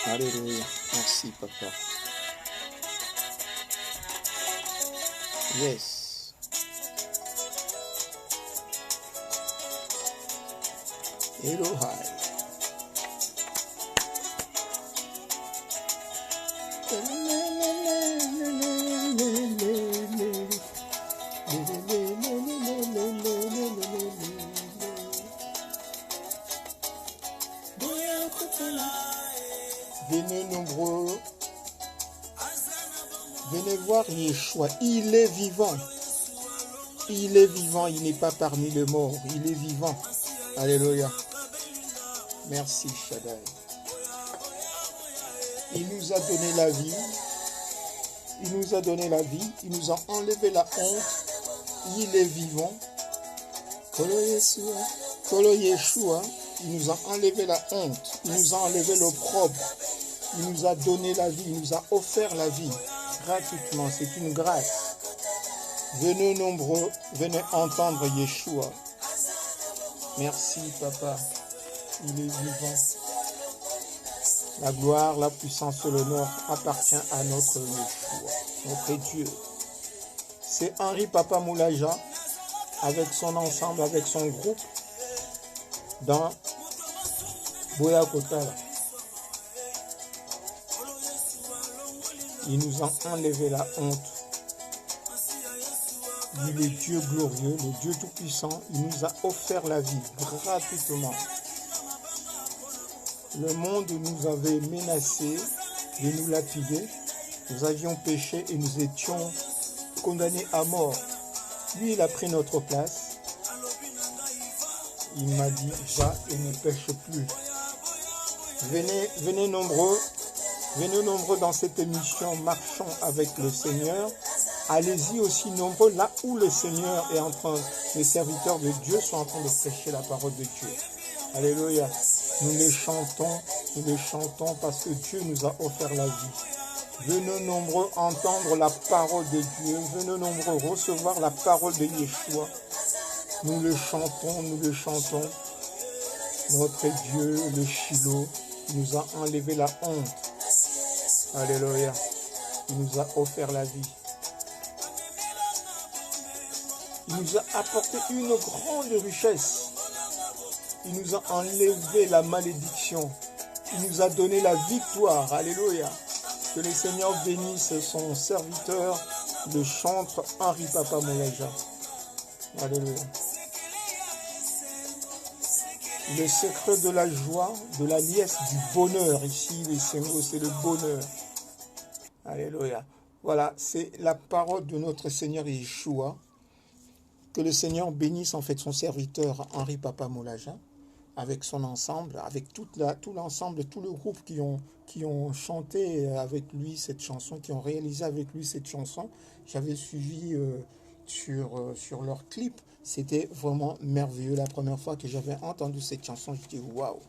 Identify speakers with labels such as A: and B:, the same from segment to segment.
A: Alléluia. Merci, papa. Yes. Elohai. Venez nombreux, venez voir Yeshua, il est vivant. Il est vivant, il n'est pas parmi les morts, il est vivant. Alléluia. Merci Shaddai. Il nous a donné la vie, il nous a donné la vie, il nous a enlevé la honte, il est vivant. Kolo Yeshua, il nous a enlevé la honte, il nous a enlevé l'opprobre, il nous a donné la vie, il nous a offert la vie gratuitement, c'est une grâce. Venez nombreux, venez entendre Yeshua. Merci papa, il est vivant. La gloire, la puissance et l'honneur appartient à notre Yeshua, notre Dieu. C'est Henri Papa Moulaja, avec son ensemble, avec son groupe, dans Boya Kotala. Il nous a enlevé la honte. Il est Dieu glorieux, le Dieu tout-puissant. Il nous a offert la vie gratuitement. Le monde nous avait menacés de nous lapider. Nous avions péché et nous étions condamnés à mort. Lui, il a pris notre place. Il m'a dit, va et ne pêche plus. Venez nombreux dans cette émission Marchons avec le Seigneur. Allez-y aussi nombreux là où le Seigneur est en train, les serviteurs de Dieu sont en train de prêcher la parole de Dieu. Alléluia. Nous les chantons parce que Dieu nous a offert la vie. Venez nombreux entendre la parole de Dieu. Venez nombreux recevoir la parole de Yeshua. Nous le chantons. Notre Dieu, le Shiloh, nous a enlevé la honte. Alléluia. Il nous a offert la vie. Il nous a apporté une grande richesse. Il nous a enlevé la malédiction. Il nous a donné la victoire. Alléluia. Que le Seigneur bénisse son serviteur, le chantre Henri Papa Moulaja. Alléluia. Le secret de la joie, de la liesse, du bonheur. Ici, les symboles, c'est le bonheur. Alléluia. Voilà, c'est la parole de notre Seigneur Yeshua. Que le Seigneur bénisse en fait son serviteur Henri Papa Moulaja, avec son ensemble, avec tout l'ensemble, tout le groupe qui ont chanté avec lui cette chanson, qui ont réalisé avec lui cette chanson. J'avais suivi sur leur clip. C'était vraiment merveilleux. La première fois que j'avais entendu cette chanson, je dis waouh,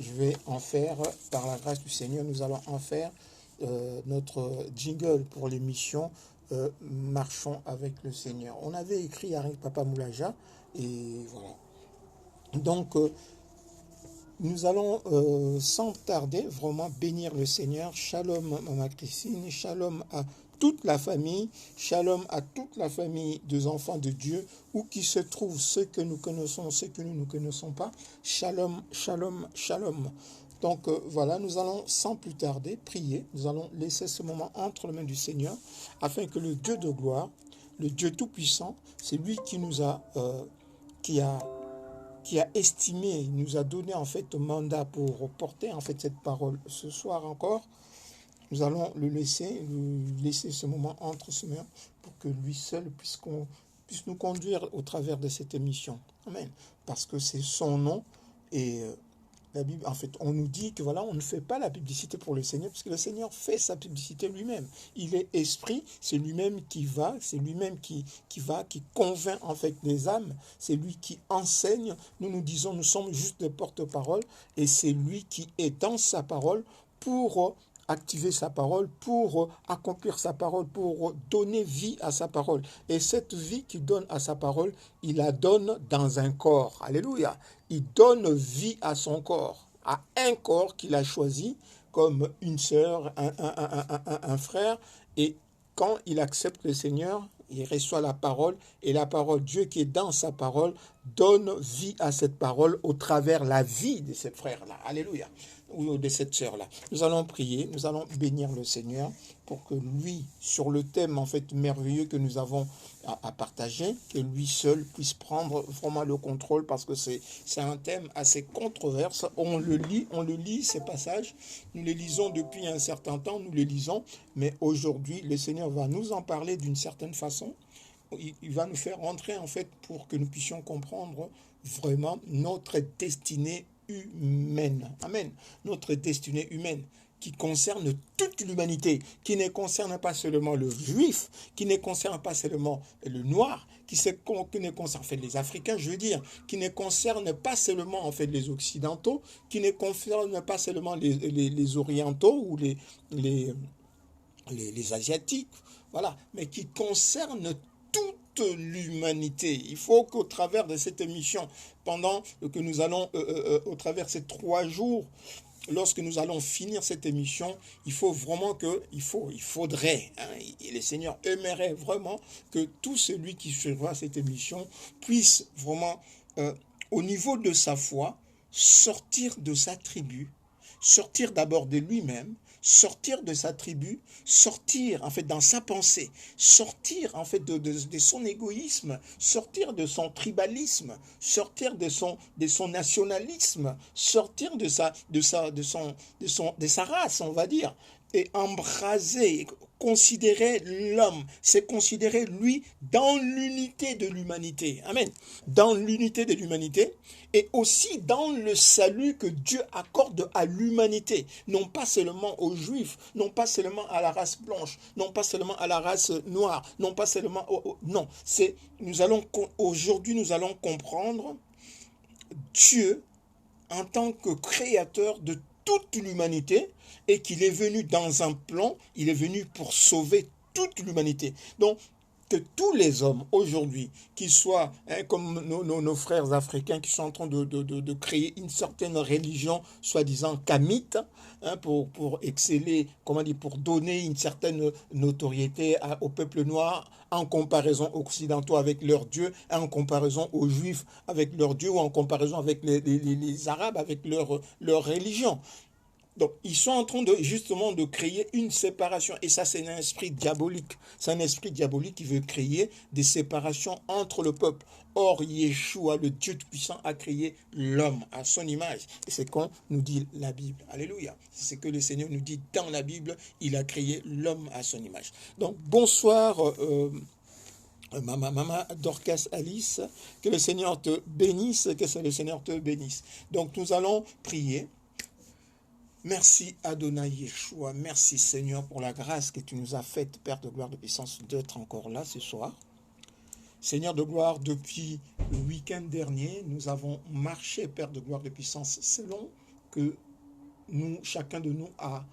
A: je vais en faire, par la grâce du Seigneur, nous allons en faire notre jingle pour l'émission Marchons avec le Seigneur. On avait écrit Henri Papa Moulaja et voilà. Donc, nous allons sans tarder vraiment bénir le Seigneur. Shalom Maman Christine, shalom à toute la famille, shalom à toute la famille des enfants de Dieu, où qui se trouvent ceux que nous connaissons, ceux que nous ne connaissons pas. Shalom, shalom, shalom. Donc voilà, nous allons sans plus tarder prier. Nous allons laisser ce moment entre les mains du Seigneur, afin que le Dieu de gloire, le Dieu tout-puissant, c'est lui qui nous a, qui a estimé, nous a donné en fait un mandat pour porter en fait cette parole ce soir encore. Nous allons lui laisser ce moment entre ses mains pour que lui seul puisse nous conduire au travers de cette émission. Amen. Parce que c'est son nom et la Bible, en fait, on nous dit que voilà, on ne fait pas la publicité pour le Seigneur, parce que le Seigneur fait sa publicité lui-même. Il est esprit, c'est lui-même qui va, c'est lui-même qui convainc en fait les âmes, c'est lui qui enseigne. Nous disons, nous sommes juste des porte-parole, et c'est lui qui étend sa parole pour activer sa parole, pour accomplir sa parole, pour donner vie à sa parole. Et cette vie qu'il donne à sa parole, il la donne dans un corps. Alléluia. Il donne vie à son corps, à un corps qu'il a choisi comme une sœur, un frère. Et quand il accepte le Seigneur, il reçoit la parole, et la parole, Dieu qui est dans sa parole, donne vie à cette parole au travers la vie de ce frère-là. Alléluia. Ou de cette sœur-là. Nous allons prier, nous allons bénir le Seigneur pour que lui, sur le thème en fait merveilleux que nous avons à partager, que lui seul puisse prendre vraiment le contrôle, parce que c'est un thème assez controverse. On le lit ces passages, nous les lisons depuis un certain temps, nous les lisons, mais aujourd'hui le Seigneur va nous en parler d'une certaine façon. Il va nous faire entrer en fait pour que nous puissions comprendre vraiment notre destinée humaine. Amen. Notre destinée humaine qui concerne toute l'humanité, qui ne concerne pas seulement le juif, qui ne concerne pas seulement le noir, qui ne concerne en fait les Africains, je veux dire, qui ne concerne pas seulement en fait les Occidentaux, qui ne concerne pas seulement les Orientaux ou les Asiatiques, voilà, mais qui concerne toute l'humanité. Il faut qu'au travers de cette émission, pendant que nous allons, au travers de ces 3 jours, lorsque nous allons finir cette émission, il faut vraiment il faudrait, et le Seigneur aimerait vraiment que tout celui qui suivra cette émission puisse vraiment, au niveau de sa foi, sortir de sa tribu, sortir d'abord de lui-même, sortir de sa tribu, sortir en fait dans sa pensée, sortir en fait de son égoïsme, sortir de son tribalisme, sortir de son nationalisme, sortir de sa race, on va dire, et embraser, considérer l'homme, c'est considérer lui dans l'unité de l'humanité. Amen. Dans l'unité de l'humanité et aussi dans le salut que Dieu accorde à l'humanité. Non pas seulement aux Juifs, non pas seulement à la race blanche, non pas seulement à la race noire, non pas seulement... non, aujourd'hui nous allons comprendre Dieu en tant que créateur de toute l'humanité et qu'il est venu dans un plan, il est venu pour sauver toute l'humanité. Donc, que tous les hommes aujourd'hui, qu'ils soient comme nos frères africains qui sont en train de créer une certaine religion, soi-disant kamite, pour exceller, comment dire, pour donner une certaine notoriété au peuple noir en comparaison aux occidentaux avec leur Dieu, en comparaison aux juifs avec leur Dieu, ou en comparaison avec les arabes avec leur religion. Donc, ils sont en train justement de créer une séparation. Et ça, c'est un esprit diabolique. C'est un esprit diabolique qui veut créer des séparations entre le peuple. Or, Yeshua, le Dieu Tout-Puissant, a créé l'homme à son image. Et c'est qu'on nous dit la Bible. Alléluia. C'est ce que le Seigneur nous dit dans la Bible. Il a créé l'homme à son image. Donc, bonsoir, Maman Dorcas Alice. Que le Seigneur te bénisse. Que le Seigneur te bénisse. Donc, nous allons prier. Merci Adonai Yeshua, merci Seigneur pour la grâce que tu nous as faite, Père de gloire de puissance, d'être encore là ce soir. Seigneur de gloire, depuis le week-end dernier, nous avons marché, Père de gloire de puissance, selon que chacun de nous a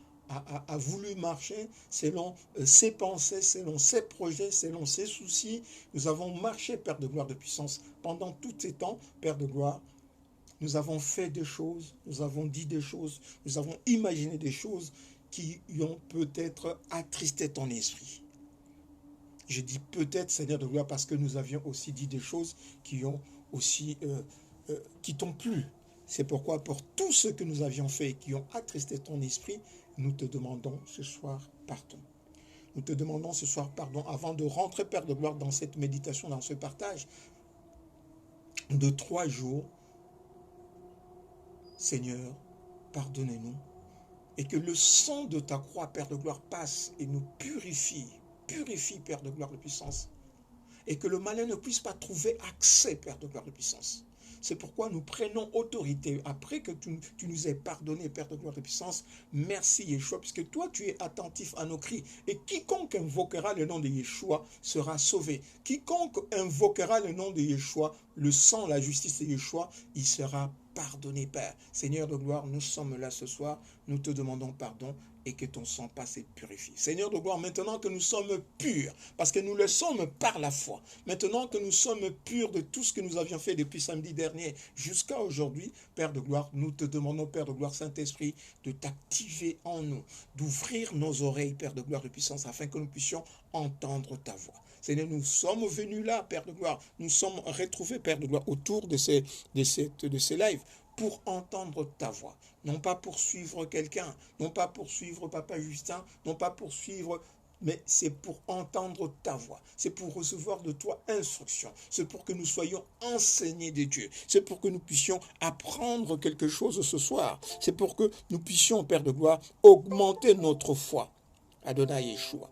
A: voulu marcher, selon ses pensées, selon ses projets, selon ses soucis. Nous avons marché, Père de gloire de puissance, pendant tous ces temps, Père de gloire. Nous avons fait des choses, nous avons dit des choses, nous avons imaginé des choses qui ont peut-être attristé ton esprit. Je dis peut-être, Seigneur de gloire, parce que nous avions aussi dit des choses qui ont aussi, qui t'ont plu. C'est pourquoi pour tout ce que nous avions fait et qui ont attristé ton esprit, nous te demandons ce soir pardon. Nous te demandons ce soir pardon avant de rentrer, Père de gloire, dans cette méditation, dans ce partage de 3 jours. Seigneur, pardonnez-nous, et que le sang de ta croix, Père de gloire, passe et nous purifie, Père de gloire de puissance, et que le malin ne puisse pas trouver accès, Père de gloire de puissance. C'est pourquoi nous prenons autorité, après que tu nous aies pardonné, Père de gloire de puissance. Merci Yeshua, puisque toi tu es attentif à nos cris, et quiconque invoquera le nom de Yeshua sera sauvé. Quiconque invoquera le nom de Yeshua, le sang, la justice de Yeshua, il sera pardonner, Père. Seigneur de gloire, nous sommes là ce soir, nous te demandons pardon et que ton sang passe et purifie. Seigneur de gloire, maintenant que nous sommes purs, parce que nous le sommes par la foi, maintenant que nous sommes purs de tout ce que nous avions fait depuis samedi dernier jusqu'à aujourd'hui, Père de gloire, nous te demandons, Père de gloire, Saint-Esprit, de t'activer en nous, d'ouvrir nos oreilles, Père de gloire et puissance, afin que nous puissions entendre ta voix. Seigneur, nous sommes venus là, Père de gloire, nous sommes retrouvés, Père de gloire, autour de ces lives, pour entendre ta voix, non pas pour suivre quelqu'un, non pas pour suivre Papa Justin, non pas pour suivre, mais c'est pour entendre ta voix, c'est pour recevoir de toi instruction, c'est pour que nous soyons enseignés de Dieu, c'est pour que nous puissions apprendre quelque chose ce soir, c'est pour que nous puissions, Père de gloire, augmenter notre foi. Adonai Yeshua.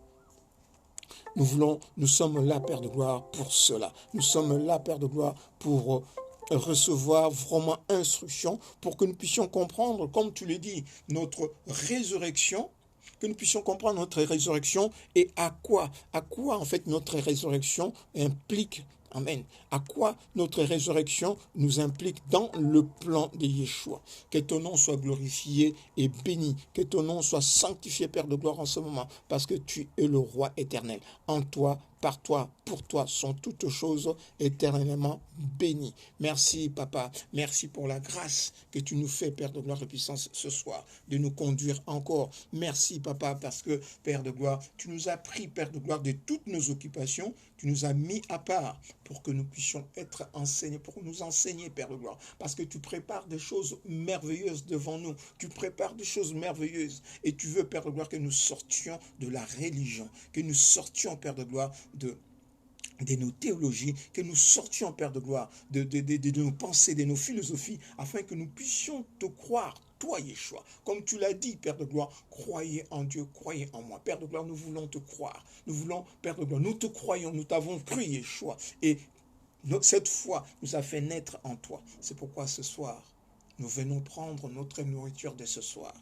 A: Nous sommes là, Père de gloire, pour cela. Nous sommes là, Père de gloire, pour recevoir vraiment instruction, pour que nous puissions comprendre, comme tu le dis, notre résurrection, que nous puissions comprendre notre résurrection et à quoi en fait notre résurrection implique. Amen. À quoi notre résurrection nous implique dans le plan de Yeshua. Que ton nom soit glorifié et béni. Que ton nom soit sanctifié, Père de gloire, en ce moment. Parce que tu es le roi éternel. En toi, par toi, pour toi sont toutes choses éternellement bénies. Merci, Papa. Merci pour la grâce que tu nous fais, Père de gloire et puissance, ce soir, de nous conduire encore. Merci, Papa, parce que, Père de gloire, tu nous as pris, Père de gloire, de toutes nos occupations. Tu nous as mis à part pour que nous puissions être enseignés, pour nous enseigner, Père de gloire. Parce que tu prépares des choses merveilleuses devant nous. Tu prépares des choses merveilleuses. Et tu veux, Père de gloire, que nous sortions de la religion, que nous sortions, Père de gloire, de nos théologies, que nous sortions, Père de gloire, de nos pensées, de nos philosophies, afin que nous puissions te croire, toi, Yeshua. Comme tu l'as dit, Père de gloire, croyez en Dieu, croyez en moi. Père de gloire, nous voulons te croire. Nous voulons, Père de gloire, nous te croyons, nous t'avons cru, Yeshua. Et cette foi nous a fait naître en toi. C'est pourquoi ce soir, nous venons prendre notre nourriture de ce soir.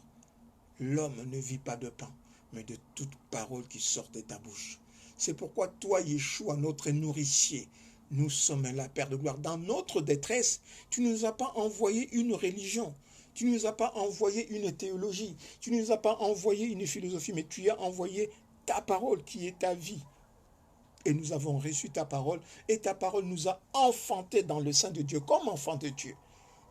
A: L'homme ne vit pas de pain, mais de toute parole qui sort de ta bouche. C'est pourquoi toi, Yeshua, notre nourricier, nous sommes là, Père de gloire. Dans notre détresse, tu ne nous as pas envoyé une religion. Tu ne nous as pas envoyé une théologie. Tu ne nous as pas envoyé une philosophie, mais tu as envoyé ta parole qui est ta vie. Et nous avons reçu ta parole. Et ta parole nous a enfantés dans le sein de Dieu, comme enfants de Dieu.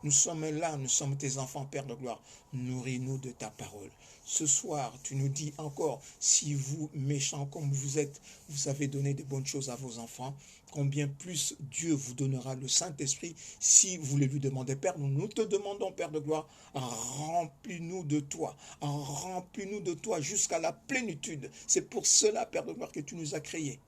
A: Nous sommes là, nous sommes tes enfants, Père de gloire. Nourris-nous de ta parole. Ce soir, tu nous dis encore, si vous, méchants comme vous êtes, vous savez donner de bonnes choses à vos enfants, combien plus Dieu vous donnera le Saint-Esprit si vous le lui demandez. Père, nous te demandons, Père de gloire, remplis-nous de toi. Remplis-nous de toi jusqu'à la plénitude. C'est pour cela, Père de gloire, que tu nous as créés.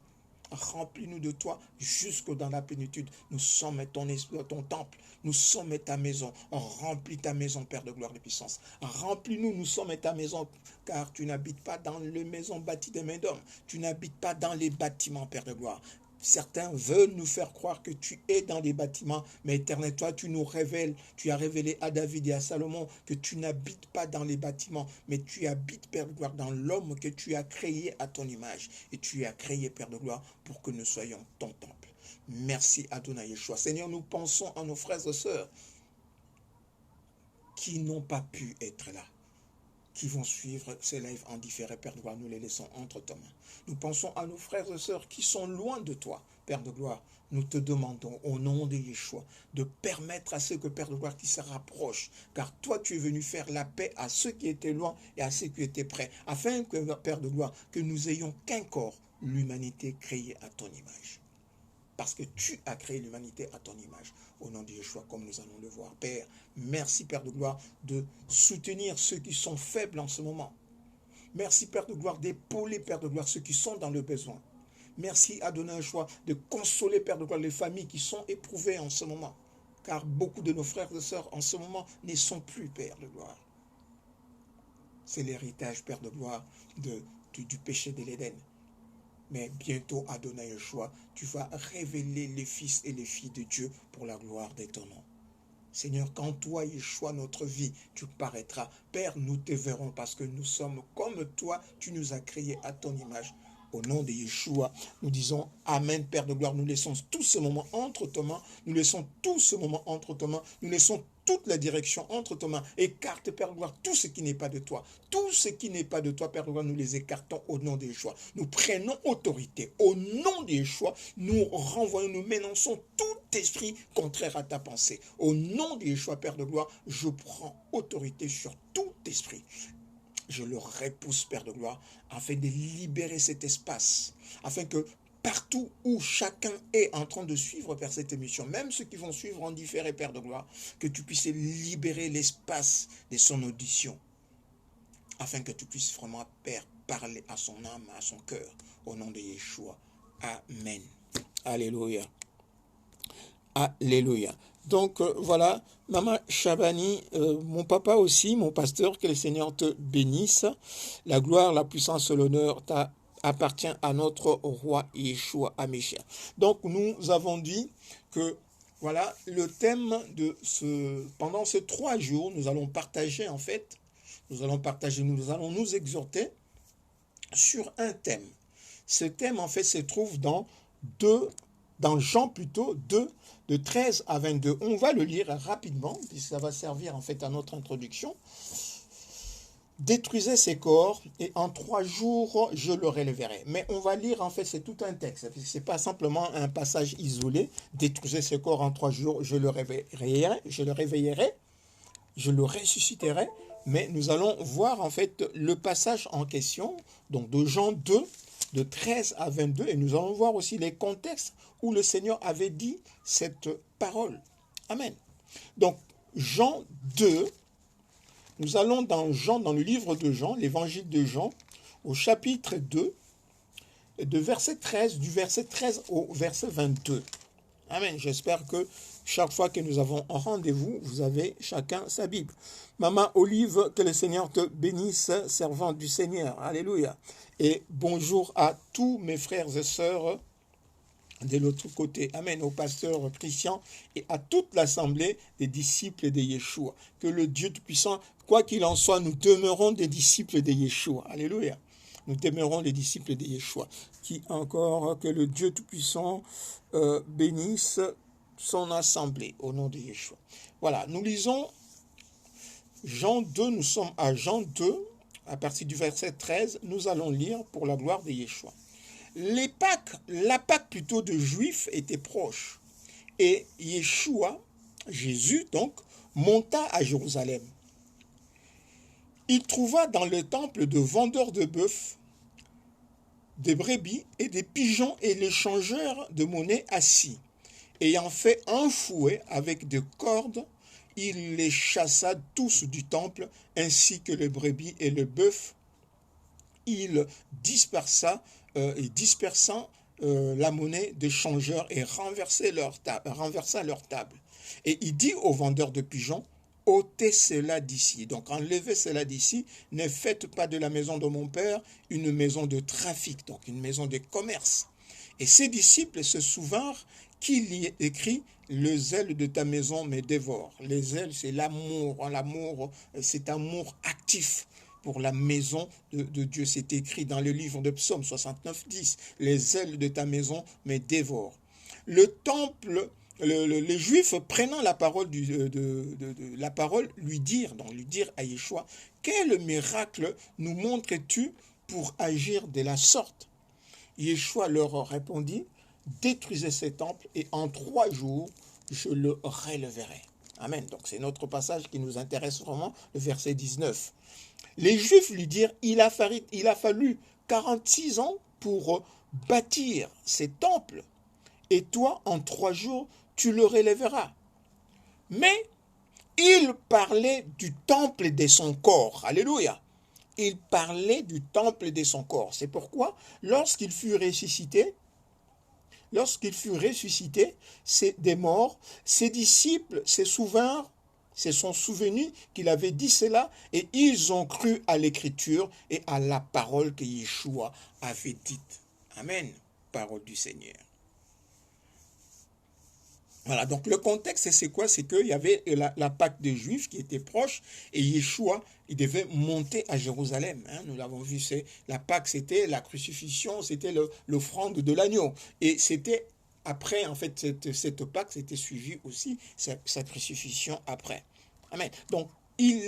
A: Remplis-nous de toi jusque dans la plénitude. Nous sommes ton esprit, ton temple. Nous sommes ta maison. Remplis ta maison, Père de gloire et de puissance. Remplis-nous, nous sommes ta maison, car tu n'habites pas dans les maisons bâties des mains d'hommes. Tu n'habites pas dans les bâtiments, Père de gloire. Certains veulent nous faire croire que tu es dans les bâtiments, mais éternel, toi, tu nous révèles, tu as révélé à David et à Salomon que tu n'habites pas dans les bâtiments, mais tu habites, Père de gloire, dans l'homme que tu as créé à ton image. Et tu as créé, Père de gloire, pour que nous soyons ton temple. Merci, Adonai Yeshua. Seigneur, nous pensons à nos frères et sœurs qui n'ont pas pu être là, qui vont suivre ces lives en différé, Père de gloire, nous les laissons entre tes mains. Nous pensons à nos frères et sœurs qui sont loin de toi, Père de gloire. Nous te demandons, au nom de Yeshua, de permettre à ceux que, Père de gloire, qui se rapprochent, car toi, tu es venu faire la paix à ceux qui étaient loin et à ceux qui étaient près, afin que, Père de gloire, que nous ayons qu'un corps, l'humanité créée à ton image. Parce que tu as créé l'humanité à ton image, au nom de Yeshua, comme nous allons le voir. Père, merci, Père de gloire, de soutenir ceux qui sont faibles en ce moment. Merci, Père de gloire, d'épauler, Père de gloire, ceux qui sont dans le besoin. Merci, Adonai Yeshua, de consoler, Père de gloire, les familles qui sont éprouvées en ce moment. Car beaucoup de nos frères et sœurs, en ce moment, ne sont plus, Père de gloire. C'est l'héritage, Père de gloire, du péché de l'Éden. Mais bientôt, Adonai Yeshua, tu vas révéler les fils et les filles de Dieu pour la gloire de ton nom. Seigneur, quand toi, Yeshua, notre vie, tu paraîtras. Père, nous te verrons parce que nous sommes comme toi, tu nous as créés à ton image. Au nom de Yeshua, nous disons Amen, Père de gloire. Nous laissons tout ce moment entre tes mains. Nous laissons tout ce moment entre tes mains. Nous laissons toute la direction entre tes mains. Écarte, Père de gloire, tout ce qui n'est pas de toi. Tout ce qui n'est pas de toi, Père de gloire, nous les écartons au nom de Yeshua. Nous prenons autorité. Au nom de Yeshua, nous renvoyons, nous ménonçons tout esprit contraire à ta pensée. Au nom de Yeshua, Père de gloire, je prends autorité sur tout esprit. Je le repousse, Père de gloire, afin de libérer cet espace, afin que partout où chacun est en train de suivre, Père, cette émission, même ceux qui vont suivre en différé, Père de gloire, que tu puisses libérer l'espace de son audition, afin que tu puisses vraiment, Père, parler à son âme, à son cœur, au nom de Yeshua. Amen. Alléluia. Alléluia. Donc voilà, Maman Chabani, mon papa aussi, mon pasteur, que le Seigneur te bénisse. La gloire, la puissance et l'honneur appartient à notre roi Yeshua HaMashiach. Donc nous avons dit que voilà, le thème de pendant ces 3 jours, nous allons partager en fait, nous allons nous exhorter sur un thème. Ce thème en fait se trouve dans Jean plutôt 2, de 13 à 22. On va le lire rapidement, puisque ça va servir en fait à notre introduction. Détruisez ces corps, et en 3 jours, je le relèverai. Mais on va lire, en fait, c'est tout un texte. Ce n'est pas simplement un passage isolé. Détruisez ces corps en 3 jours, je le réveillerai, je le ressusciterai. Mais nous allons voir, en fait, le passage en question, donc de Jean 2, de 13 à 22, et nous allons voir aussi les contextes où le Seigneur avait dit cette parole. Amen. Donc, Jean 2, nous allons dans le livre de Jean, l'évangile de Jean, au chapitre 2, du verset 13 au verset 22. Amen. J'espère que chaque fois que nous avons un rendez-vous, vous avez chacun sa Bible. Maman Olive, que le Seigneur te bénisse, servante du Seigneur. Alléluia. Et bonjour à tous mes frères et sœurs de l'autre côté. Amen. Au pasteur Christian et à toute l'assemblée des disciples de Yeshua. Que le Dieu Tout-Puissant, quoi qu'il en soit, nous demeurons des disciples de Yeshua. Alléluia. Nous demeurons les disciples de Yeshua. Qui encore, que le Dieu Tout-Puissant bénisse son assemblée au nom de Yeshua. Voilà, nous lisons Jean 2, nous sommes à Jean 2, à partir du verset 13, nous allons lire pour la gloire de Yeshua. La Pâque plutôt de Juifs était proche, et Yeshua, Jésus donc, monta à Jérusalem. Il trouva dans le temple de vendeurs de bœufs, des brebis et des pigeons et les changeurs de monnaie assis. Ayant fait un fouet avec des cordes, il les chassa tous du temple, ainsi que les brebis et le bœuf. Il dispersa la monnaie des changeurs et renversa leur table. Et il dit aux vendeurs de pigeons, ôtez cela d'ici. Donc enlevez cela d'ici, ne faites pas de la maison de mon père une maison de trafic, donc une maison de commerce. Et ses disciples se souvinrent qu'il y est écrit « Le zèle de ta maison me dévore ». Le zèle, c'est l'amour. L'amour, c'est amour actif pour la maison de Dieu. C'est écrit dans le livre de Psaume 69, 10. « Les zèles de ta maison me dévorent ». Le temple, les Juifs prenant la parole, la parole lui dire à Yeshua, « Quel miracle nous montres-tu pour agir de la sorte ?» Yeshua leur répondit, détruisez ces temples et en 3 jours, je le relèverai. Amen. Donc c'est notre passage qui nous intéresse vraiment, le verset 19. Les Juifs lui dirent, il a fallu 46 ans pour bâtir ces temples et toi, en 3 jours, tu le relèveras. Mais il parlait du temple de son corps. Alléluia. Il parlait du temple de son corps. C'est pourquoi, lorsqu'il fut ressuscité des morts, ses disciples se sont souvenus qu'il avait dit cela et ils ont cru à l'écriture et à la parole que Yeshua avait dite. Amen. Parole du Seigneur. Voilà, donc le contexte, c'est quoi? C'est qu'il y avait la Pâque des Juifs qui était proche et Yeshua, il devait monter à Jérusalem. Nous l'avons vu, la Pâque, c'était la crucifixion, c'était l'offrande de l'agneau. Et c'était après, en fait, cette Pâque, c'était suivi aussi sa crucifixion après. Amen. Donc,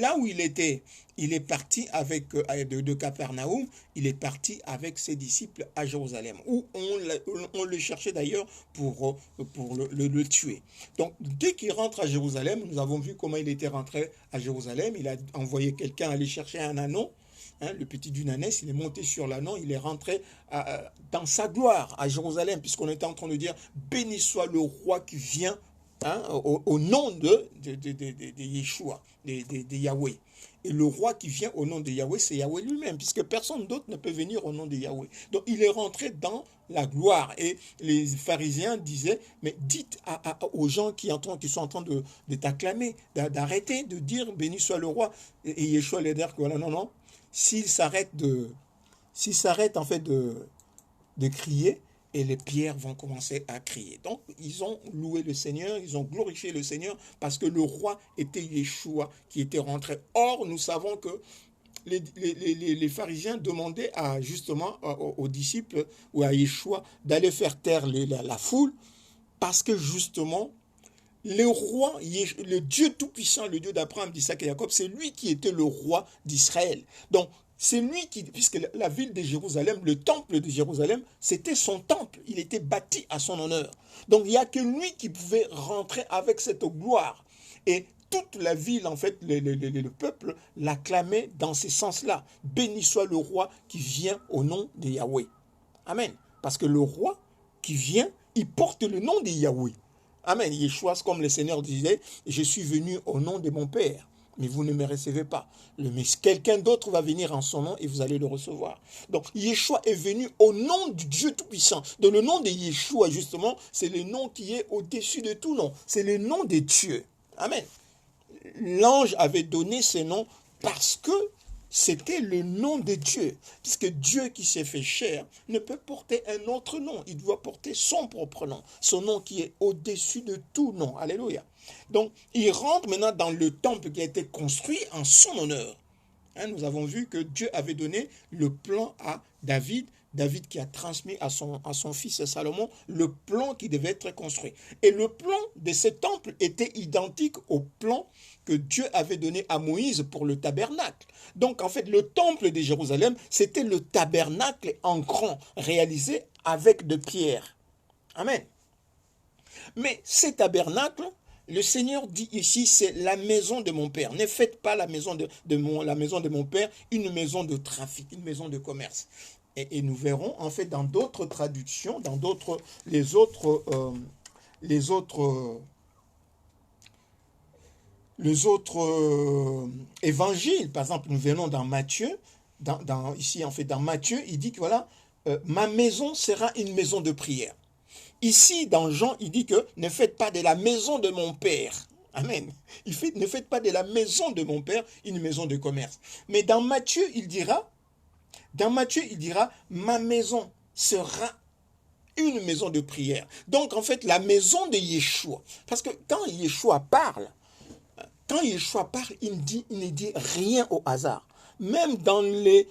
A: là où il était, il est parti avec, de Capernaum, il est parti avec ses disciples à Jérusalem, où on le cherchait d'ailleurs pour le tuer. Donc, dès qu'il rentre à Jérusalem, nous avons vu comment il était rentré à Jérusalem. Il a envoyé quelqu'un aller chercher un anon, hein, le petit Dunanès, il est monté sur l'anon, il est rentré dans sa gloire à Jérusalem, puisqu'on était en train de dire, béni soit le roi qui vient, hein, au nom de Yeshua, de Yahweh. Et le roi qui vient au nom de Yahweh, c'est Yahweh lui-même, puisque personne d'autre ne peut venir au nom de Yahweh. Donc il est rentré dans la gloire. Et les pharisiens disaient, mais dites aux gens qui sont en train de t'acclamer, d'arrêter de dire, béni soit le roi. Et Yeshua les dit, voilà, non, non, s'il s'arrête en fait de crier, et les pierres vont commencer à crier. Donc, ils ont loué le Seigneur, ils ont glorifié le Seigneur, parce que le roi était Yeshua qui était rentré. Or, nous savons que les pharisiens demandaient justement aux disciples ou à Yeshua d'aller faire taire la foule, parce que justement, le roi, le Dieu tout-puissant, le Dieu d'Abraham, d'Isaac et Jacob, c'est lui qui était le roi d'Israël. Donc, c'est lui qui, puisque la ville de Jérusalem, le temple de Jérusalem, c'était son temple. Il était bâti à son honneur. Donc, il n'y a que lui qui pouvait rentrer avec cette gloire. Et toute la ville, en fait, le peuple l'acclamait dans ce sens-là. Béni soit le roi qui vient au nom de Yahweh. Amen. Parce que le roi qui vient, il porte le nom de Yahweh. Amen. Yeshua, comme le Seigneur disait, je suis venu au nom de mon Père, mais vous ne me recevez pas. Mais quelqu'un d'autre va venir en son nom et vous allez le recevoir. Donc, Yeshua est venu au nom du Dieu Tout-Puissant. Donc, le nom de Yeshua, justement, c'est le nom qui est au-dessus de tout nom. C'est le nom de Dieu. Amen. L'ange avait donné ce nom parce que c'était le nom de Dieu. Puisque Dieu qui s'est fait chair ne peut porter un autre nom. Il doit porter son propre nom. Son nom qui est au-dessus de tout nom. Alléluia. Donc, il rentre maintenant dans le temple qui a été construit en son honneur. Hein, nous avons vu que Dieu avait donné le plan à David. David qui a transmis à son fils Salomon le plan qui devait être construit. Et le plan de ce temple était identique au plan que Dieu avait donné à Moïse pour le tabernacle. Donc en fait, le temple de Jérusalem, c'était le tabernacle en grand, réalisé avec de pierre. Amen. Mais ces tabernacles, le Seigneur dit ici, c'est la maison de mon Père. Ne faites pas la maison la maison de mon Père une maison de trafic, une maison de commerce. Et nous verrons, en fait, dans d'autres traductions, dans d'autres, les autres évangiles. Par exemple, nous venons dans Matthieu, ici, en fait, dans Matthieu, il dit que voilà, ma maison sera une maison de prière. Ici, dans Jean, il dit que ne faites pas de la maison de mon Père. Amen. Ne faites pas de la maison de mon Père une maison de commerce. Mais dans Matthieu, il dira, ma maison sera une maison de prière. Donc, en fait, la maison de Yeshua. Parce que quand Yeshua parle, il ne dit rien au hasard. Même dans les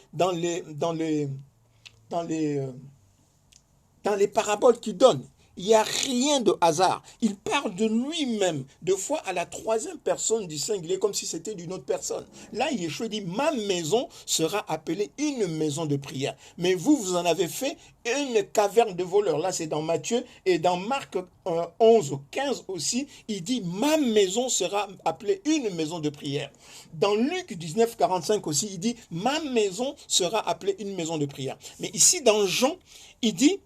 A: paraboles qu'il donne, il n'y a rien de hasard. Il parle de lui-même, deux fois à la troisième personne du singulier, comme si c'était d'une autre personne. Là, Yeshua dit, ma maison sera appelée une maison de prière. Mais vous en avez fait une caverne de voleurs. Là, c'est dans Matthieu. Et dans Marc 11, 15 aussi, il dit, ma maison sera appelée une maison de prière. Dans Luc 19, 45 aussi, il dit, ma maison sera appelée une maison de prière. Mais ici, dans Jean, il dit,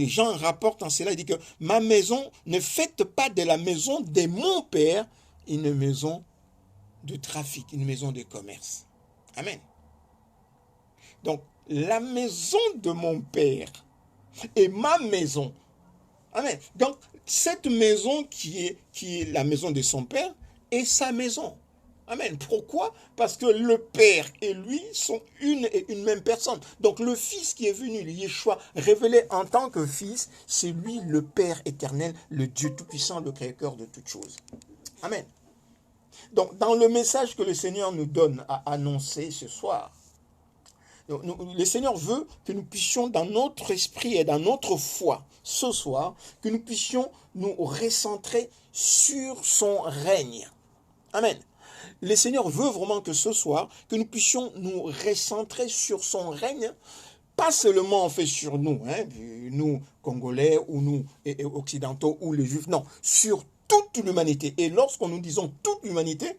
A: Jean rapporte en cela, il dit que ma maison, ne faites pas de la maison de mon Père une maison de trafic, une maison de commerce. Amen. Donc, la maison de mon Père est ma maison. Amen. Donc, cette maison qui est la maison de son Père est sa maison. Amen. Pourquoi? Parce que le Père et lui sont une et une même personne. Donc le Fils qui est venu, le Yeshua, révélé en tant que Fils, c'est lui le Père éternel, le Dieu Tout-Puissant, le Créateur de toutes choses. Amen. Donc dans le message que le Seigneur nous donne à annoncer ce soir, Le Seigneur veut que nous puissions, dans notre esprit et dans notre foi, ce soir, que nous puissions nous recentrer sur son règne. Amen. Le Seigneur veut vraiment que ce soir, que nous puissions nous recentrer sur son règne, pas seulement en fait sur nous, nous Congolais ou nous Occidentaux ou les Juifs, non, sur toute l'humanité. Et lorsqu'on nous disons toute l'humanité,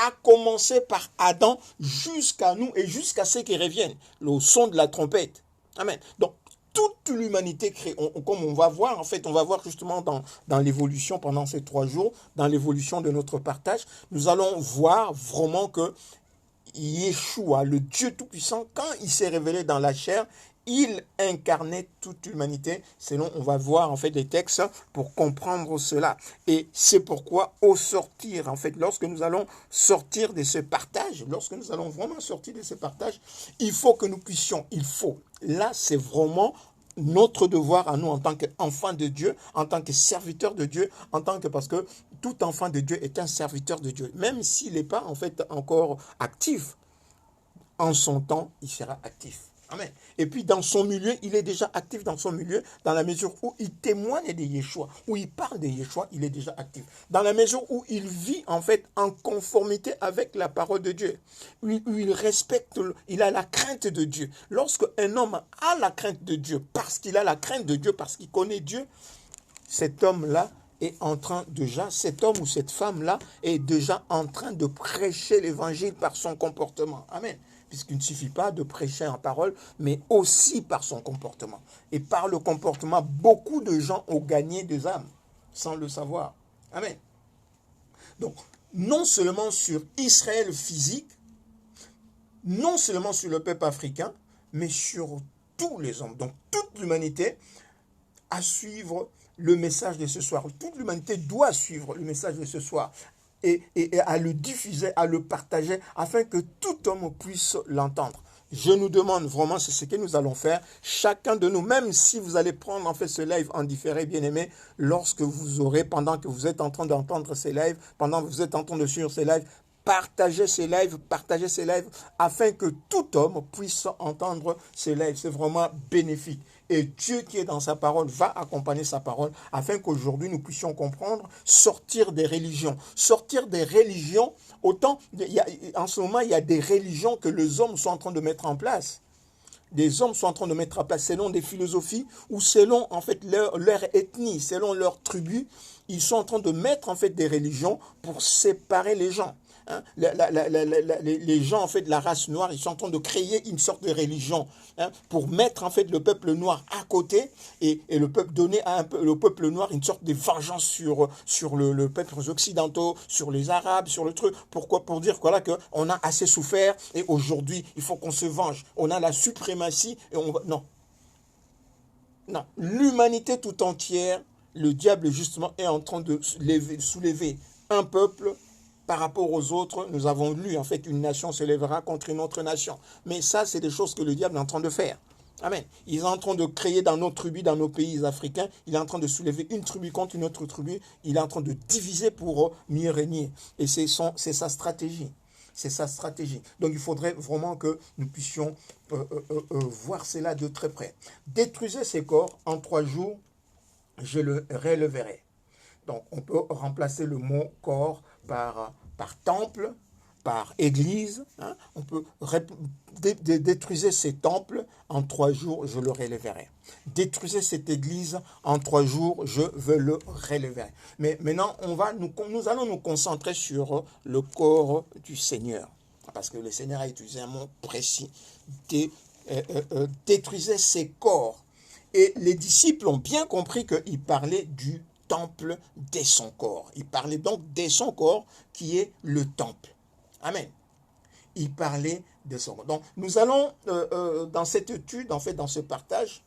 A: à commencer par Adam jusqu'à nous et jusqu'à ceux qui reviennent, le son de la trompette. Amen. Donc, toute l'humanité créée, comme on va voir, en fait, on va voir justement dans l'évolution pendant ces 3 jours, dans l'évolution de notre partage, nous allons voir vraiment que Yeshua, le Dieu Tout-Puissant, quand il s'est révélé dans la chair, il incarnait toute l'humanité, selon on va voir en fait des textes pour comprendre cela. Et c'est pourquoi au sortir, en fait, lorsque nous allons sortir de ce partage, lorsque nous allons vraiment sortir de ce partage, il faut que nous puissions, là c'est vraiment notre devoir à nous en tant qu'enfants de Dieu, en tant que serviteurs de Dieu, parce que tout enfant de Dieu est un serviteur de Dieu. Même s'il n'est pas en fait encore actif, en son temps, il sera actif. Amen. Et puis dans son milieu, il est déjà actif dans son milieu, dans la mesure où il témoigne de Yeshua, où il parle de Yeshua, il est déjà actif. Dans la mesure où il vit en fait en conformité avec la parole de Dieu, où il respecte, il a la crainte de Dieu. Lorsque un homme a la crainte de Dieu, parce qu'il a la crainte de Dieu, parce qu'il connaît Dieu, cet homme-là est en train déjà, cet homme ou cette femme-là est déjà en train de prêcher l'évangile par son comportement. Amen. Puisqu'il ne suffit pas de prêcher en parole, mais aussi par son comportement. Et par le comportement, beaucoup de gens ont gagné des âmes, sans le savoir. Amen. Donc, non seulement sur Israël physique, non seulement sur le peuple africain, mais sur tous les hommes, donc toute l'humanité, à suivre le message de ce soir. Toute l'humanité doit suivre le message de ce soir. Et à le diffuser, à le partager, afin que tout homme puisse l'entendre. Je nous demande vraiment, c'est ce que nous allons faire, chacun de nous, même si vous allez prendre en fait ce live en différé, bien aimé, lorsque vous aurez, pendant que vous êtes en train d'entendre ces lives, pendant que vous êtes en train de suivre ces lives, partagez ces lives, afin que tout homme puisse entendre ces lives. C'est vraiment bénéfique. Et Dieu qui est dans sa parole va accompagner sa parole afin qu'aujourd'hui nous puissions comprendre, sortir des religions. Sortir des religions, en ce moment il y a des religions que les hommes sont en train de mettre en place. Des hommes sont en train de mettre en place selon des philosophies ou selon en fait leur ethnie, selon leur tribu. Ils sont en train de mettre en fait des religions pour séparer les gens. Les gens en fait de la race noire, ils sont en train de créer une sorte de religion pour mettre en fait le peuple noir à côté et le peuple donner à le peuple noir une sorte de vengeance sur le peuple occidentaux, sur les arabes, sur le truc. Pourquoi? Pour dire voilà que on a assez souffert et aujourd'hui il faut qu'on se venge. On a la suprématie et on va non, l'humanité tout entière, le diable justement est en train de soulever un peuple. Par rapport aux autres, nous avons lu, en fait, une nation se lèvera contre une autre nation. Mais ça, c'est des choses que le diable est en train de faire. Amen. Il est en train de créer dans nos tribus, dans nos pays africains, il est en train de soulever une tribu contre une autre tribu, il est en train de diviser pour mieux régner. Et c'est sa stratégie. C'est sa stratégie. Donc il faudrait vraiment que nous puissions voir cela de très près. Détruisez ces corps, en 3 jours, je le releverai. Donc on peut remplacer le mot corps par temple, par église. On peut détruire ces temples, en 3 jours, je le releverai. Détruisez cette église, en 3 jours, je veux le relever. Mais maintenant, nous allons nous concentrer sur le corps du Seigneur. Parce que le Seigneur a utilisé un mot précis. Détruisez ces corps. Et les disciples ont bien compris qu'il parlait du temple de son corps. Il parlait donc de son corps qui est le temple. Amen. Il parlait de son corps. Donc nous allons, dans cette étude, en fait, dans ce partage,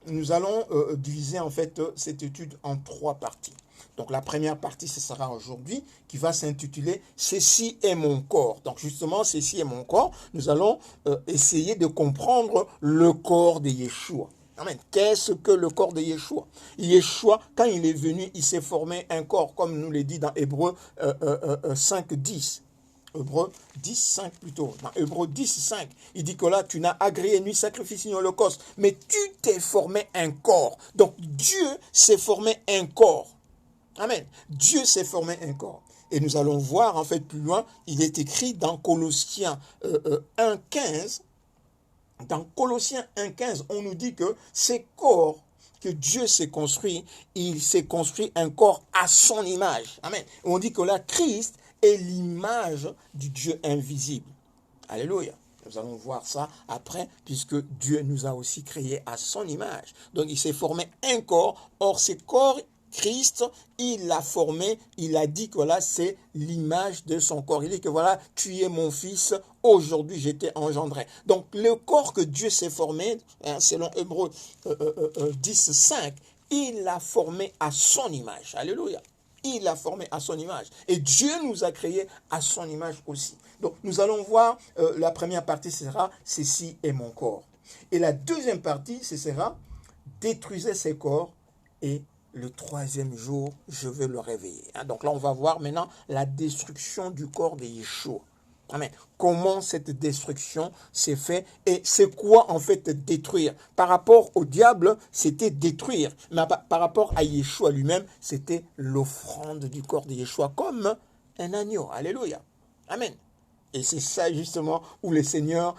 A: nous allons diviser en fait cette étude en 3 parties. Donc la première partie, ce sera aujourd'hui, qui va s'intituler « Ceci est mon corps ». Donc justement, « Ceci est mon corps », nous allons essayer de comprendre le corps de Yeshua. Amen. Qu'est-ce que le corps de Yeshua? Yeshua, quand il est venu, il s'est formé un corps, comme nous le dit dans Hébreux 5, 10. Hébreux 10, 5 plutôt. Dans Hébreux 10, 5, il dit que là, tu n'as agréé ni sacrifice ni holocauste, mais tu t'es formé un corps. Donc Dieu s'est formé un corps. Amen. Dieu s'est formé un corps. Et nous allons voir en fait plus loin, il est écrit dans Colossiens 1,15. Dans Colossiens 1,15, on nous dit que ces corps que Dieu s'est construit, il s'est construit un corps à son image. Amen. On dit que là, Christ est l'image du Dieu invisible. Alléluia. Nous allons voir ça après, puisque Dieu nous a aussi créés à son image. Donc, il s'est formé un corps. Or, ces corps, Christ, il l'a formé, il a dit que voilà, c'est l'image de son corps. Il dit que voilà, tu es mon fils, aujourd'hui je t'ai engendré. Donc le corps que Dieu s'est formé, selon Hébreux 10, 5, il l'a formé à son image. Alléluia. Il l'a formé à son image. Et Dieu nous a créés à son image aussi. Donc nous allons voir, la première partie sera « Ceci est mon corps ». Et la deuxième partie, ce sera « Détruisez ces corps et le troisième jour, je vais le réveiller ». Donc là, on va voir maintenant la destruction du corps de Yeshua. Amen. Comment cette destruction s'est faite et c'est quoi en fait détruire? Par rapport au diable, c'était détruire. Mais par rapport à Yeshua lui-même, c'était l'offrande du corps de Yeshua comme un agneau. Alléluia. Amen. Et c'est ça justement où le Seigneur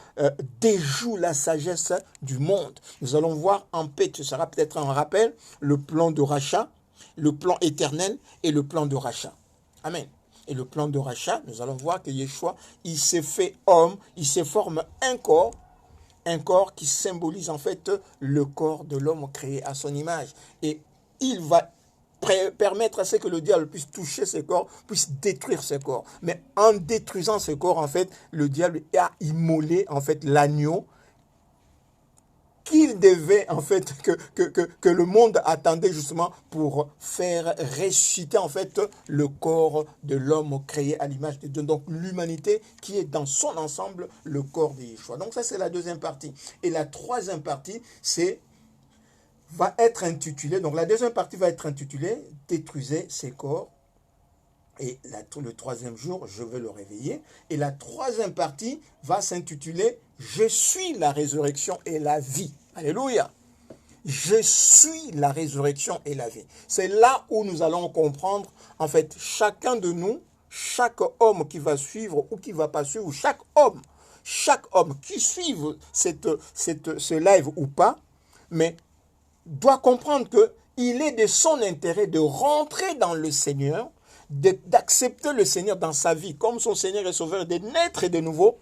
A: déjoue la sagesse du monde. Nous allons voir en paix, ce sera peut-être un rappel, le plan de rachat, le plan éternel et le plan de rachat. Amen. Et le plan de rachat, nous allons voir que Yeshua, il s'est fait homme, il se forme un corps qui symbolise en fait le corps de l'homme créé à son image. Et il va permettre à ce que le diable puisse toucher ce corps, puisse détruire ce corps. Mais en détruisant ce corps, en fait, le diable a immolé en fait l'agneau qu'il devait, en fait, que le monde attendait justement pour faire ressusciter, en fait, le corps de l'homme créé à l'image de Dieu. Donc, l'humanité qui est dans son ensemble le corps de Yeshua. Donc, ça, c'est la deuxième partie. Et la troisième partie, va être intitulée, donc la deuxième partie va être intitulée « Détruisez ces corps ». Et le troisième jour, je vais le réveiller. Et la troisième partie va s'intituler « Je suis la résurrection et la vie ». Alléluia. Je suis la résurrection et la vie. C'est là où nous allons comprendre, en fait, chacun de nous, chaque homme qui va suivre ou qui ne va pas suivre, chaque homme qui suive ce live ou pas, mais doit comprendre qu'il est de son intérêt de rentrer dans le Seigneur, d'accepter le Seigneur dans sa vie comme son Seigneur et Sauveur, de naître de nouveau,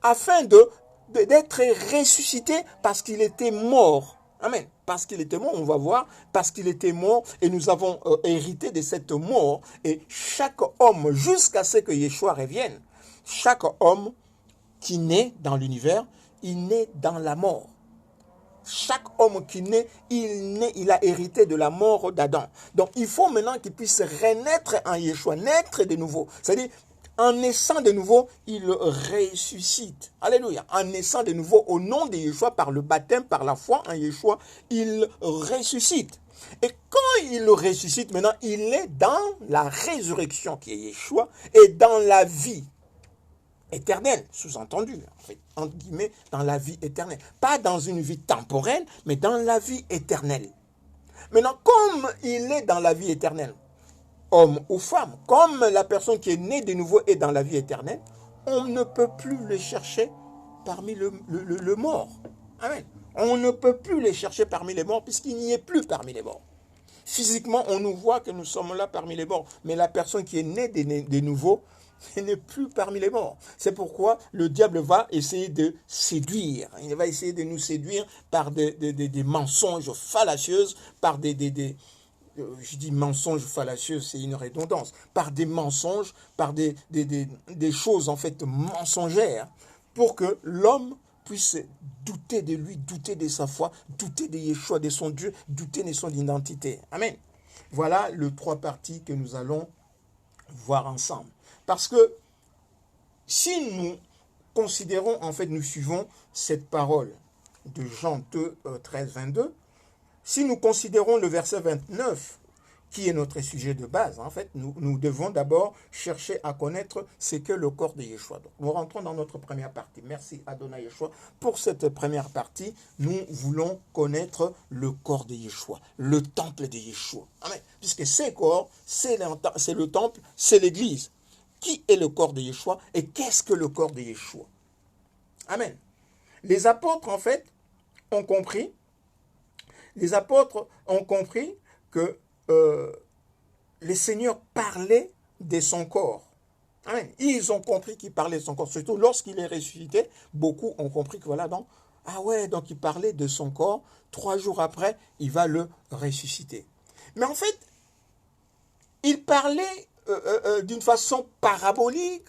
A: afin d'être ressuscité parce qu'il était mort. Amen. Parce qu'il était mort, on va voir, parce qu'il était mort et nous avons hérité de cette mort. Et chaque homme, jusqu'à ce que Yeshua revienne, chaque homme qui naît dans l'univers, il naît dans la mort. Chaque homme qui naît, il a hérité de la mort d'Adam. Donc, il faut maintenant qu'il puisse renaître en Yeshua, naître de nouveau. C'est-à-dire, en naissant de nouveau, il ressuscite. Alléluia. En naissant de nouveau au nom de Yeshua, par le baptême, par la foi en Yeshua, il ressuscite. Et quand il ressuscite, maintenant, il est dans la résurrection qui est Yeshua et dans la vie éternelle, sous-entendu, en fait, entre guillemets, dans la vie éternelle. Pas dans une vie temporelle, mais dans la vie éternelle. Maintenant, comme il est dans la vie éternelle, homme ou femme, comme la personne qui est née de nouveau est dans la vie éternelle, on ne peut plus le chercher parmi le mort. Amen. On ne peut plus les chercher parmi les morts puisqu'il n'y est plus parmi les morts. Physiquement, on nous voit que nous sommes là parmi les morts, mais la personne qui est née de nouveau, il n'est plus parmi les morts. C'est pourquoi le diable va essayer de séduire. Il va essayer de nous séduire par des mensonges fallacieux, par je dis mensonges fallacieux, c'est une redondance, par des mensonges, par des choses en fait mensongères, pour que l'homme puisse douter de lui, douter de sa foi, douter de Yeshua, de son Dieu, douter de son identité. Amen. Voilà les trois parties que nous allons voir ensemble. Parce que si nous considérons, en fait, nous suivons cette parole de Jean 2, 13, 22, si nous considérons le verset 29, qui est notre sujet de base. En fait, nous devons d'abord chercher à connaître ce qu'est le corps de Yeshua. Donc, nous rentrons dans notre première partie. Merci Adonai Yeshua. Pour cette première partie, nous voulons connaître le corps de Yeshua, le temple de Yeshua. Amen. Puisque ces corps, c'est le temple, c'est l'église. Qui est le corps de Yeshua et qu'est-ce que le corps de Yeshua? Amen. Les apôtres, en fait, ont compris que le Seigneur parlait de son corps. Amen. Ils ont compris qu'il parlait de son corps. Surtout lorsqu'il est ressuscité, beaucoup ont compris que voilà, donc, ah ouais, donc il parlait de son corps. 3 jours après, il va le ressusciter. Mais en fait, il parlait d'une façon parabolique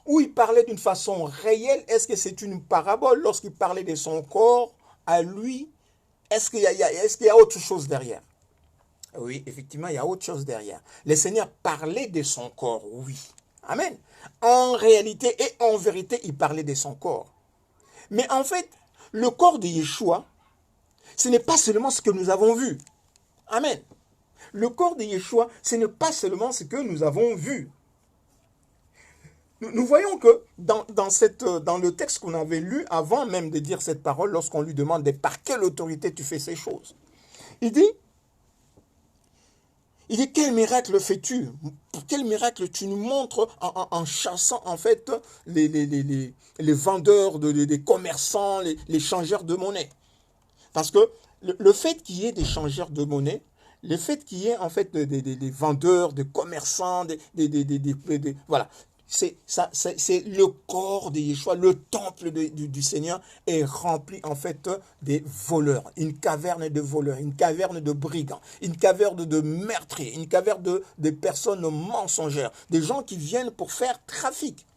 A: ou il parlait d'une façon réelle. Est-ce que c'est une parabole lorsqu'il parlait de son corps à lui? Est-ce qu'il y a autre chose derrière? Oui, effectivement, il y a autre chose derrière. Le Seigneur parlait de son corps, oui. Amen. En réalité et en vérité, il parlait de son corps. Mais en fait, le corps de Yeshua, ce n'est pas seulement ce que nous avons vu. Amen. Le corps de Yeshua, ce n'est pas seulement ce que nous avons vu. Nous voyons que dans le texte qu'on avait lu, avant même de dire cette parole, lorsqu'on lui demande par quelle autorité tu fais ces choses, il dit, quel miracle fais-tu? Quel miracle tu nous montres en chassant en fait les vendeurs, les commerçants, les changeurs de monnaie? Parce que le fait qu'il y ait des changeurs de monnaie, le fait qu'il y ait en fait des vendeurs, des commerçants, voilà, c'est le corps de Yeshua, le temple du Seigneur est rempli en fait des voleurs, une caverne de voleurs, une caverne de brigands, une caverne de meurtriers, une caverne de personnes mensongères, des gens qui viennent pour faire trafic,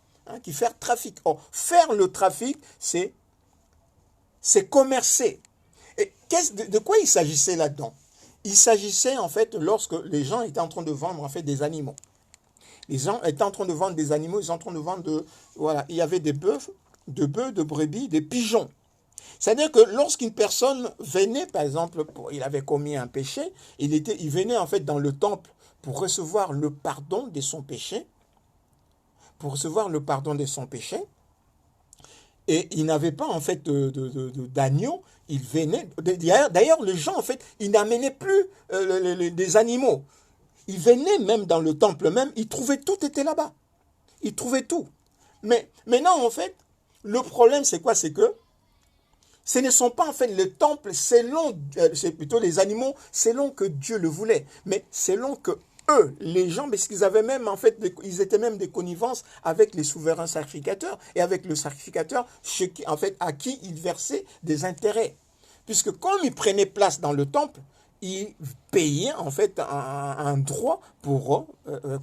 A: qui font trafic. Or, faire le trafic, c'est commercer. Et de quoi il s'agissait là-dedans? Il s'agissait en fait lorsque les gens étaient en train de vendre en fait des animaux. Les gens étaient en train de vendre des animaux, ils étaient en train de vendre voilà, il y avait des bœufs, de brebis, des pigeons. C'est-à-dire que lorsqu'une personne venait, par exemple, il avait commis un péché, il venait en fait dans le temple pour recevoir le pardon de son péché, et il n'avait pas en fait d'agneau, il venait, d'ailleurs les gens en fait, ils n'amenaient plus des animaux. Ils venaient même dans le temple même, ils trouvaient tout était là-bas. Ils trouvaient tout. Mais maintenant, en fait, le problème, c'est quoi? C'est que ce ne sont pas en fait les temples selon, c'est plutôt les animaux selon que Dieu le voulait, mais selon que eux, les gens, parce qu'ils avaient même en fait, ils étaient même des connivences avec les souverains sacrificateurs et avec le sacrificateur, en fait, à qui ils versaient des intérêts. Puisque comme ils prenaient place dans le temple, ils payaient en fait un droit pour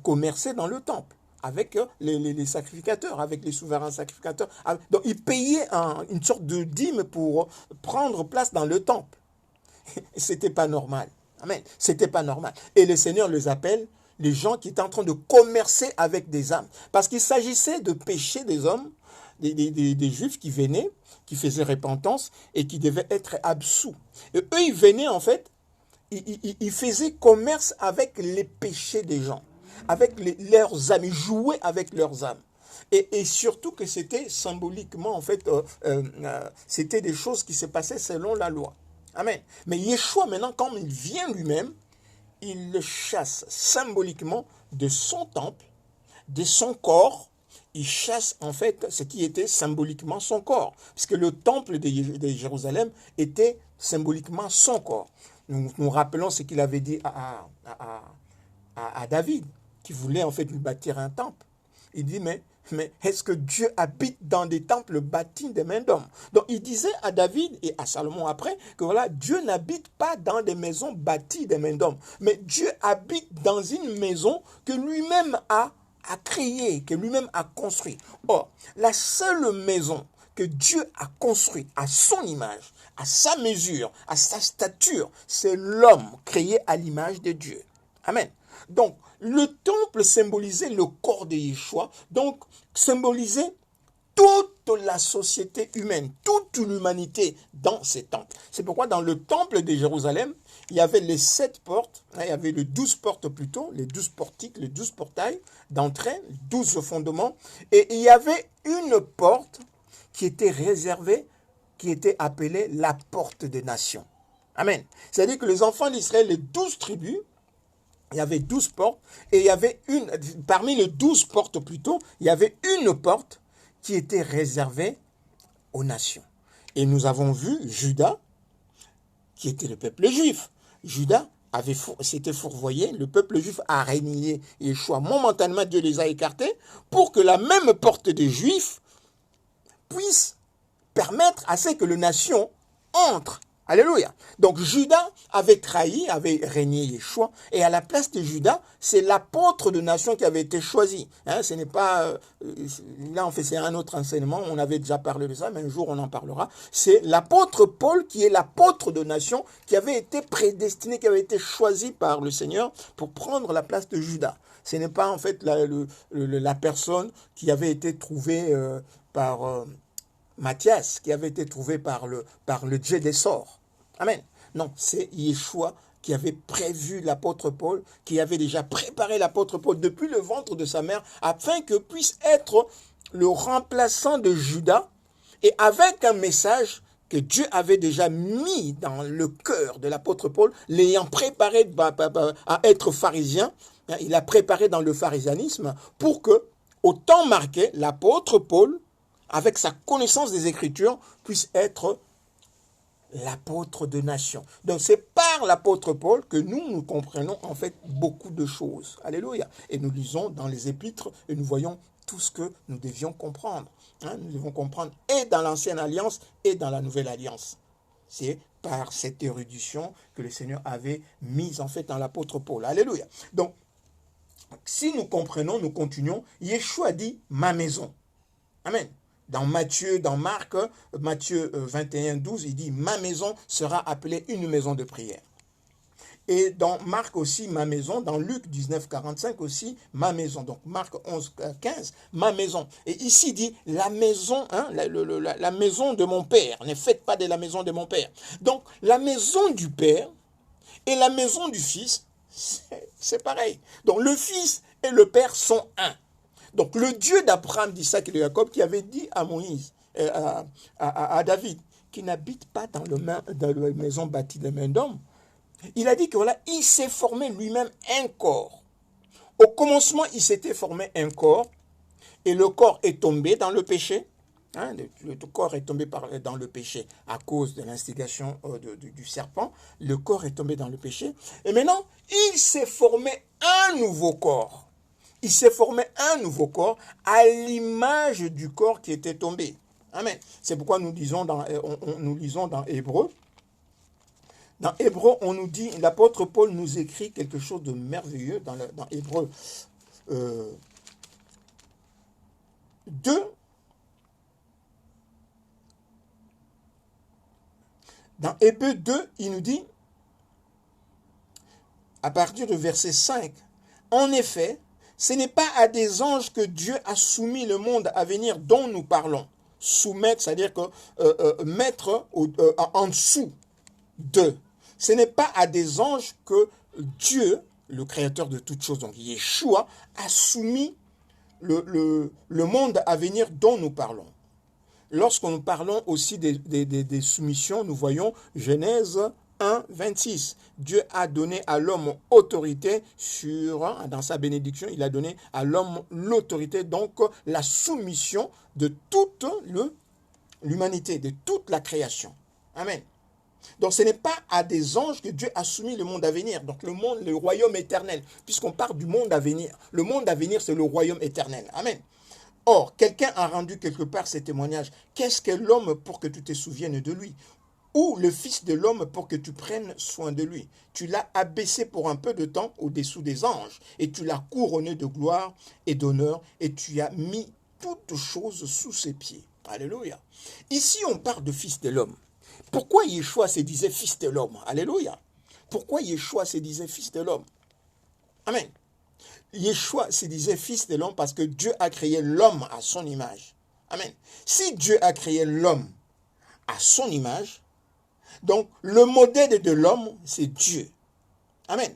A: commercer dans le temple avec les sacrificateurs, avec les souverains sacrificateurs. Donc ils payaient une sorte de dîme pour prendre place dans le temple. C'était pas normal. Amen. C'était pas normal. Et le Seigneur les appelle les gens qui étaient en train de commercer avec des âmes. Parce qu'il s'agissait de pécher des hommes, des Juifs qui venaient, qui faisaient repentance et qui devaient être absous. Et eux, ils venaient en fait, ils faisaient commerce avec les péchés des gens, avec leurs âmes, ils jouaient avec leurs âmes. Et surtout que c'était symboliquement, en fait, c'était des choses qui se passaient selon la loi. Amen. Mais Yeshua, maintenant, quand il vient lui-même, il le chasse symboliquement de son temple, de son corps. Il chasse en fait ce qui était symboliquement son corps. Puisque le temple de Jérusalem était symboliquement son corps. Nous rappelons ce qu'il avait dit à David, qui voulait en fait lui bâtir un temple. Il dit, mais est-ce que Dieu habite dans des temples bâtis de mains d'hommes? Donc il disait à David et à Salomon après que voilà, Dieu n'habite pas dans des maisons bâties de mains d'hommes, mais Dieu habite dans une maison que lui-même a créée, que lui-même a construite. Or, la seule maison que Dieu a construite à son image, à sa mesure, à sa stature, c'est l'homme créé à l'image de Dieu. Amen. Donc, le temple symbolisait le corps de Yeshua, donc symbolisait toute la société humaine, toute l'humanité dans ces temples. C'est pourquoi dans le temple de Jérusalem, il y avait les 7 portes, il y avait les 12 portes plutôt, les 12 portiques, les 12 portails d'entrée, 12 fondements, et il y avait une porte qui était réservée, qui était appelée la porte des nations. Amen. C'est-à-dire que les enfants d'Israël, les 12 tribus, il y avait 12 portes, et il y avait parmi les 12 portes plutôt, il y avait une porte qui était réservée aux nations. Et nous avons vu Juda, qui était le peuple juif. Juda s'était fourvoyé, le peuple juif a régné Yeshua. Momentanément, Dieu les a écartés pour que la même porte des Juifs puisse permettre à ce que les nations entrent. Alléluia. Donc Judas avait trahi, avait régné Yeshua, et à la place de Judas, c'est l'apôtre de nation qui avait été choisi. Ce n'est pas, là on fait c'est un autre enseignement, on avait déjà parlé de ça, mais un jour on en parlera. C'est l'apôtre Paul qui est l'apôtre de nation, qui avait été prédestiné, qui avait été choisi par le Seigneur pour prendre la place de Judas. Ce n'est pas en fait la personne qui avait été trouvée par Matthias, qui avait été trouvé par le Dieu des sorts. Amen. Non, c'est Yeshua qui avait prévu l'apôtre Paul, qui avait déjà préparé l'apôtre Paul depuis le ventre de sa mère, afin que puisse être le remplaçant de Judas, et avec un message que Dieu avait déjà mis dans le cœur de l'apôtre Paul, l'ayant préparé à être pharisien. Il a préparé dans le pharisianisme pour que, au temps marqué, l'apôtre Paul, avec sa connaissance des Écritures, puisse être l'apôtre de nation. Donc c'est par l'apôtre Paul que nous comprenons en fait beaucoup de choses. Alléluia. Et nous lisons dans les épîtres et nous voyons tout ce que nous devions comprendre. Nous devons comprendre et dans l'ancienne alliance et dans la nouvelle alliance. C'est par cette érudition que le Seigneur avait mise en fait dans l'apôtre Paul. Alléluia. Donc, si nous comprenons, nous continuons. Yeshua dit « ma maison ». Amen. Dans Marc, Matthieu 21, 12, il dit « ma maison sera appelée une maison de prière ». Et dans Marc aussi, ma maison, dans Luc 19, 45 aussi, ma maison. Donc Marc 11, 15, ma maison. Et ici il dit la maison, la maison de mon Père. Ne faites pas de la maison de mon Père. Donc la maison du Père et la maison du Fils, c'est pareil. Donc le Fils et le Père sont un. Donc le Dieu d'Abraham, d'Isaac et de Jacob qui avait dit à Moïse, à David, qui n'habite pas dans la maison bâtie de main d'homme, il a dit que voilà, il s'est formé lui-même un corps. Au commencement, il s'était formé un corps, et le corps est tombé dans le péché. Le corps est tombé dans le péché à cause de l'instigation du serpent. Le corps est tombé dans le péché. Et maintenant, il s'est formé un nouveau corps. Il s'est formé un nouveau corps à l'image du corps qui était tombé. Amen. C'est pourquoi nous lisons dans Hébreu. Dans Hébreu, on nous dit, l'apôtre Paul nous écrit quelque chose de merveilleux dans Hébreu 2. Dans Hébreu 2, il nous dit, à partir de verset 5, en effet, ce n'est pas à des anges que Dieu a soumis le monde à venir dont nous parlons. Soumettre, c'est-à-dire que mettre en dessous de. Ce n'est pas à des anges que Dieu, le créateur de toutes choses, donc Yeshua, a soumis le monde à venir dont nous parlons. Lorsque nous parlons aussi des soumissions, nous voyons Genèse 1, 26. Dieu a donné à l'homme autorité dans sa bénédiction, il a donné à l'homme l'autorité, donc la soumission de toute l'humanité, de toute la création. Amen. Donc ce n'est pas à des anges que Dieu a soumis le monde à venir, donc le royaume éternel, puisqu'on parle du monde à venir. Le monde à venir, c'est le royaume éternel. Amen. Or, quelqu'un a rendu quelque part ces témoignages. Qu'est-ce que l'homme pour que tu te souviennes de lui? Ou le Fils de l'homme pour que tu prennes soin de lui? Tu l'as abaissé pour un peu de temps au-dessous des anges, et tu l'as couronné de gloire et d'honneur, et tu as mis toutes choses sous ses pieds. Alléluia. Ici, on parle de Fils de l'homme. Pourquoi Yeshua se disait Fils de l'homme? Alléluia. Pourquoi Yeshua se disait Fils de l'homme? Amen. Yeshua se disait Fils de l'homme parce que Dieu a créé l'homme à son image. Amen. Si Dieu a créé l'homme à son image, Donc, le modèle de l'homme, c'est Dieu. Amen.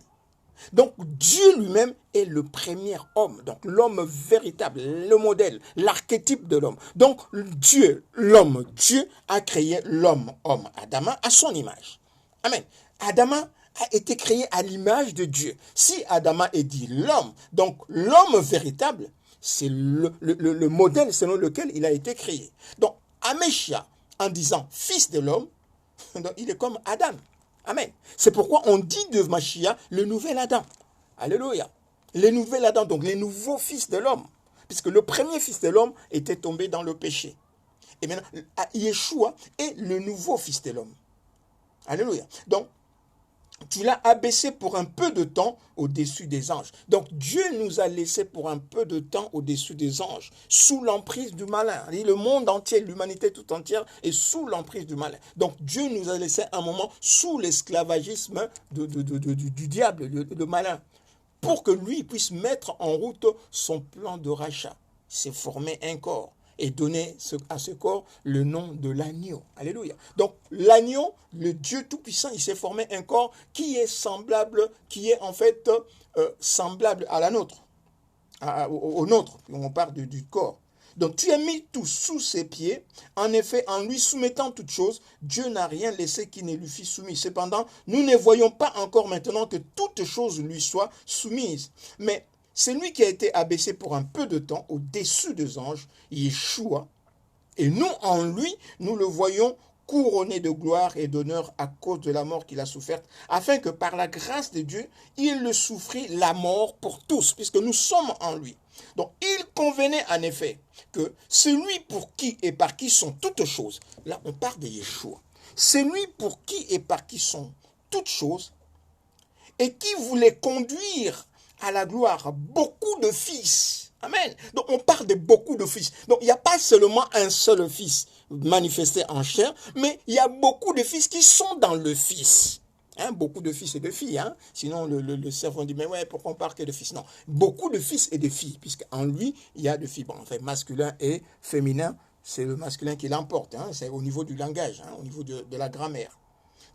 A: Donc, Dieu lui-même est le premier homme. Donc, l'homme véritable, le modèle, l'archétype de l'homme. Donc, Dieu, l'homme, Dieu a créé l'homme, homme, Adama, à son image. Amen. Adama a été créé à l'image de Dieu. Si Adama est dit l'homme, donc l'homme véritable, c'est le modèle selon lequel il a été créé. Donc, Améchia, en disant fils de l'homme, il est comme Adam. Amen. C'est pourquoi on dit de Mashiach le nouvel Adam. Alléluia. Le nouvel Adam, donc les nouveaux fils de l'homme. Puisque le premier fils de l'homme était tombé dans le péché. Et maintenant, Yeshua est le nouveau fils de l'homme. Alléluia. Donc, tu l'as abaissé pour un peu de temps au-dessus des anges. Donc Dieu nous a laissé pour un peu de temps au-dessus des anges, sous l'emprise du malin. Le monde entier, l'humanité tout entière est sous l'emprise du malin. Donc Dieu nous a laissé un moment sous l'esclavagisme du diable, le malin, pour que lui puisse mettre en route son plan de rachat. C'est former un corps et donner à ce corps le nom de l'agneau. Alléluia. Donc l'agneau, le Dieu Tout-Puissant, il s'est formé un corps qui est semblable, qui est en fait semblable à la nôtre, au nôtre, on parle du corps. Donc tu as mis tout sous ses pieds. En effet, en lui soumettant toutes choses, Dieu n'a rien laissé qui ne lui fût soumis. Cependant, nous ne voyons pas encore maintenant que toutes choses lui soient soumises. Mais c'est lui qui a été abaissé pour un peu de temps au-dessus des anges, Yeshua. Et nous, en lui, nous le voyons couronné de gloire et d'honneur à cause de la mort qu'il a soufferte, afin que par la grâce de Dieu, il le souffrit la mort pour tous, puisque nous sommes en lui. Donc, il convenait en effet que celui pour qui et par qui sont toutes choses, là on parle de Yeshua, celui pour qui et par qui sont toutes choses, et qui voulait conduire à la gloire beaucoup de fils. Amen. Donc on parle de beaucoup de fils. Donc il n'y a pas seulement un seul fils manifesté en chair, mais il y a beaucoup de fils qui sont dans le fils. Hein, beaucoup de fils et de filles. Hein. Sinon le servant dit, mais ouais, pourquoi on parle que de fils? Non, beaucoup de fils et de filles, puisqu'en lui, il y a de filles. Bon, en fait, masculin et féminin, c'est le masculin qui l'emporte. Hein. C'est au niveau du langage, hein, au niveau de la grammaire.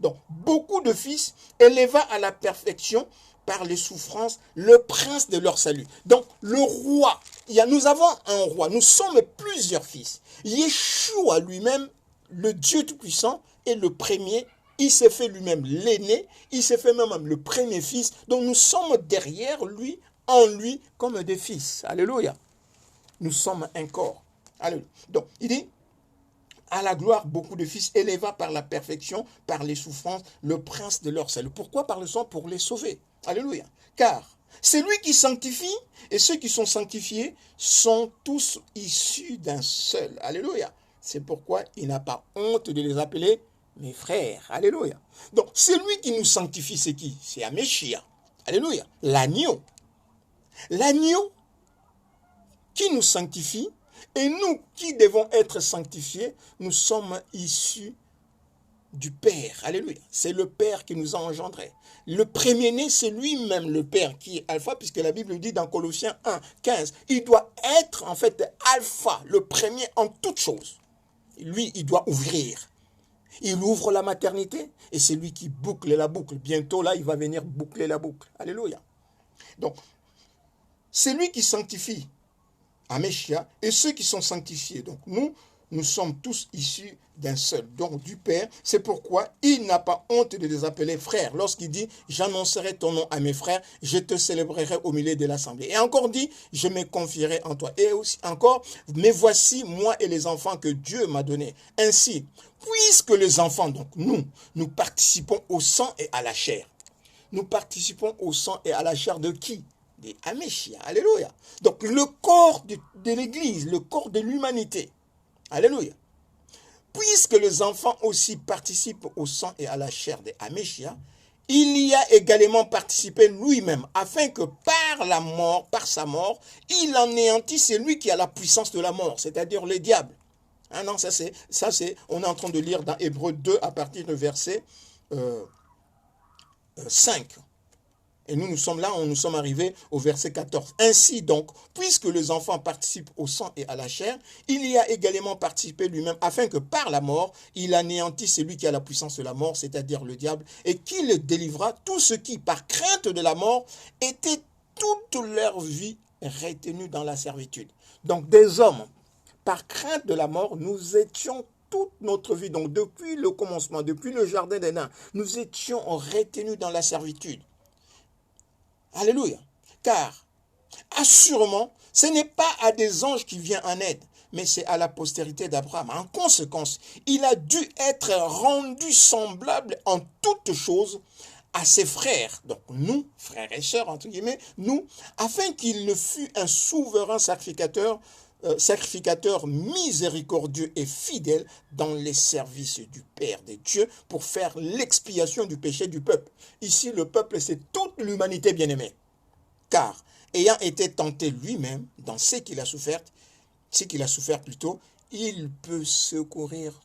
A: Donc, beaucoup de fils éleva à la perfection par les souffrances le prince de leur salut. Donc, le roi, nous avons un roi, nous sommes plusieurs fils. Yeshua lui-même, le Dieu Tout-Puissant, est le premier. Il s'est fait lui-même l'aîné, il s'est fait même le premier fils. Donc, nous sommes derrière lui, en lui, comme des fils. Alléluia. Nous sommes un corps. Alléluia. Donc, il dit, à la gloire, beaucoup de fils éleva par la perfection, par les souffrances, le prince de leur salut. Pourquoi? Par le sang, pour les sauver. Alléluia. Car c'est lui qui sanctifie, et ceux qui sont sanctifiés sont tous issus d'un seul. Alléluia. C'est pourquoi il n'a pas honte de les appeler mes frères. Alléluia. Donc, celui qui nous sanctifie, c'est qui? C'est Améchia. Alléluia. L'agneau. L'agneau qui nous sanctifie. Et nous qui devons être sanctifiés, nous sommes issus du Père. Alléluia. C'est le Père qui nous a engendrés. Le premier-né, c'est lui-même le Père qui est Alpha, puisque la Bible dit dans Colossiens 1, 15, il doit être en fait Alpha, le premier en toutes choses. Lui, il doit ouvrir. Il ouvre la maternité et c'est lui qui boucle la boucle. Bientôt, là, il va venir boucler la boucle. Alléluia. Donc, c'est lui qui sanctifie Améchia, et ceux qui sont sanctifiés. Donc nous sommes tous issus d'un seul, donc du Père. C'est pourquoi il n'a pas honte de les appeler frères. Lorsqu'il dit, j'annoncerai ton nom à mes frères, je te célébrerai au milieu de l'assemblée. Et encore dit, je me confierai en toi. Et aussi encore, mais voici moi et les enfants que Dieu m'a donnés. Ainsi, puisque les enfants, donc nous participons au sang et à la chair. Nous participons au sang et à la chair de qui? Des Améchia. Alléluia. Donc le corps de l'Église, le corps de l'humanité. Alléluia. Puisque les enfants aussi participent au sang et à la chair des Améchia, il y a également participé lui-même, afin que par sa mort, il anéantisse celui qui a la puissance de la mort, c'est-à-dire le diable. Ah non, on est en train de lire dans Hébreux 2 à partir de verset 5. Et nous sommes là, nous sommes arrivés au verset 14. Ainsi donc, puisque les enfants participent au sang et à la chair, il y a également participé lui-même, afin que par la mort, il anéantisse celui qui a la puissance de la mort, c'est-à-dire le diable, et qu'il délivra tous ceux qui, par crainte de la mort, étaient toute leur vie retenus dans la servitude. Donc des hommes, par crainte de la mort, nous étions toute notre vie, donc depuis le commencement, depuis le jardin d'Éden, nous étions retenus dans la servitude. Alléluia. Car, assurément, ce n'est pas à des anges qui vient en aide, mais c'est à la postérité d'Abraham. En conséquence, il a dû être rendu semblable en toutes choses à ses frères, donc nous, frères et sœurs, entre guillemets, nous, afin qu'il ne fût un souverain sacrificateur miséricordieux et fidèle dans les services du Père des dieux pour faire l'expiation du péché du peuple. Ici, le peuple, c'est toute l'humanité bien-aimée. Car, ayant été tenté lui-même dans ce qu'il a souffert plutôt, il peut secourir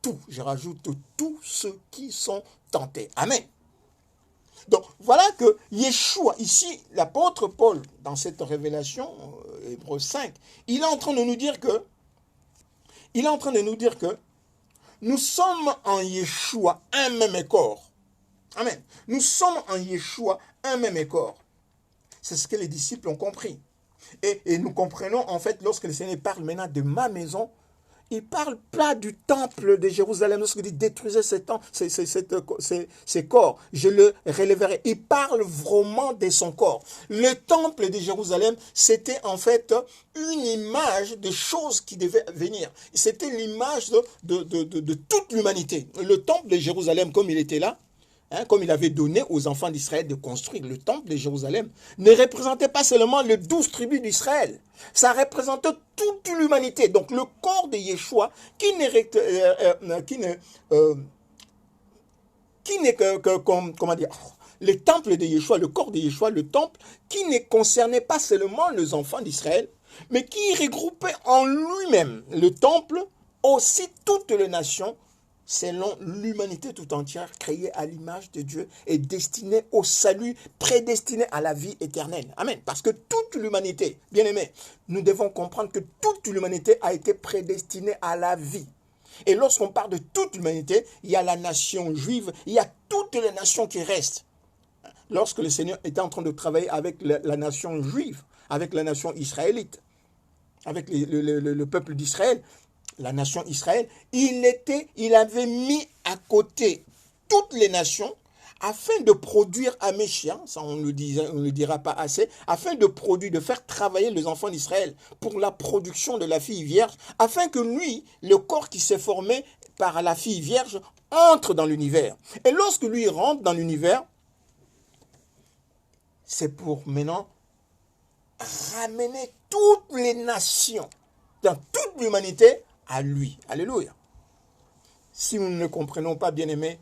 A: tout, je rajoute tous ceux qui sont tentés. Amen. Donc, voilà que Yeshua, ici, l'apôtre Paul, dans cette révélation, Hébreux 5, il est en train de nous dire que nous sommes en Yeshua un même corps. Amen. Nous sommes en Yeshua un même corps. C'est ce que les disciples ont compris. Et nous comprenons, en fait, lorsque le Seigneur parle maintenant de ma maison, il ne parle pas du temple de Jérusalem. Lorsqu'il dit détruisez ces corps, je le relèverai. Il parle vraiment de son corps. Le temple de Jérusalem, c'était en fait une image de choses qui devaient venir. C'était l'image de toute l'humanité. Le temple de Jérusalem, comme il était là, comme il avait donné aux enfants d'Israël de construire le temple de Jérusalem, ne représentait pas seulement les 12 tribus d'Israël. Ça représentait toute l'humanité. Donc le corps de Yeshua, qui n'est comment dire, le temple de Yeshua, le corps de Yeshua, le temple, qui ne concernait pas seulement les enfants d'Israël, mais qui regroupait en lui-même le temple, aussi toutes les nations, selon l'humanité tout entière, créée à l'image de Dieu et destinée au salut, prédestinée à la vie éternelle. Amen. Parce que toute l'humanité, bien aimé, nous devons comprendre que toute l'humanité a été prédestinée à la vie. Et lorsqu'on parle de toute l'humanité, il y a la nation juive, il y a toutes les nations qui restent. Lorsque le Seigneur était en train de travailler avec la nation juive, avec la nation israélite, avec le peuple d'Israël, la nation Israël, il avait mis à côté toutes les nations afin de produire un Messia, ça on ne le dira pas assez, afin de faire travailler les enfants d'Israël pour la production de la fille vierge, afin que lui, le corps qui s'est formé par la fille vierge, entre dans l'univers. Et lorsque lui rentre dans l'univers, c'est pour maintenant ramener toutes les nations dans toute l'humanité à lui. Alléluia. Si nous ne le comprenons pas, bien-aimés,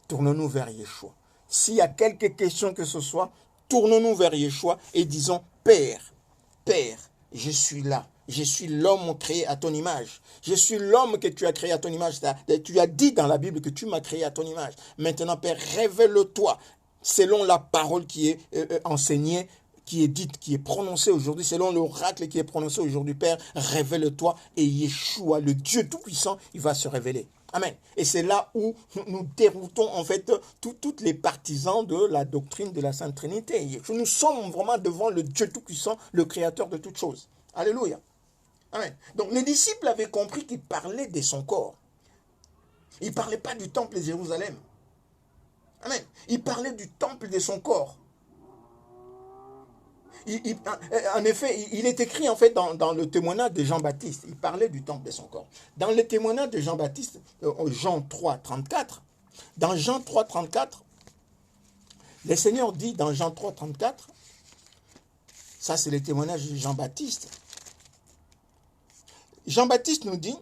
A: tournons-nous vers Yeshua. S'il y a quelques questions que ce soit, tournons-nous vers Yeshua et disons, Père, Père, je suis là. Je suis l'homme créé à ton image. Je suis l'homme que tu as créé à ton image. Tu as dit dans la Bible que tu m'as créé à ton image. Maintenant, Père, révèle-toi selon la parole qui est enseignée, qui est dite, qui est prononcée aujourd'hui, selon l'oracle qui est prononcé aujourd'hui, Père, révèle-toi et Yeshua, le Dieu Tout-Puissant, il va se révéler. Amen. Et c'est là où nous déroutons en fait toutes les partisans de la doctrine de la Sainte Trinité. Nous sommes vraiment devant le Dieu Tout-Puissant, le Créateur de toutes choses. Alléluia. Amen. Donc les disciples avaient compris qu'il parlait de son corps. Il ne parlait pas du temple de Jérusalem. Amen. Il parlait du temple de son corps. En effet, il est écrit en fait dans le témoignage de Jean-Baptiste. Il parlait du temple de son corps. Dans le témoignage de Jean-Baptiste, Jean 3, 34, dans Jean 3, 34, le Seigneur dit dans Jean 3, 34, ça c'est le témoignage de Jean-Baptiste. Jean-Baptiste nous dit,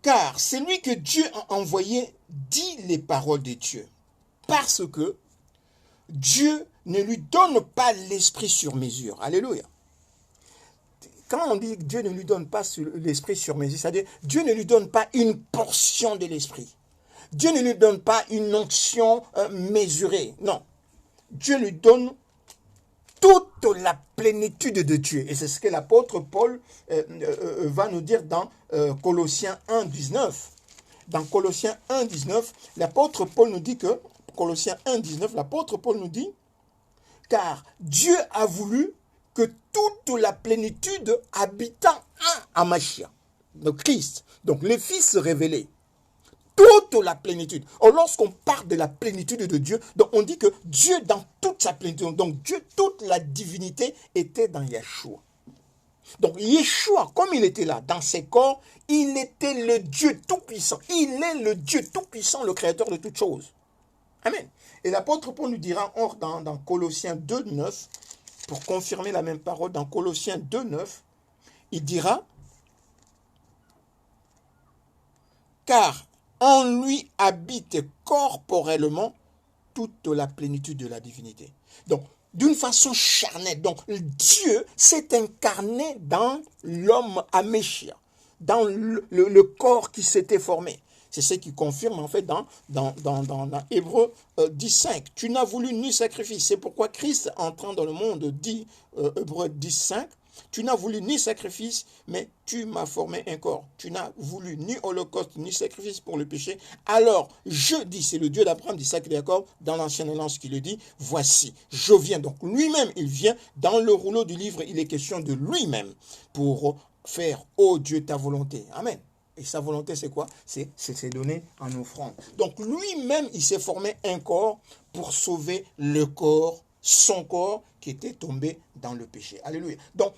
A: car celui que Dieu a envoyé dit les paroles de Dieu, parce que Dieu ne lui donne pas l'esprit sur mesure. Alléluia. Quand on dit que Dieu ne lui donne pas l'esprit sur mesure, c'est-à-dire Dieu ne lui donne pas une portion de l'esprit. Dieu ne lui donne pas une onction mesurée. Non. Dieu lui donne toute la plénitude de Dieu. Et c'est ce que l'apôtre Paul va nous dire dans Colossiens 1, 19. Dans Colossiens 1, 19, l'apôtre Paul nous dit que, Colossiens 1, 19, l'apôtre Paul nous dit, car Dieu a voulu que toute la plénitude habitant en Mashiach, le Christ, donc le Fils révélé, toute la plénitude. Or, lorsqu'on parle de la plénitude de Dieu, donc on dit que Dieu dans toute sa plénitude, donc Dieu, toute la divinité était dans Yeshua. Donc Yeshua, comme il était là, dans ses corps, il était le Dieu tout-puissant. Il est le Dieu tout-puissant, le créateur de toutes choses. Amen. Et l'apôtre Paul nous dira, dans Colossiens 2, 9, pour confirmer la même parole, dans Colossiens 2, 9, il dira, car en lui habite corporellement toute la plénitude de la divinité. Donc, d'une façon charnelle. Donc, Dieu s'est incarné dans l'homme Améchia, dans le corps qui s'était formé. C'est ce qui confirme en fait dans Hébreux 10.5. Tu n'as voulu ni sacrifice. C'est pourquoi Christ, entrant dans le monde, dit, Hébreux 10.5, tu n'as voulu ni sacrifice, mais tu m'as formé un corps. Tu n'as voulu ni holocauste, ni sacrifice pour le péché. Alors, je dis, c'est le Dieu d'Abraham, d'Isaac et de Jacob, dans l'Ancienne Alliance qui le dit, voici, je viens. Donc, lui-même, il vient. Dans le rouleau du livre, il est question de lui-même pour faire, ô Dieu, ta volonté. Amen. Et sa volonté, c'est quoi? C'est donné en offrande. Donc, lui-même, il s'est formé un corps pour sauver le corps, son corps qui était tombé dans le péché. Alléluia. Donc,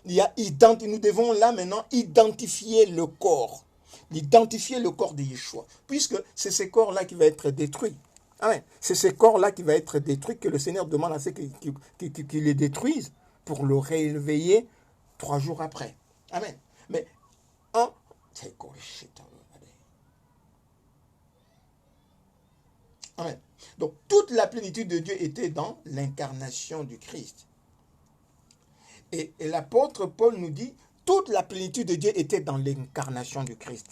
A: nous devons là maintenant identifier le corps. Identifier le corps de Yeshua. Puisque c'est ce corps-là qui va être détruit. Amen. C'est ce corps-là qui va être détruit que le Seigneur demande à ceux qui les détruisent pour le réveiller 3 jours après. Amen. Mais en... Amen. Donc, toute la plénitude de Dieu était dans l'incarnation du Christ. Et l'apôtre Paul nous dit, toute la plénitude de Dieu était dans l'incarnation du Christ.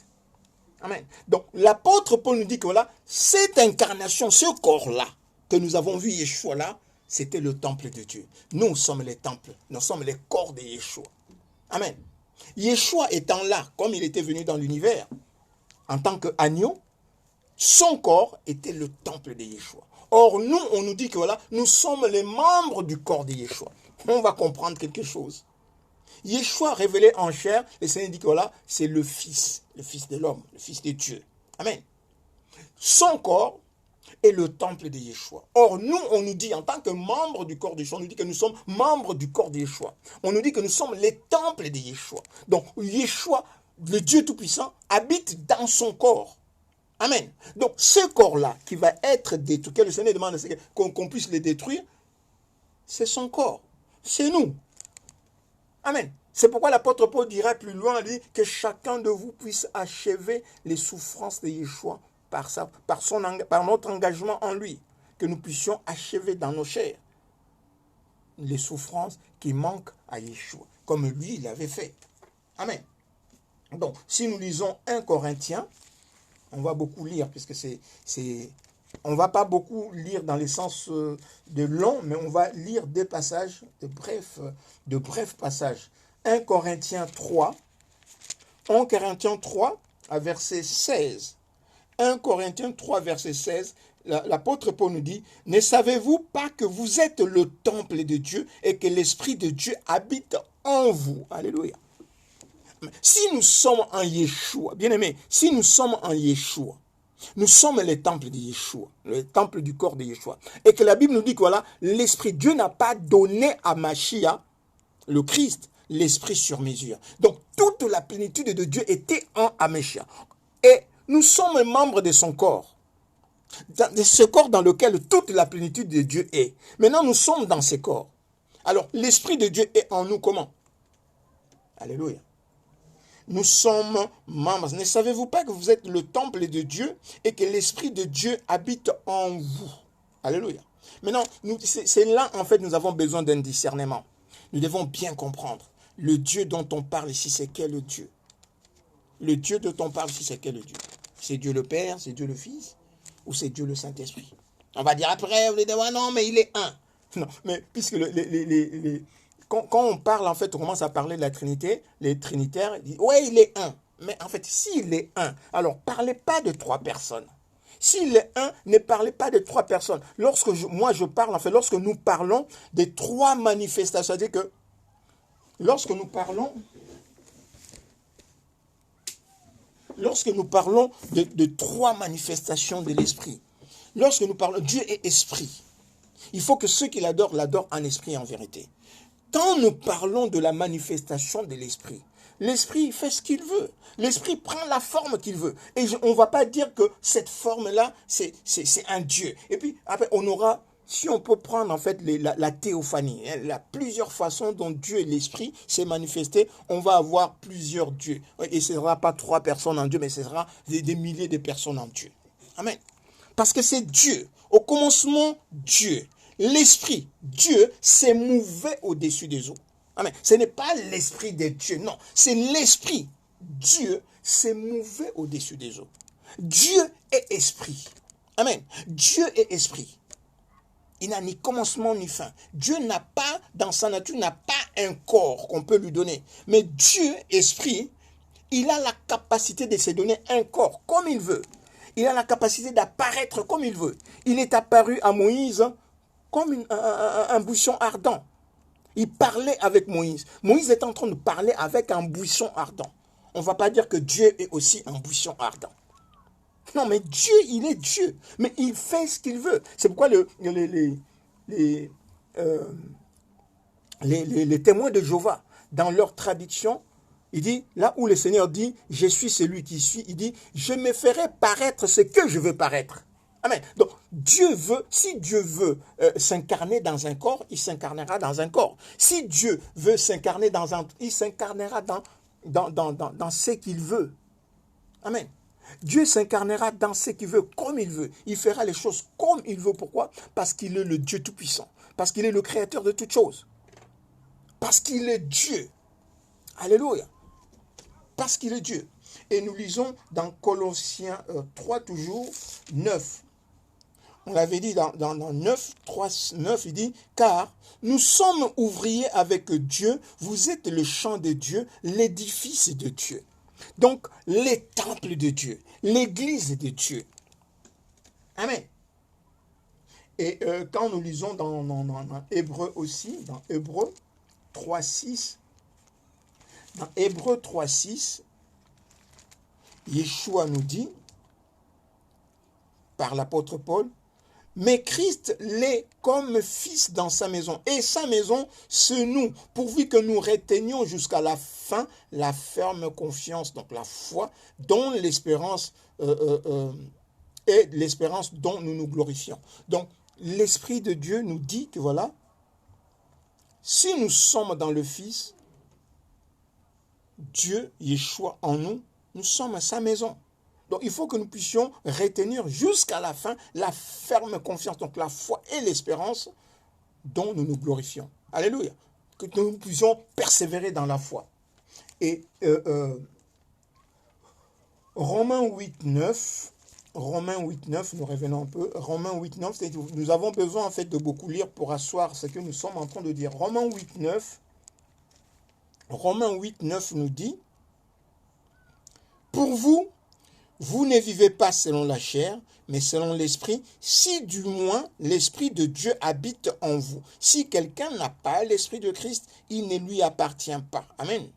A: Amen. Donc, l'apôtre Paul nous dit que voilà, cette incarnation, ce corps-là, que nous avons vu Yeshua là, c'était le temple de Dieu. Nous sommes les temples, nous sommes les corps de Yeshua. Amen. Yeshua étant là, comme il était venu dans l'univers, en tant qu'agneau, son corps était le temple de Yeshua. Or, nous, on nous dit que voilà, nous sommes les membres du corps de Yeshua. On va comprendre quelque chose. Yeshua révélé en chair, le Seigneur dit que voilà, c'est le Fils de l'homme, le Fils de Dieu. Amen. Son corps est le temple de Yeshua. Or, nous, on nous dit, en tant que membres du corps de Yeshua, on nous dit que nous sommes membres du corps de Yeshua. On nous dit que nous sommes les temples de Yeshua. Donc, Yeshua, le Dieu Tout-Puissant, habite dans son corps. Amen. Donc, ce corps-là qui va être détruit, que le Seigneur demande qu'on puisse le détruire, c'est son corps. C'est nous. Amen. C'est pourquoi l'apôtre Paul dira plus loin, dit que chacun de vous puisse achever les souffrances de Yeshua par notre engagement en lui. Que nous puissions achever dans nos chairs les souffrances qui manquent à Yeshua, comme lui il avait fait. Amen. Donc, si nous lisons 1 Corinthiens, on va beaucoup lire, puisque on ne va pas beaucoup lire dans le sens de long, mais on va lire des passages, de brefs passages. 1 Corinthiens 3, à verset 16. 1 Corinthiens 3, verset 16, l'apôtre Paul nous dit, « Ne savez-vous pas que vous êtes le temple de Dieu et que l'Esprit de Dieu habite en vous ?» Alléluia. Si nous sommes en Yeshua, bien aimé, si nous sommes en Yeshua, nous sommes les temples de Yeshua, le temple du corps de Yeshua. Et que la Bible nous dit que voilà, l'Esprit, Dieu n'a pas donné à Mashiach, le Christ, l'Esprit sur mesure. Donc, toute la plénitude de Dieu était en Mashiach. Et nous sommes membres de son corps. De ce corps dans lequel toute la plénitude de Dieu est. Maintenant, nous sommes dans ce corps. Alors, l'Esprit de Dieu est en nous comment? Alléluia. Nous sommes membres. Ne savez-vous pas que vous êtes le temple de Dieu et que l'Esprit de Dieu habite en vous? Alléluia. Maintenant, c'est là, en fait, nous avons besoin d'un discernement. Nous devons bien comprendre. Le Dieu dont on parle ici, c'est quel Dieu? Le Dieu dont on parle ici, c'est quel Dieu? C'est Dieu le Père, c'est Dieu le Fils ou c'est Dieu le Saint-Esprit? On va dire après, vous allez dire, non, mais il est un. Non, mais puisque quand on parle, en fait, on commence à parler de la Trinité, les trinitaires disent, ouais, il est un. Mais en fait, s'il est un, alors parlez pas de trois personnes. S'il est un, ne parlez pas de trois personnes. Moi je parle, en fait, lorsque nous parlons des trois manifestations, c'est-à-dire que lorsque nous parlons de trois manifestations de l'esprit, lorsque nous parlons, Dieu est esprit. Il faut que ceux qui l'adorent en esprit et en vérité. Quand nous parlons de la manifestation de l'esprit, l'esprit fait ce qu'il veut. L'esprit prend la forme qu'il veut. Et on ne va pas dire que cette forme-là, c'est un Dieu. Et puis, après, on aura, si on peut prendre en fait la théophanie, il y a plusieurs façons dont Dieu et l'esprit s'est manifesté. On va avoir plusieurs dieux. Et ce ne sera pas trois personnes en Dieu, mais ce sera des milliers de personnes en Dieu. Amen. Parce que c'est Dieu. Au commencement, Dieu. L'esprit, Dieu, s'est mouvé au-dessus des eaux. Amen. Ce n'est pas l'esprit de Dieu, non. C'est l'esprit. Dieu s'est mouvé au-dessus des eaux. Dieu est esprit. Amen. Dieu est esprit. Il n'a ni commencement ni fin. Dieu n'a pas, dans sa nature, n'a pas un corps qu'on peut lui donner. Mais Dieu, esprit, il a la capacité de se donner un corps comme il veut. Il a la capacité d'apparaître comme il veut. Il est apparu à Moïse comme un buisson ardent. Il parlait avec Moïse. Moïse est en train de parler avec un buisson ardent. On ne va pas dire que Dieu est aussi un buisson ardent. Non, mais Dieu, il est Dieu. Mais il fait ce qu'il veut. C'est pourquoi les témoins de Jéhovah, dans leur traduction, il dit, là où le Seigneur dit, je suis celui qui suis, il dit, je me ferai paraître ce que je veux paraître. Amen. Donc, Dieu veut, si Dieu veut s'incarner dans un corps, il s'incarnera dans un corps. Si Dieu veut s'incarner il s'incarnera dans ce qu'il veut. Amen. Dieu s'incarnera dans ce qu'il veut, comme il veut. Il fera les choses comme il veut. Pourquoi? Parce qu'il est le Dieu Tout-Puissant. Parce qu'il est le Créateur de toutes choses. Parce qu'il est Dieu. Alléluia. Parce qu'il est Dieu. Et nous lisons dans Colossiens 3 toujours, 9. On l'avait dit dans 9, 3, 9, il dit, car nous sommes ouvriers avec Dieu, vous êtes le champ de Dieu, l'édifice de Dieu. Donc, les temples de Dieu, l'église de Dieu. Amen. Et quand nous lisons dans Hébreu aussi, dans Hébreu 3, 6, dans Hébreu 3, 6, Yeshua nous dit, par l'apôtre Paul, mais Christ l'est comme fils dans sa maison. Et sa maison, c'est nous, pourvu que nous retenions jusqu'à la fin la ferme confiance, donc la foi, dont l'espérance est l'espérance dont nous nous glorifions. Donc, l'Esprit de Dieu nous dit que voilà, si nous sommes dans le Fils, Dieu, Yeshua en nous, nous sommes à sa maison. Donc il faut que nous puissions retenir jusqu'à la fin la ferme confiance, donc la foi et l'espérance dont nous nous glorifions. Alléluia. Que nous puissions persévérer dans la foi. Et Romains 8, 9, nous revenons un peu. Romains 8, 9, nous avons besoin en fait de beaucoup lire pour asseoir ce que nous sommes en train de dire. Romains 8, 9 nous dit, pour vous, vous ne vivez pas selon la chair, mais selon l'esprit, si du moins l'esprit de Dieu habite en vous. Si quelqu'un n'a pas l'esprit de Christ, il ne lui appartient pas. Amen.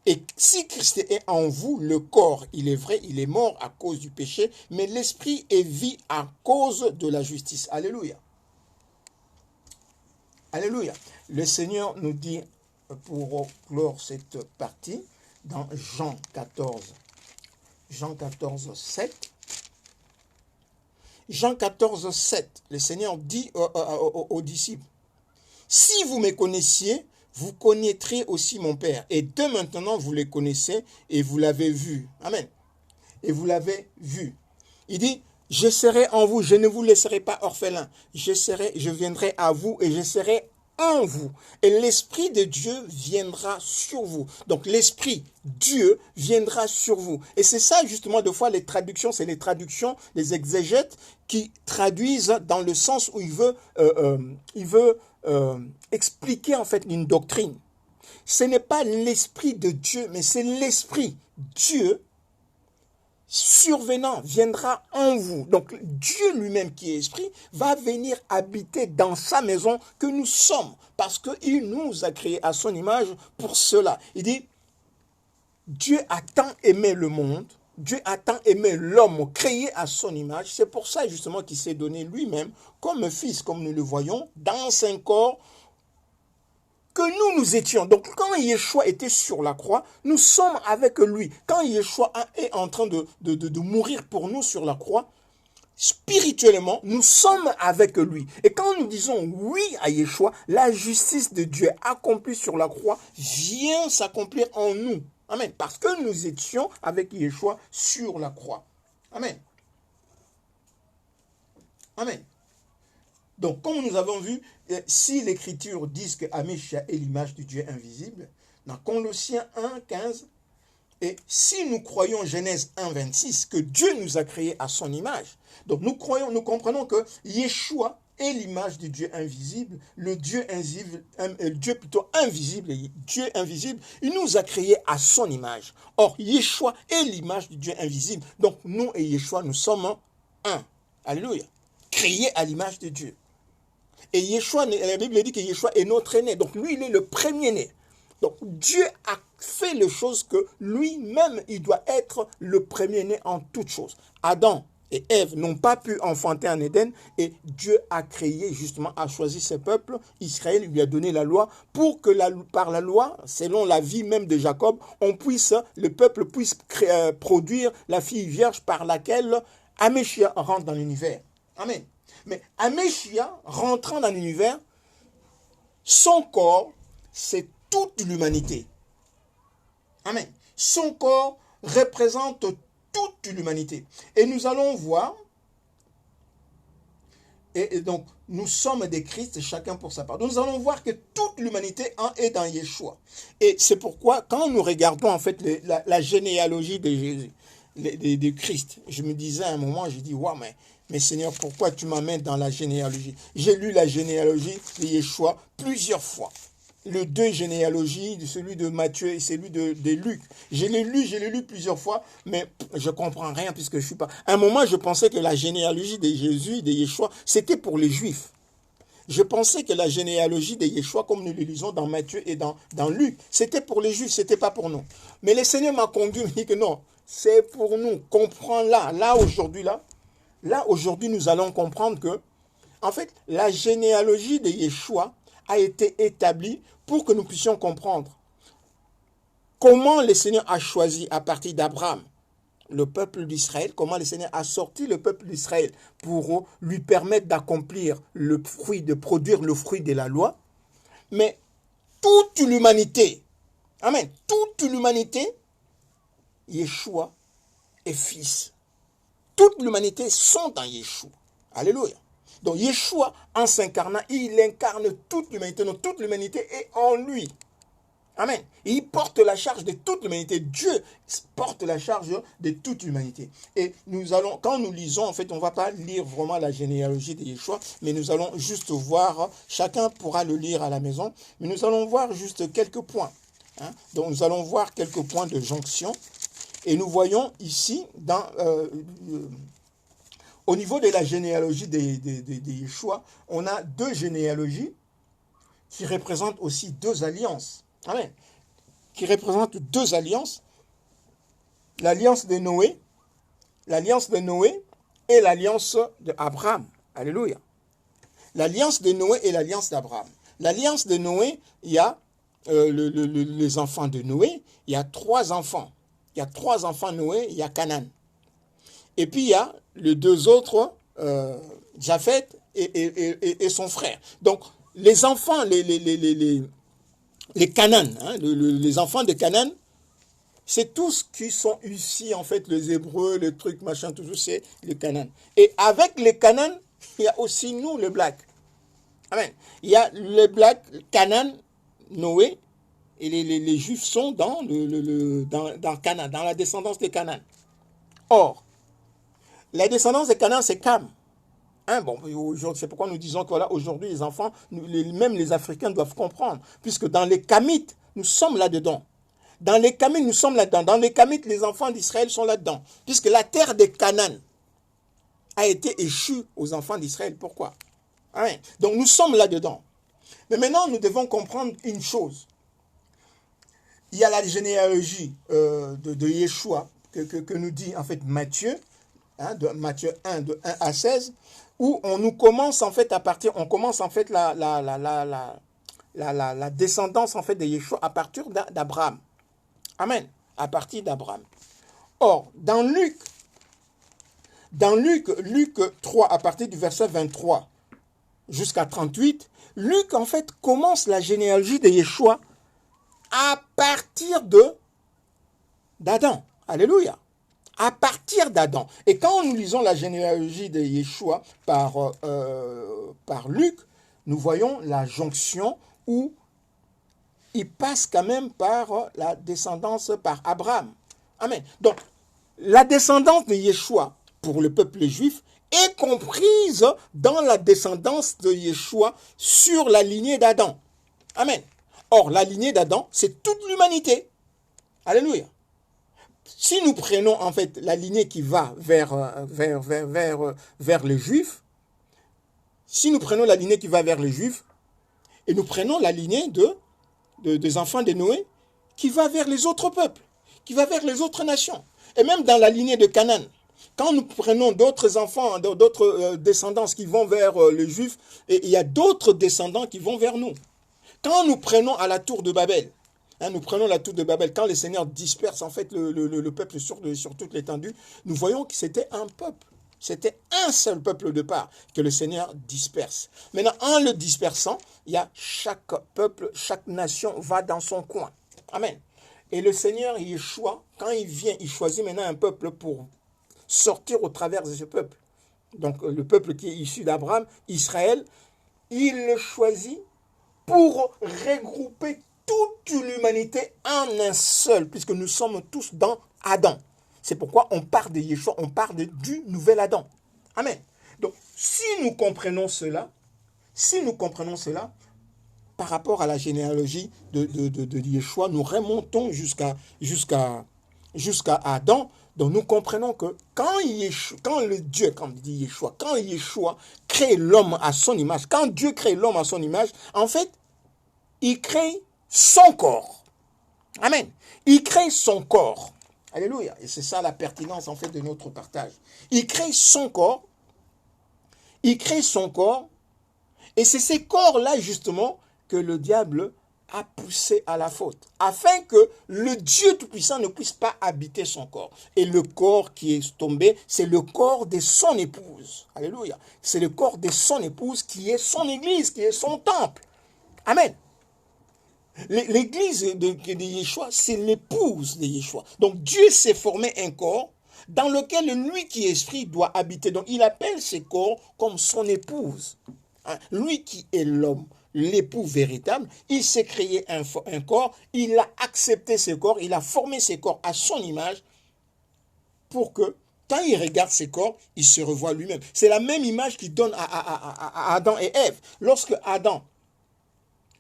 A: Et si Christ est en vous, le corps, il est vrai, il est mort à cause du péché, mais l'esprit est vie à cause de la justice. Alléluia. Alléluia. Le Seigneur nous dit, pour clore cette partie, dans Jean 14, 7. Jean 14, 7, le Seigneur dit aux disciples, si vous me connaissiez, vous connaîtrez aussi mon Père. Et dès maintenant, vous le connaissez et vous l'avez vu. Amen. Et vous l'avez vu. Il dit, je serai en vous, je ne vous laisserai pas orphelins. Je viendrai à vous et je serai en vous. Et l'Esprit de Dieu viendra sur vous. Donc l'Esprit Dieu viendra sur vous. Et c'est ça justement, des fois, les traductions, c'est les traductions, les exégètes qui traduisent dans le sens où il veut expliquer en fait une doctrine. Ce n'est pas l'Esprit de Dieu, mais c'est l'Esprit Dieu survenant viendra en vous. Donc Dieu lui-même qui est esprit va venir habiter dans sa maison que nous sommes parce qu'il nous a créés à son image pour cela. Il dit, Dieu a tant aimé le monde, Dieu a tant aimé l'homme créé à son image. C'est pour ça justement qu'il s'est donné lui-même comme fils, comme nous le voyons, dans un corps que nous étions. Donc quand Yeshua était sur la croix, nous sommes avec lui. Quand Yeshua est en train de mourir pour nous sur la croix, spirituellement, nous sommes avec lui. Et quand nous disons oui à Yeshua, la justice de Dieu accomplie sur la croix vient s'accomplir en nous. Amen. Parce que nous étions avec Yeshua sur la croix. Amen. Amen. Donc, comme nous avons vu, si l'Écriture dit que Améchia est l'image du Dieu invisible, dans Colossiens 1, 15, et si nous croyons Genèse 1, 26, que Dieu nous a créés à son image, donc nous comprenons que Yeshua est l'image du Dieu invisible, le Dieu invisible, Dieu invisible, il nous a créés à son image. Or, Yeshua est l'image du Dieu invisible. Donc, nous et Yeshua, nous sommes un. Alléluia. Créés à l'image de Dieu. Et Yeshua, la Bible dit que Yeshua est notre aîné. Donc lui, il est le premier-né. Donc Dieu a fait les choses que lui-même, il doit être le premier-né en toutes choses. Adam et Ève n'ont pas pu enfanter en Éden et Dieu a créé, justement, a choisi ce peuple. Israël lui a donné la loi pour que par la loi, selon la vie même de Jacob, le peuple puisse produire la fille vierge par laquelle Améchia rentre dans l'univers. Amen. Mais Améchia, rentrant dans l'univers, son corps, c'est toute l'humanité. Amen. Son corps représente toute l'humanité. Et nous allons voir, et donc nous sommes des Christ, chacun pour sa part. Donc, nous allons voir que toute l'humanité est dans Yeshua. Et c'est pourquoi, quand nous regardons en fait la généalogie de Jésus, de Christ, je me disais à un moment, je dis, waouh, mais Seigneur, pourquoi tu m'amènes dans la généalogie? J'ai lu la généalogie de Yeshua plusieurs fois. Les deux généalogies, celui de Matthieu et celui de Luc. Je l'ai lu plusieurs fois, mais je ne comprends rien puisque je ne suis pas... À un moment, je pensais que la généalogie de Jésus, de Yeshua, c'était pour les Juifs. Je pensais que la généalogie de Yeshua, comme nous le lisons dans Matthieu et dans Luc, c'était pour les Juifs, ce n'était pas pour nous. Mais le Seigneur m'a conduit, il m'a dit que non, c'est pour nous. Comprends-la. Là, aujourd'hui, nous allons comprendre que, en fait, la généalogie de Yeshua a été établie pour que nous puissions comprendre comment le Seigneur a choisi à partir d'Abraham le peuple d'Israël, comment le Seigneur a sorti le peuple d'Israël pour lui permettre d'accomplir le fruit, de produire le fruit de la loi. Mais toute l'humanité, amen, toute l'humanité, Yeshua est fils. Toute l'humanité sont dans Yeshua. Alléluia. Donc Yeshua, en s'incarnant, il incarne toute l'humanité. Donc toute l'humanité est en lui. Amen. Et il porte la charge de toute l'humanité. Dieu porte la charge de toute l'humanité. Et quand nous lisons, en fait, on ne va pas lire vraiment la généalogie de Yeshua, mais nous allons juste voir, chacun pourra le lire à la maison, mais nous allons voir juste quelques points. Donc nous allons voir quelques points de jonction. Et nous voyons ici, au niveau de la généalogie de Yeshua, on a deux généalogies qui représentent aussi deux alliances. Amen. Qui représentent deux alliances. L'alliance de Noé et l'alliance d'Abraham. Alléluia. L'alliance de Noé et l'alliance d'Abraham. L'alliance de Noé, il y a les enfants de Noé, il y a trois enfants. Il y a trois enfants Noé, il y a Canaan. Et puis il y a les deux autres, Japheth et son frère. Donc les enfants, les Canaan, les enfants de Canaan, c'est tous qui sont ici, en fait, les Hébreux, les trucs, machin, tout ça, c'est les Canaan. Et avec les Canaan, il y a aussi nous, les Blacks. Amen. Il y a les Blacks, Canaan, Noé, et les Juifs sont dans Canaan, dans la descendance de Canaan. Or, la descendance de Canaan, c'est Cam. Hein, bon, c'est pourquoi nous disons que voilà, aujourd'hui, les enfants, même les Africains doivent comprendre, puisque dans les Kamites, nous sommes là-dedans. Dans les Kamites, nous sommes là-dedans. Dans les Kamites, les enfants d'Israël sont là-dedans. Puisque la terre de Canaan a été échue aux enfants d'Israël. Pourquoi? Hein? Donc nous sommes là-dedans. Mais maintenant, nous devons comprendre une chose. Il y a la généalogie de Yeshua que nous dit en fait Matthieu, hein, de Matthieu 1, de 1 à 16, où on commence en fait la descendance en fait de Yeshua à partir d'Abraham. Amen. À partir d'Abraham. Or, dans Luc 3, à partir du verset 23 jusqu'à 38, Luc en fait commence la généalogie de Yeshua à partir d'Adam. Alléluia. À partir d'Adam. Et quand nous lisons la généalogie de Yeshua par Luc, nous voyons la jonction où il passe quand même par la descendance par Abraham. Amen. Donc, la descendance de Yeshua pour le peuple juif est comprise dans la descendance de Yeshua sur la lignée d'Adam. Amen. Or, la lignée d'Adam, c'est toute l'humanité. Alléluia. Si nous prenons en fait la lignée qui va vers les Juifs, si nous prenons la lignée qui va vers les Juifs, et nous prenons la lignée des enfants de Noé, qui va vers les autres peuples, qui va vers les autres nations, et même dans la lignée de Canaan, quand nous prenons d'autres enfants, d'autres descendants qui vont vers les Juifs, et il y a d'autres descendants qui vont vers nous. Quand nous prenons à la tour de Babel, nous prenons la tour de Babel, quand le Seigneur disperse en fait le peuple sur toute l'étendue, nous voyons que c'était un peuple. C'était un seul peuple de part que le Seigneur disperse. Maintenant, en le dispersant, il y a chaque peuple, chaque nation va dans son coin. Amen. Et le Seigneur Yeshua, quand il vient, il choisit maintenant un peuple pour sortir au travers de ce peuple. Donc le peuple qui est issu d'Abraham, Israël, il le choisit pour regrouper toute l'humanité en un seul, puisque nous sommes tous dans Adam. C'est pourquoi on parle de Yeshua, on parle du nouvel Adam. Amen. Donc, si nous comprenons cela, par rapport à la généalogie de Yeshua, nous remontons jusqu'à Adam. Donc, nous comprenons que quand Yeshua crée l'homme à son image, quand Dieu crée l'homme à son image, en fait, il crée son corps. Amen. Il crée son corps. Alléluia. Et c'est ça la pertinence en fait de notre partage. Il crée son corps. Il crée son corps. Et c'est ces corps-là justement que le diable a poussé à la faute. Afin que le Dieu Tout-Puissant ne puisse pas habiter son corps. Et le corps qui est tombé, c'est le corps de son épouse. Alléluia. C'est le corps de son épouse qui est son église, qui est son temple. Amen. L'église de Yeshua, c'est l'épouse de Yeshua. Donc Dieu s'est formé un corps dans lequel lui qui est esprit doit habiter. Donc il appelle ce corps comme son épouse. Lui qui est l'homme, l'époux véritable, il s'est créé un corps, il a accepté ce corps, il a formé ce corps à son image pour que quand il regarde ce corps, il se revoit lui-même. C'est la même image qu'il donne à Adam et Ève. Lorsque Adam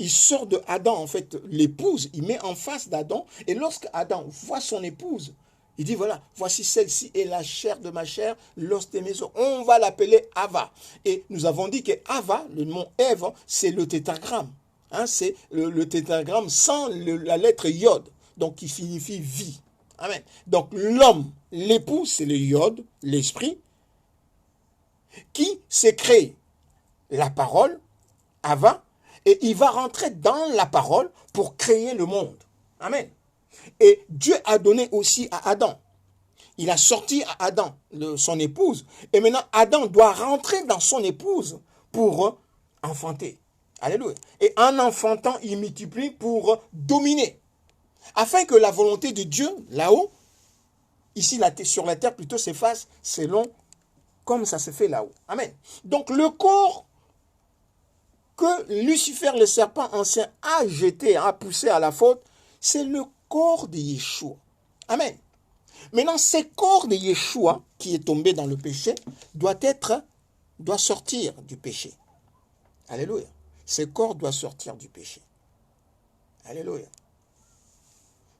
A: il sort de Adam, en fait, l'épouse, il met en face d'Adam. Et lorsque Adam voit son épouse, il dit, voilà, voici celle-ci est la chair de ma chair, l'os de mes os. On va l'appeler Ava. Et nous avons dit que Ava, le nom Ève, c'est le tétragramme. C'est le tétragramme sans la lettre Yod, donc qui signifie vie. Amen. Donc l'homme, l'époux, c'est le Yod, l'esprit, qui s'est créé la parole, Ava, et il va rentrer dans la parole pour créer le monde. Amen. Et Dieu a donné aussi à Adam. Il a sorti à Adam son épouse. Et maintenant, Adam doit rentrer dans son épouse pour enfanter. Alléluia. Et en enfantant, il multiplie pour dominer. Afin que la volonté de Dieu, là-haut, ici sur la terre plutôt, s'efface selon comme ça se fait là-haut. Amen. Donc le corps que Lucifer, le serpent ancien, a jeté, a poussé à la faute, c'est le corps de Yeshua. Amen. Maintenant, ce corps de Yeshua qui est tombé dans le péché doit sortir du péché. Alléluia. Ce corps doit sortir du péché. Alléluia.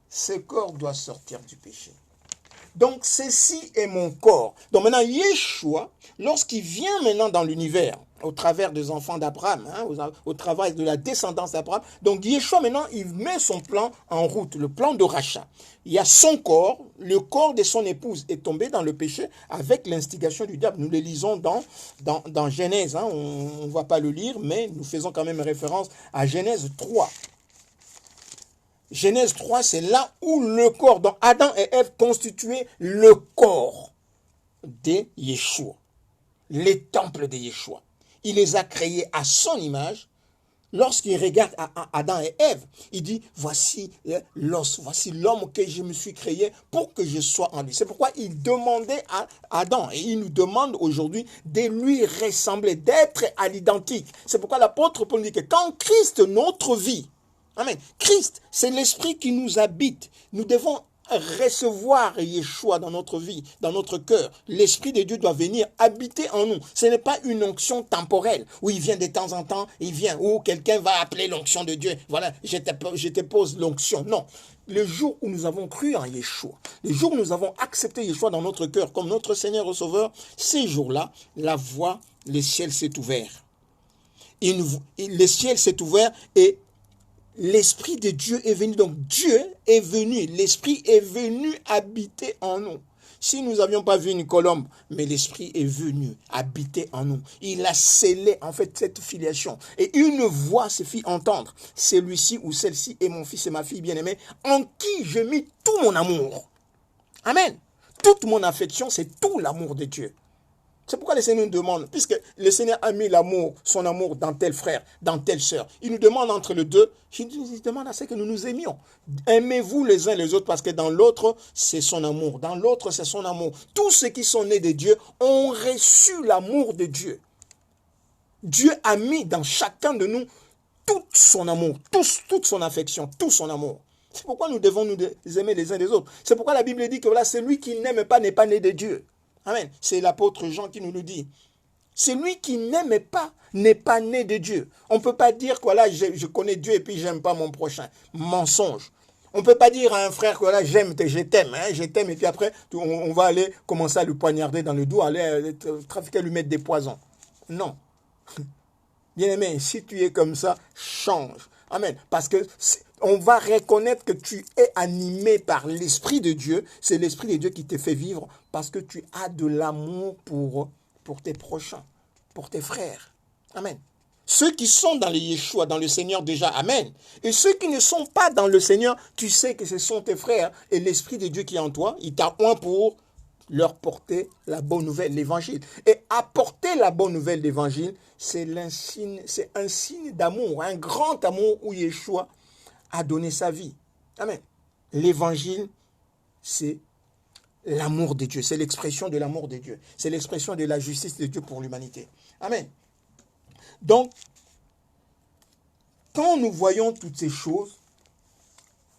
A: Ce corps doit sortir du péché. Donc, ceci est mon corps. Donc maintenant, Yeshua, lorsqu'il vient maintenant dans l'univers, au travers des enfants d'Abraham, au travers de la descendance d'Abraham, donc Yeshua maintenant, il met son plan en route, le plan de rachat. Il y a son corps, le corps de son épouse est tombé dans le péché avec l'instigation du diable. Nous le lisons dans Genèse, on ne va pas le lire, mais nous faisons quand même référence à Genèse 3. Genèse 3, c'est là où le corps, donc Adam et Ève constituaient le corps de Yeshua, les temples de Yeshua. Il les a créés à son image. Lorsqu'il regarde à Adam et Ève, il dit, voici l'os, voici l'homme que je me suis créé pour que je sois en lui. C'est pourquoi il demandait à Adam, et il nous demande aujourd'hui de lui ressembler, d'être à l'identique. C'est pourquoi l'apôtre Paul dit que quand Christ, notre vie, amen, Christ, c'est l'esprit qui nous habite, nous devons recevoir Yeshua dans notre vie, dans notre cœur. L'Esprit de Dieu doit venir habiter en nous. Ce n'est pas une onction temporelle où il vient de temps en temps, il vient, où quelqu'un va appeler l'onction de Dieu. Voilà, je te pose l'onction. Non. Le jour où nous avons cru en Yeshua, le jour où nous avons accepté Yeshua dans notre cœur comme notre Seigneur et Sauveur, ces jours-là, la voie, le ciel s'est ouvert. Le ciel s'est ouvert et l'Esprit de Dieu est venu. Donc Dieu est venu, l'Esprit est venu habiter en nous. Si nous n'avions pas vu une colombe, mais l'Esprit est venu habiter en nous. Il a scellé en fait cette filiation. Et une voix se fit entendre. Celui-ci ou celle-ci est mon fils et ma fille bien-aimée, en qui je mis tout mon amour. Amen. Toute mon affection, c'est tout l'amour de Dieu. C'est pourquoi le Seigneur nous demande, puisque le Seigneur a mis l'amour, son amour dans tel frère, dans telle sœur. Il nous demande entre les deux, il demande à ce que nous nous aimions. Aimez-vous les uns les autres, parce que dans l'autre, c'est son amour. Dans l'autre, c'est son amour. Tous ceux qui sont nés de Dieu ont reçu l'amour de Dieu. Dieu a mis dans chacun de nous tout son amour, toute son affection, tout son amour. C'est pourquoi nous devons nous aimer les uns les autres. C'est pourquoi la Bible dit que voilà, celui qui n'aime pas n'est pas né de Dieu. Amen. C'est l'apôtre Jean qui nous le dit. Celui qui n'aime pas n'est pas né de Dieu. On ne peut pas dire que voilà, je connais Dieu et puis j'aime pas mon prochain. Mensonge. On ne peut pas dire à un frère que voilà, je t'aime, je t'aime, et puis après, on va aller commencer à lui poignarder dans le dos, aller trafiquer, lui mettre des poisons. Non. Bien-aimé, si tu es comme ça, change. Amen. Parce que on va reconnaître que tu es animé par l'Esprit de Dieu. C'est l'Esprit de Dieu qui te fait vivre parce que tu as de l'amour pour tes prochains, pour tes frères. Amen. Ceux qui sont dans le Yeshua, dans le Seigneur déjà, amen. Et ceux qui ne sont pas dans le Seigneur, tu sais que ce sont tes frères et l'Esprit de Dieu qui est en toi. Il t'a oint pour leur porter la bonne nouvelle, l'évangile. Et apporter la bonne nouvelle d'évangile, c'est un signe d'amour, un grand amour où Yeshua a donné sa vie. Amen. L'évangile, c'est l'amour de Dieu, c'est l'expression de l'amour de Dieu, c'est l'expression de la justice de Dieu pour l'humanité. Amen. Donc, quand nous voyons toutes ces choses,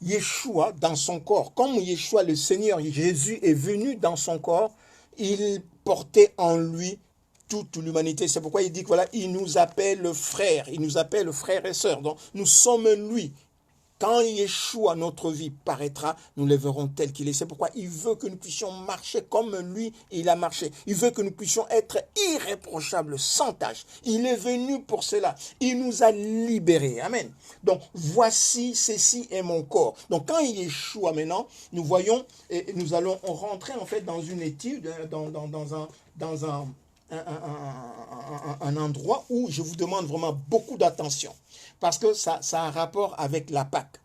A: Yeshua dans son corps, comme Yeshua le Seigneur Jésus est venu dans son corps, il portait en lui toute l'humanité. C'est pourquoi il dit que voilà, il nous appelle frères, il nous appelle frères et sœurs. Donc nous sommes lui. Quand Yeshua, notre vie, paraîtra, nous le verrons tel qu'il est. C'est pourquoi il veut que nous puissions marcher comme lui, il a marché. Il veut que nous puissions être irréprochables, sans tache. Il est venu pour cela. Il nous a libérés. Amen. Donc, voici, ceci est mon corps. Donc, quand Yeshua, maintenant, nous voyons, et nous allons rentrer en fait dans une étude, dans un endroit où je vous demande vraiment beaucoup d'attention. Parce que ça a un rapport avec la Pâque.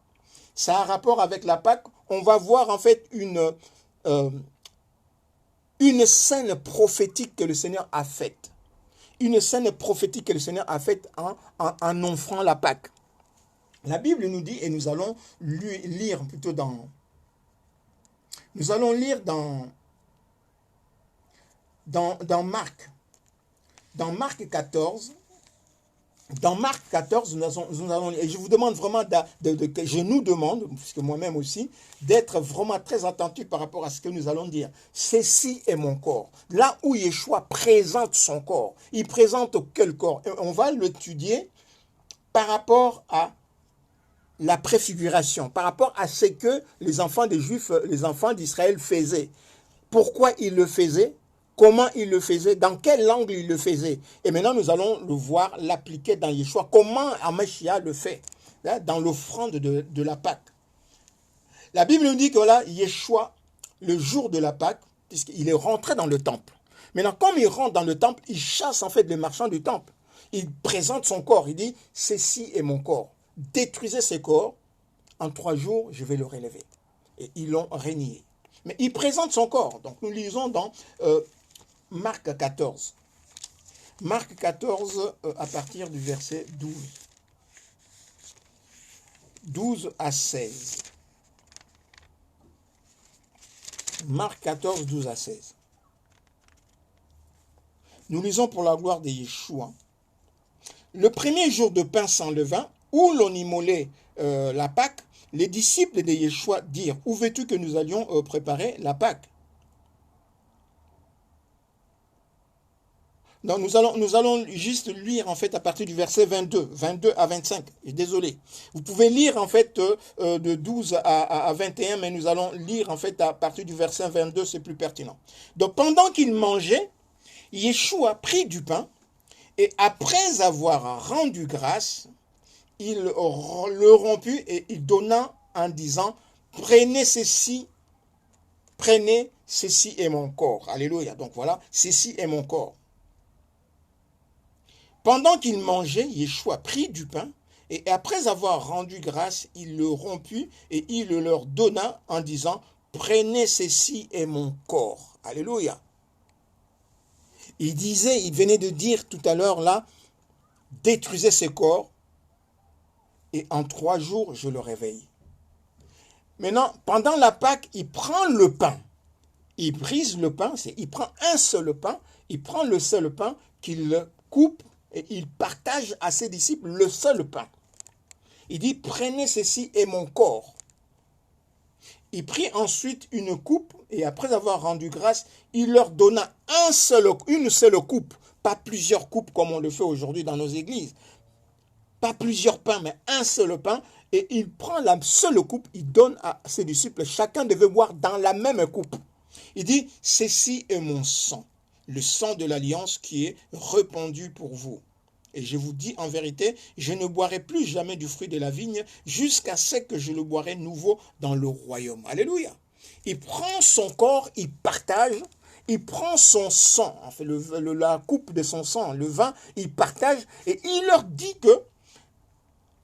A: Ça a un rapport avec la Pâque. On va voir en fait une scène prophétique que le Seigneur a faite. Une scène prophétique que le Seigneur a faite en offrant la Pâque. La Bible nous dit, et nous allons lire plutôt dans... Nous allons lire dans Marc. Dans Marc 14... Dans Marc 14, et je vous demande vraiment, je nous demande, puisque moi-même aussi, d'être vraiment très attentif par rapport à ce que nous allons dire. Ceci est mon corps. Là où Yeshua présente son corps, il présente quel corps? Et on va l'étudier par rapport à la préfiguration, par rapport à ce que les enfants des Juifs, les enfants d'Israël faisaient. Pourquoi ils le faisaient? Comment il le faisait, dans quel angle il le faisait. Et maintenant, nous allons le voir, l'appliquer dans Yeshua. Comment Amashia le fait, là, dans l'offrande de la Pâque. La Bible nous dit que là, Yeshua, le jour de la Pâque, puisqu'il est rentré dans le temple. Maintenant, comme il rentre dans le temple, il chasse en fait les marchands du temple. Il présente son corps, il dit, ceci est mon corps. Détruisez ce corps, en 3 jours, je vais le relever. Et ils l'ont renié. Mais il présente son corps. Donc nous lisons dans Marc 14. Marc 14 à partir du verset 12. 12 à 16. Marc 14, 12 à 16. Nous lisons pour la gloire de Yeshua. Le premier jour de pain sans levain, où l'on immolait la Pâque, les disciples de Yeshua dirent, où veux-tu que nous allions préparer la Pâque? Donc nous allons juste lire en fait à partir du verset 22 à 25. Désolé. Vous pouvez lire en fait de 12 à 21, mais nous allons lire en fait à partir du verset 22, c'est plus pertinent. Donc pendant qu'il mangeait, Yeshua prit du pain et après avoir rendu grâce, il le romput et il donna en disant, prenez ceci est mon corps. Alléluia. Donc voilà, ceci est mon corps. Pendant qu'il mangeait, Yeshua prit du pain, et après avoir rendu grâce, il le romput, et il le leur donna en disant, prenez ceci est mon corps. Alléluia. Il venait de dire tout à l'heure là, détruisez ce corps, et en 3 jours, je le réveille. Maintenant, pendant la Pâque, il prend le pain. Il brise le pain, il prend un seul pain, il prend le seul pain qu'il coupe, et il partage à ses disciples le seul pain. Il dit, prenez ceci est mon corps. Il prit ensuite une coupe, et après avoir rendu grâce, il leur donna une seule coupe, pas plusieurs coupes comme on le fait aujourd'hui dans nos églises. Pas plusieurs pains, mais un seul pain, et il prend la seule coupe, il donne à ses disciples, chacun devait boire dans la même coupe. Il dit, ceci est mon sang, le sang de l'alliance qui est répandu pour vous. Et je vous dis en vérité, je ne boirai plus jamais du fruit de la vigne jusqu'à ce que je le boirai nouveau dans le royaume. Alléluia. Il prend son corps, il partage, il prend son sang, en fait, la coupe de son sang, le vin, il partage et il leur dit que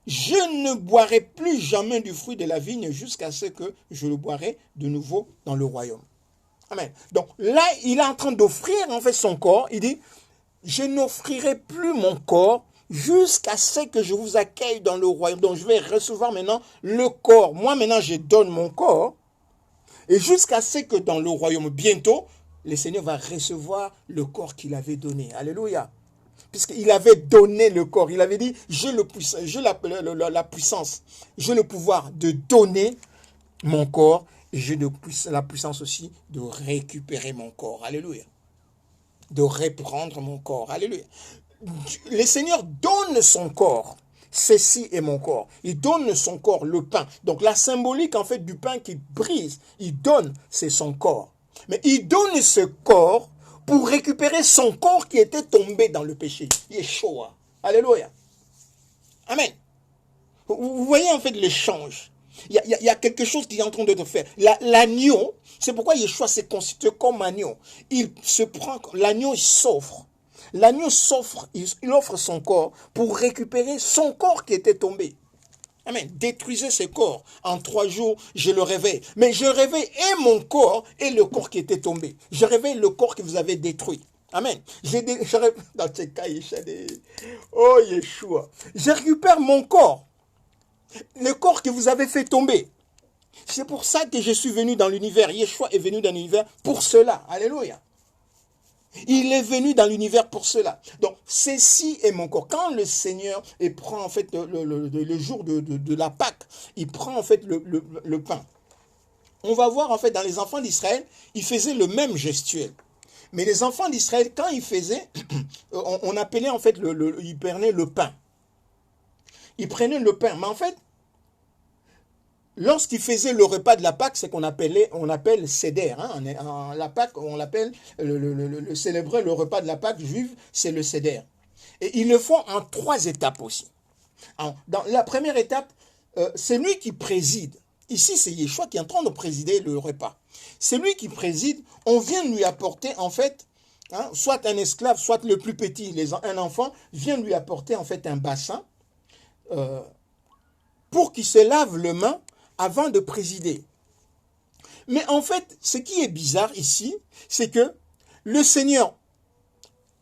A: je ne boirai plus jamais du fruit de la vigne jusqu'à ce que je le boirai de nouveau dans le royaume. Amen. Donc là, il est en train d'offrir en fait son corps. Il dit, je n'offrirai plus mon corps jusqu'à ce que je vous accueille dans le royaume. Donc je vais recevoir maintenant le corps. Moi maintenant, je donne mon corps. Et jusqu'à ce que dans le royaume, bientôt, le Seigneur va recevoir le corps qu'il avait donné. Alléluia. Puisqu'il avait donné le corps. Il avait dit, j'ai la puissance, j'ai le pouvoir de donner mon corps. Et j'ai la puissance aussi de récupérer mon corps. Alléluia. De reprendre mon corps. Alléluia. Le Seigneur donne son corps. Ceci est mon corps. Il donne son corps, le pain. Donc la symbolique en fait du pain qu'il brise, il donne, c'est son corps. Mais il donne ce corps pour récupérer son corps qui était tombé dans le péché. Yeshua. Alléluia. Amen. Vous voyez en fait l'échange. Il y a quelque chose qui est en train de te faire. L'agneau, c'est pourquoi Yeshua s'est constitué comme agneau. L'agneau s'offre. L'agneau s'offre, il offre son corps pour récupérer son corps qui était tombé. Amen. Détruisez ce corps. En 3 jours, je le réveille. Mais je réveille et mon corps et le corps qui était tombé. Je réveille le corps que vous avez détruit. Amen. Dans ce cas, oh Yeshua. Je récupère mon corps. Le corps que vous avez fait tomber. C'est pour ça que je suis venu dans l'univers. Yeshua est venu dans l'univers pour cela. Alléluia. Il est venu dans l'univers pour cela. Donc, ceci est mon corps. Quand le Seigneur prend en fait le jour de la Pâque, il prend en fait le pain. On va voir en fait dans les enfants d'Israël, ils faisaient le même gestuel. Mais les enfants d'Israël, quand ils faisaient, on appelait en fait, ils prenaient le pain. Ils prenaient le pain. Mais en fait, lorsqu'ils faisaient le repas de la Pâque, c'est qu'on appelle Seder. Hein. La Pâque, on l'appelle, célébrer le repas de la Pâque juive, c'est le Seder. Et ils le font en 3 étapes aussi. Dans la première étape, c'est lui qui préside. Ici, c'est Yeshua qui est en train de présider le repas. C'est lui qui préside. On vient lui apporter, en fait, soit un esclave, soit le plus petit, un enfant, vient lui apporter, en fait, un bassin pour qu'il se lave les mains avant de présider. Mais en fait, ce qui est bizarre ici, c'est que le Seigneur,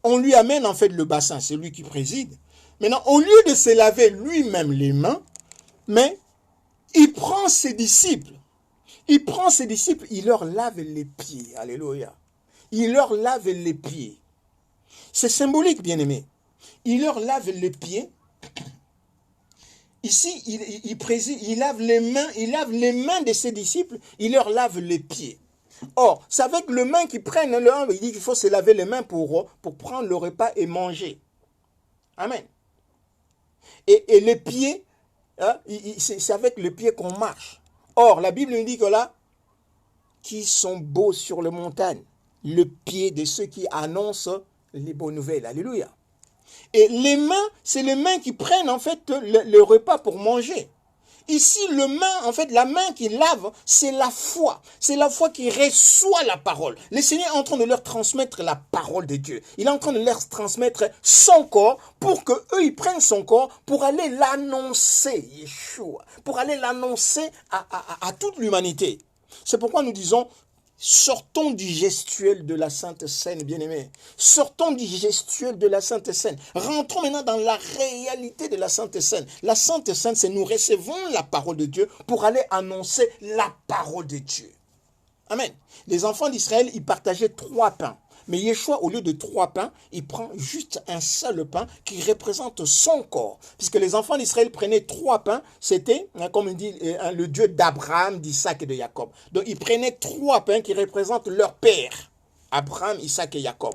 A: on lui amène, en fait, le bassin, c'est lui qui préside. Maintenant, au lieu de se laver lui-même les mains, mais il prend ses disciples. Il leur lave les pieds. Alléluia. Il leur lave les pieds. C'est symbolique, bien-aimé. Il leur lave les pieds. Ici, il lave les mains de ses disciples. Il leur lave les pieds. Or, c'est avec le main qu'ils prennent il dit qu'il faut se laver les mains pour prendre le repas et manger. Amen. Et les pieds, c'est avec le pied qu'on marche. Or, la Bible nous dit que là, qui sont beaux sur les montagnes, le pied de ceux qui annoncent les bonnes nouvelles. Alléluia. Et les mains, c'est les mains qui prennent en fait le repas pour manger. Ici, la main qui lave, c'est la foi. C'est la foi qui reçoit la parole. Le Seigneur est en train de leur transmettre la parole de Dieu. Il est en train de leur transmettre son corps pour que eux ils prennent son corps pour aller l'annoncer, Yeshua, pour aller l'annoncer à toute l'humanité. C'est pourquoi nous disons, sortons du gestuel de la Sainte Seine, bien-aimés. Sortons du gestuel de la Sainte Seine. Rentrons maintenant dans la réalité de la Sainte Seine. La Sainte Seine, c'est nous recevons la parole de Dieu pour aller annoncer la parole de Dieu. Amen. Les enfants d'Israël, ils partageaient 3 pains. Mais Yeshua, au lieu de 3 pains, il prend juste un seul pain qui représente son corps. Puisque les enfants d'Israël prenaient 3 pains, c'était, comme il dit, le Dieu d'Abraham, d'Isaac et de Jacob. Donc ils prenaient 3 pains qui représentent leur père, Abraham, Isaac et Jacob.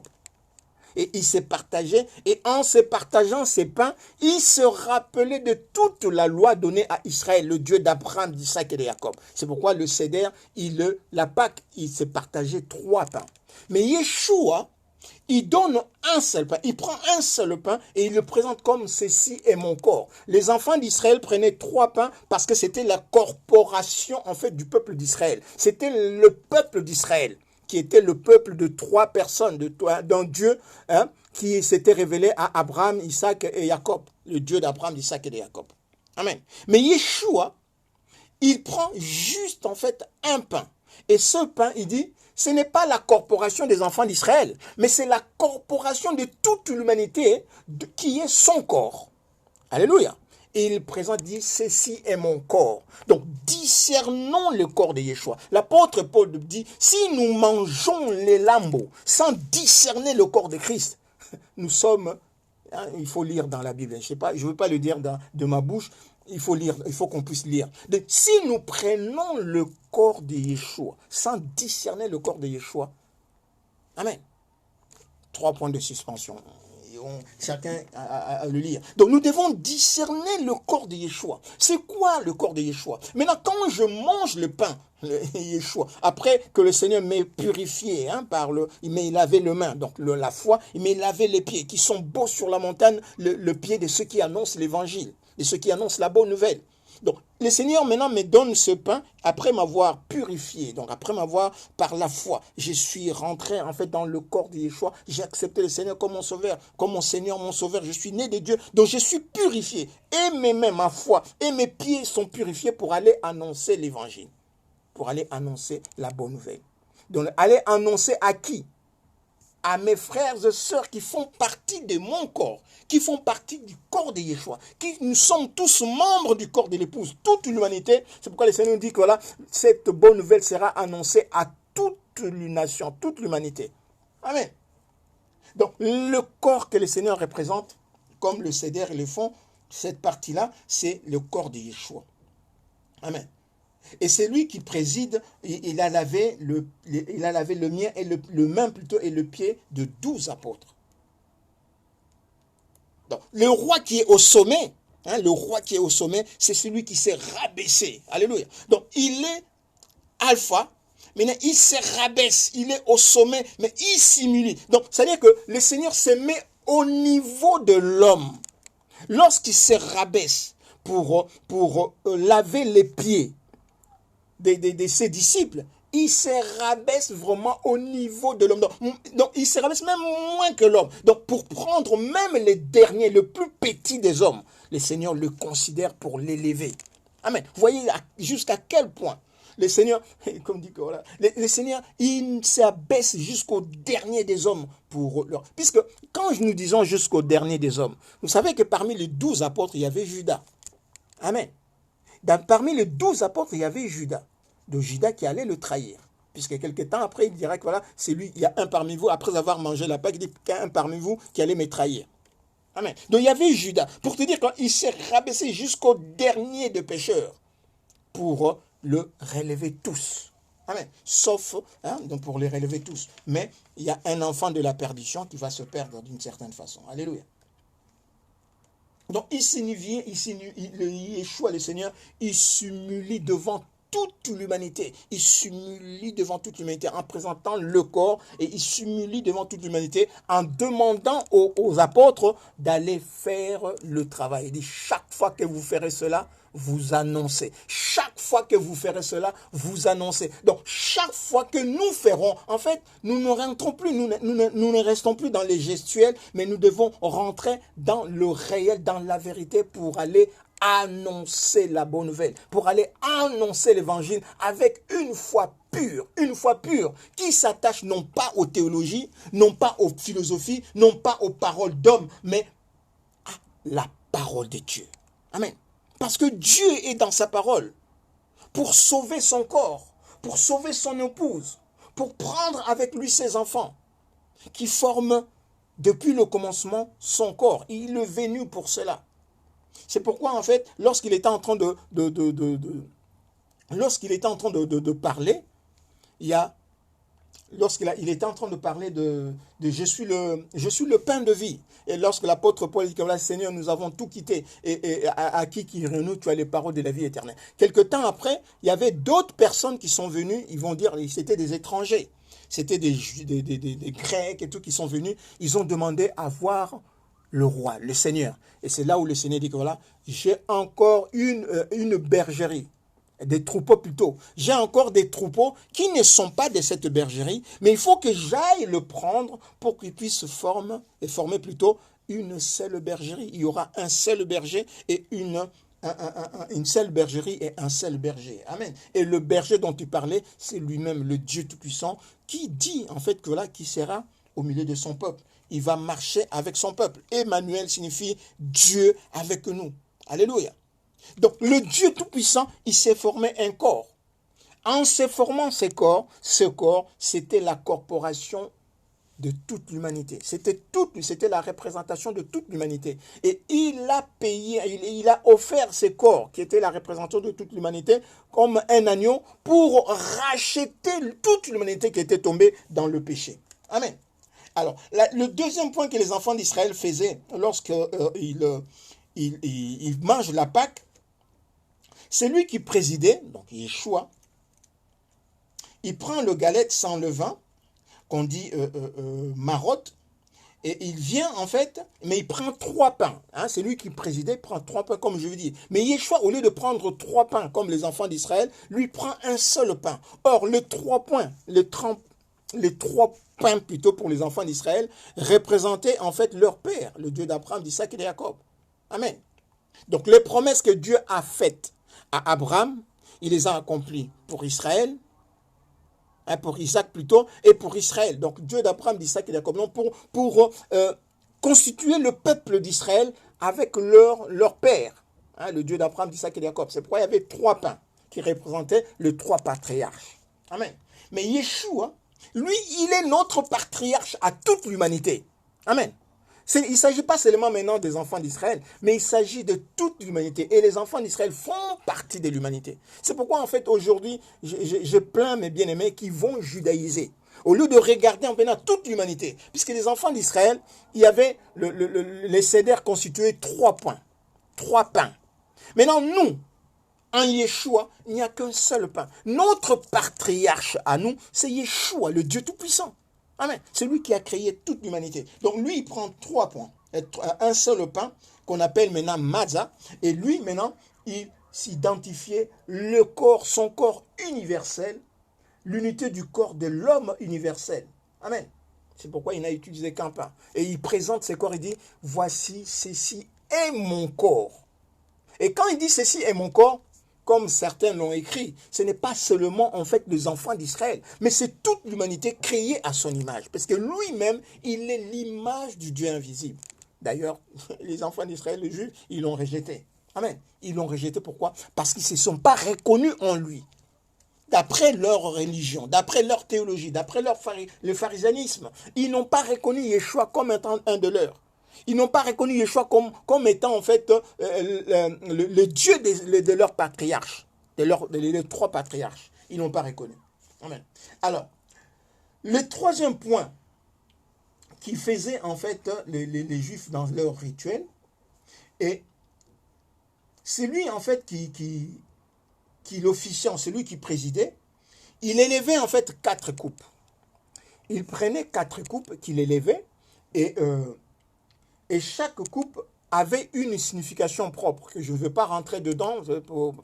A: Et ils se partageaient, et en se partageant ces pains, ils se rappelaient de toute la loi donnée à Israël, le Dieu d'Abraham, d'Isaac et de Jacob. C'est pourquoi le Seder, la Pâque, il se partageait 3 pains. Mais Yeshua, il donne un seul pain. Il prend un seul pain et il le présente comme ceci est mon corps. Les enfants d'Israël prenaient 3 pains parce que c'était la corporation en fait du peuple d'Israël. C'était le peuple d'Israël qui était le peuple de 3 personnes, d'un Dieu qui s'était révélé à Abraham, Isaac et Jacob. Le Dieu d'Abraham, d'Isaac et de Jacob. Amen. Mais Yeshua, il prend juste en fait un pain. Et ce pain, il dit, ce n'est pas la corporation des enfants d'Israël, mais c'est la corporation de toute l'humanité qui est son corps. Alléluia. Et il présente, dit, ceci est mon corps. Donc, discernons le corps de Yeshua. L'apôtre Paul dit, si nous mangeons les lambeaux sans discerner le corps de Christ, nous sommes, il faut lire dans la Bible, je ne veux pas le dire de ma bouche, il faut lire, il faut qu'on puisse lire. Donc, si nous prenons le corps de Yeshua sans discerner le corps de Yeshua, amen. 3 points de suspension. Chacun à le lire. Donc nous devons discerner le corps de Yeshua. C'est quoi le corps de Yeshua? Maintenant, quand je mange le pain, Yeshua, après que le Seigneur m'ait purifié, il m'a lavé les mains, donc la foi, il m'a lavé les pieds, qui sont beaux sur la montagne, le pied de ceux qui annoncent l'évangile, de ceux qui annoncent la bonne nouvelle. Donc, le Seigneur maintenant me donne ce pain après m'avoir purifié. Donc, après m'avoir, par la foi, je suis rentré en fait dans le corps de Yeshua. J'ai accepté le Seigneur comme mon sauveur, comme mon Seigneur, mon sauveur. Je suis né de Dieu. Donc, je suis purifié. Et mes mains, ma foi, et mes pieds sont purifiés pour aller annoncer l'évangile. Pour aller annoncer la bonne nouvelle. Donc, aller annoncer à qui? À mes frères et sœurs qui font partie de mon corps, qui font partie du corps de Yeshua, nous sommes tous membres du corps de l'épouse, toute l'humanité. C'est pourquoi le Seigneur dit que voilà, cette bonne nouvelle sera annoncée à toute les nations, toute l'humanité. Amen. Donc, le corps que le Seigneur représente, comme le céder et le fond, cette partie-là, c'est le corps de Yeshua. Amen. Et c'est lui qui préside, il a lavé le mien et le main plutôt et le pied de 12 apôtres. Donc, le roi qui est au sommet, le roi qui est au sommet, c'est celui qui s'est rabaissé. Alléluia. Donc, il est alpha, maintenant il se rabaisse, il est au sommet, mais il s'humilie. Donc, c'est-à-dire que le Seigneur se met au niveau de l'homme. Lorsqu'il se rabaisse pour laver les pieds de ses disciples, il se rabaisse vraiment au niveau de l'homme. Donc, il se rabaisse même moins que l'homme. Donc, pour prendre même les derniers, le plus petit des hommes, le Seigneur le considère pour l'élever. Amen. Vous voyez jusqu'à quel point le Seigneur, comme dit que voilà, le Seigneur, il s'abaisse jusqu'au dernier des hommes pour leur... Puisque quand nous disons jusqu'au dernier des hommes, vous savez que parmi les 12 apôtres, il y avait Judas. Amen. Parmi les 12 apôtres, il y avait Judas. De Judas qui allait le trahir. Puisque quelques temps après, il dirait que voilà, c'est lui, il y a un parmi vous, après avoir mangé la Pâque, il dit qu'il y a un parmi vous qui allait me trahir. Amen. Donc il y avait Judas. Pour te dire qu'il s'est rabaissé jusqu'au dernier des pécheurs pour le relever tous. Amen. Sauf, donc pour les relever tous. Mais il y a un enfant de la perdition qui va se perdre d'une certaine façon. Alléluia. Donc il Yeshua, le Seigneur, il s'humilie devant toute l'humanité. Il s'humilie devant toute l'humanité en présentant le corps et il s'humilie devant toute l'humanité en demandant aux apôtres d'aller faire le travail. Il dit, chaque fois que vous ferez cela, vous annoncez. Chaque fois que vous ferez cela, vous annoncez. Donc, chaque fois que nous ferons, en fait, nous ne rentrons plus, nous ne restons plus dans les gestuels, mais nous devons rentrer dans le réel, dans la vérité pour aller annoncer la bonne nouvelle, pour aller annoncer l'évangile avec une foi pure, qui s'attache non pas aux théologies, non pas aux philosophies, non pas aux paroles d'hommes, mais à la parole de Dieu. Amen. Parce que Dieu est dans sa parole pour sauver son corps, pour sauver son épouse, pour prendre avec lui ses enfants qui forment depuis le commencement son corps. Il est venu pour cela. C'est pourquoi, en fait, lorsqu'il était en train de parler, il était en train de parler de je suis le pain de vie. Et lorsque l'apôtre Paul dit que voilà, Seigneur, nous avons tout quitté, et à qui nous, tu as les paroles de la vie éternelle. Quelque temps après, il y avait d'autres personnes qui sont venues, ils vont dire, c'était des étrangers, c'était des Grecs et tout qui sont venus, ils ont demandé à voir le roi, le Seigneur. Et c'est là où le Seigneur dit que voilà, j'ai encore une bergerie, des troupeaux plutôt. J'ai encore des troupeaux qui ne sont pas de cette bergerie, mais il faut que j'aille le prendre pour qu'ils puissent former plutôt une seule bergerie. Il y aura un seul berger et une seule bergerie et un seul berger. Amen. Et le berger dont tu parlais, c'est lui-même le Dieu Tout-Puissant qui dit en fait que voilà, qui sera au milieu de son peuple. Il va marcher avec son peuple. Emmanuel signifie Dieu avec nous. Alléluia. Donc, le Dieu Tout-Puissant, il s'est formé un corps. En se formant ce corps, c'était la corporation de toute l'humanité. C'était la représentation de toute l'humanité. Et il a payé, il a offert ce corps, qui était la représentation de toute l'humanité, comme un agneau, pour racheter toute l'humanité qui était tombée dans le péché. Amen. Alors, le deuxième point que les enfants d'Israël faisaient lorsqu'ils mangent la Pâque, c'est lui qui présidait, donc Yeshua, il prend le galette sans levain, qu'on dit marotte, et il vient en fait, mais il prend 3 pains. C'est lui qui présidait, il prend 3 pains comme je veux dire. Mais Yeshua, au lieu de prendre 3 pains comme les enfants d'Israël, lui prend un seul pain. Or, les 3 pains plutôt pour les enfants d'Israël représentaient en fait leur père, le Dieu d'Abraham, d'Isaac et de Jacob. Amen. Donc les promesses que Dieu a faites à Abraham, il les a accomplies pour Israël, pour Isaac plutôt, et pour Israël. Donc Dieu d'Abraham, d'Isaac et de Jacob, pour constituer le peuple d'Israël avec leur père, le Dieu d'Abraham, d'Isaac et de Jacob. C'est pourquoi il y avait 3 pains qui représentaient les 3 patriarches. Amen. Mais Yeshua, lui, il est notre patriarche à toute l'humanité. Amen. Il ne s'agit pas seulement maintenant des enfants d'Israël, mais il s'agit de toute l'humanité. Et les enfants d'Israël font partie de l'humanité. C'est pourquoi, en fait, aujourd'hui, je plains mes bien-aimés qui vont judaïser. Au lieu de regarder en venant toute l'humanité. Puisque les enfants d'Israël, il y avait les cédères constitués 3 points. 3 pains. Maintenant, nous, en Yeshua, il n'y a qu'un seul pain. Notre patriarche à nous, c'est Yeshua, le Dieu Tout-Puissant. Amen. C'est lui qui a créé toute l'humanité. Donc lui, il prend 3 points. Un seul pain qu'on appelle maintenant Matzah. Et lui, maintenant, il s'identifiait le corps, son corps universel, l'unité du corps de l'homme universel. Amen. C'est pourquoi il n'a utilisé qu'un pain. Et il présente ses corps, il dit, voici, ceci est mon corps. Et quand il dit ceci est mon corps, comme certains l'ont écrit, ce n'est pas seulement en fait les enfants d'Israël, mais c'est toute l'humanité créée à son image. Parce que lui-même, il est l'image du Dieu invisible. D'ailleurs, les enfants d'Israël, les Juifs, ils l'ont rejeté. Amen. Ils l'ont rejeté, pourquoi? Parce qu'ils ne se sont pas reconnus en lui. D'après leur religion, d'après leur théologie, d'après le pharisianisme, ils n'ont pas reconnu Yeshua comme étant un de leurs. Ils n'ont pas reconnu Yeshua comme étant en fait le Dieu de leurs patriarches, de 3 patriarches. Ils n'ont pas reconnu. Amen. Alors, le troisième point qui faisait en fait les Juifs dans leur rituel, et c'est lui en fait qui l'officiant, celui qui présidait, il élevait en fait 4 coupes. Il prenait 4 coupes qu'il élevait et chaque coupe avait une signification propre, que je ne veux pas rentrer dedans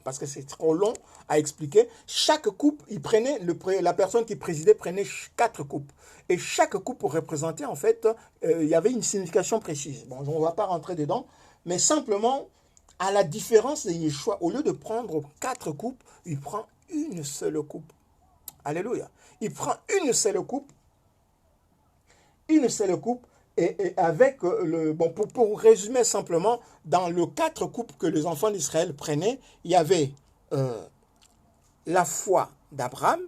A: parce que c'est trop long à expliquer. Chaque coupe, la personne qui présidait prenait 4 coupes. Et chaque coupe représentait en fait, il y avait une signification précise. Bon, on ne va pas rentrer dedans, mais simplement, à la différence de Yeshua, au lieu de prendre 4 coupes, il prend une seule coupe. Alléluia. Il prend une seule coupe, et avec pour résumer simplement, dans les 4 coupes que les enfants d'Israël prenaient, il y avait la foi d'Abraham,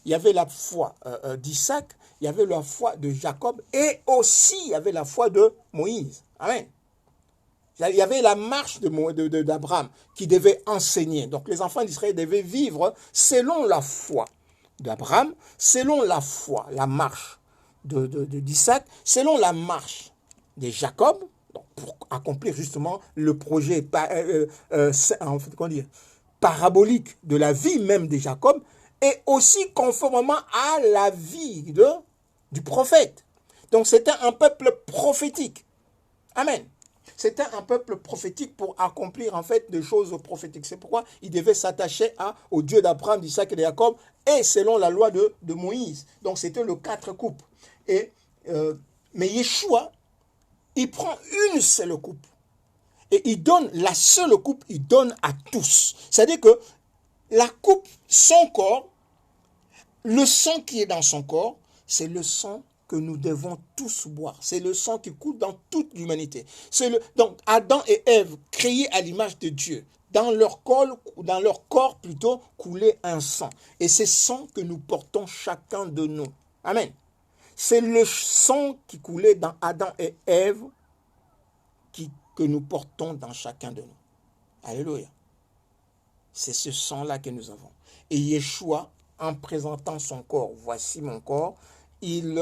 A: il y avait la foi d'Isaac, il y avait la foi de Jacob, et aussi il y avait la foi de Moïse. Amen. Il y avait la marche d'Abraham qui devait enseigner. Donc les enfants d'Israël devaient vivre selon la foi d'Abraham, selon la foi, la marche d'Isaac, selon la marche de Jacob, donc pour accomplir justement le projet parabolique de la vie même de Jacob, et aussi conformément à la vie du prophète. Donc c'était un peuple prophétique. Amen. C'était un peuple prophétique pour accomplir en fait des choses prophétiques. C'est pourquoi il devait s'attacher au Dieu d'Abraham, d'Isaac et de Jacob, et selon la loi de Moïse. Donc c'était le 4 coupes. Mais Yeshua, il prend une seule coupe. Et il donne la seule coupe, il donne à tous. C'est-à-dire que la coupe, son corps, le sang qui est dans son corps, c'est le sang que nous devons tous boire. C'est le sang qui coule dans toute l'humanité. Donc Adam et Ève, créés à l'image de Dieu, dans leur corps plutôt, coulait un sang. Et c'est sang que nous portons chacun de nous. Amen. C'est le sang qui coulait dans Adam et Ève que nous portons dans chacun de nous. Alléluia. C'est ce sang-là que nous avons. Et Yeshua, en présentant son corps, voici mon corps, il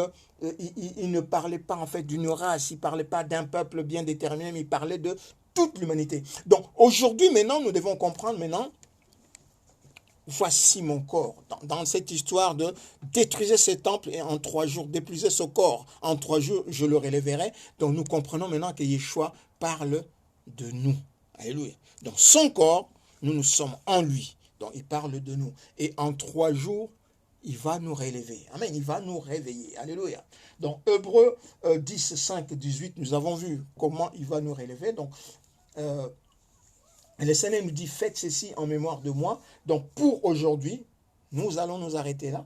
A: ne parlait pas en fait d'une race, il ne parlait pas d'un peuple bien déterminé, mais il parlait de toute l'humanité. Donc aujourd'hui, maintenant, nous devons comprendre maintenant, voici mon corps. Dans cette histoire de détruire ce temple et en 3 jours, détruire ce corps, en 3 jours, je le relèverai. Donc nous comprenons maintenant que Yeshua parle de nous. Alléluia. Donc son corps, nous sommes en lui. Donc il parle de nous. Et en 3 jours, il va nous relever. Amen. Il va nous réveiller. Alléluia. Donc Hébreux 10, 5, 18, nous avons vu comment il va nous relever. Donc le Seigneur nous dit, faites ceci en mémoire de moi. Donc pour aujourd'hui, nous allons nous arrêter là.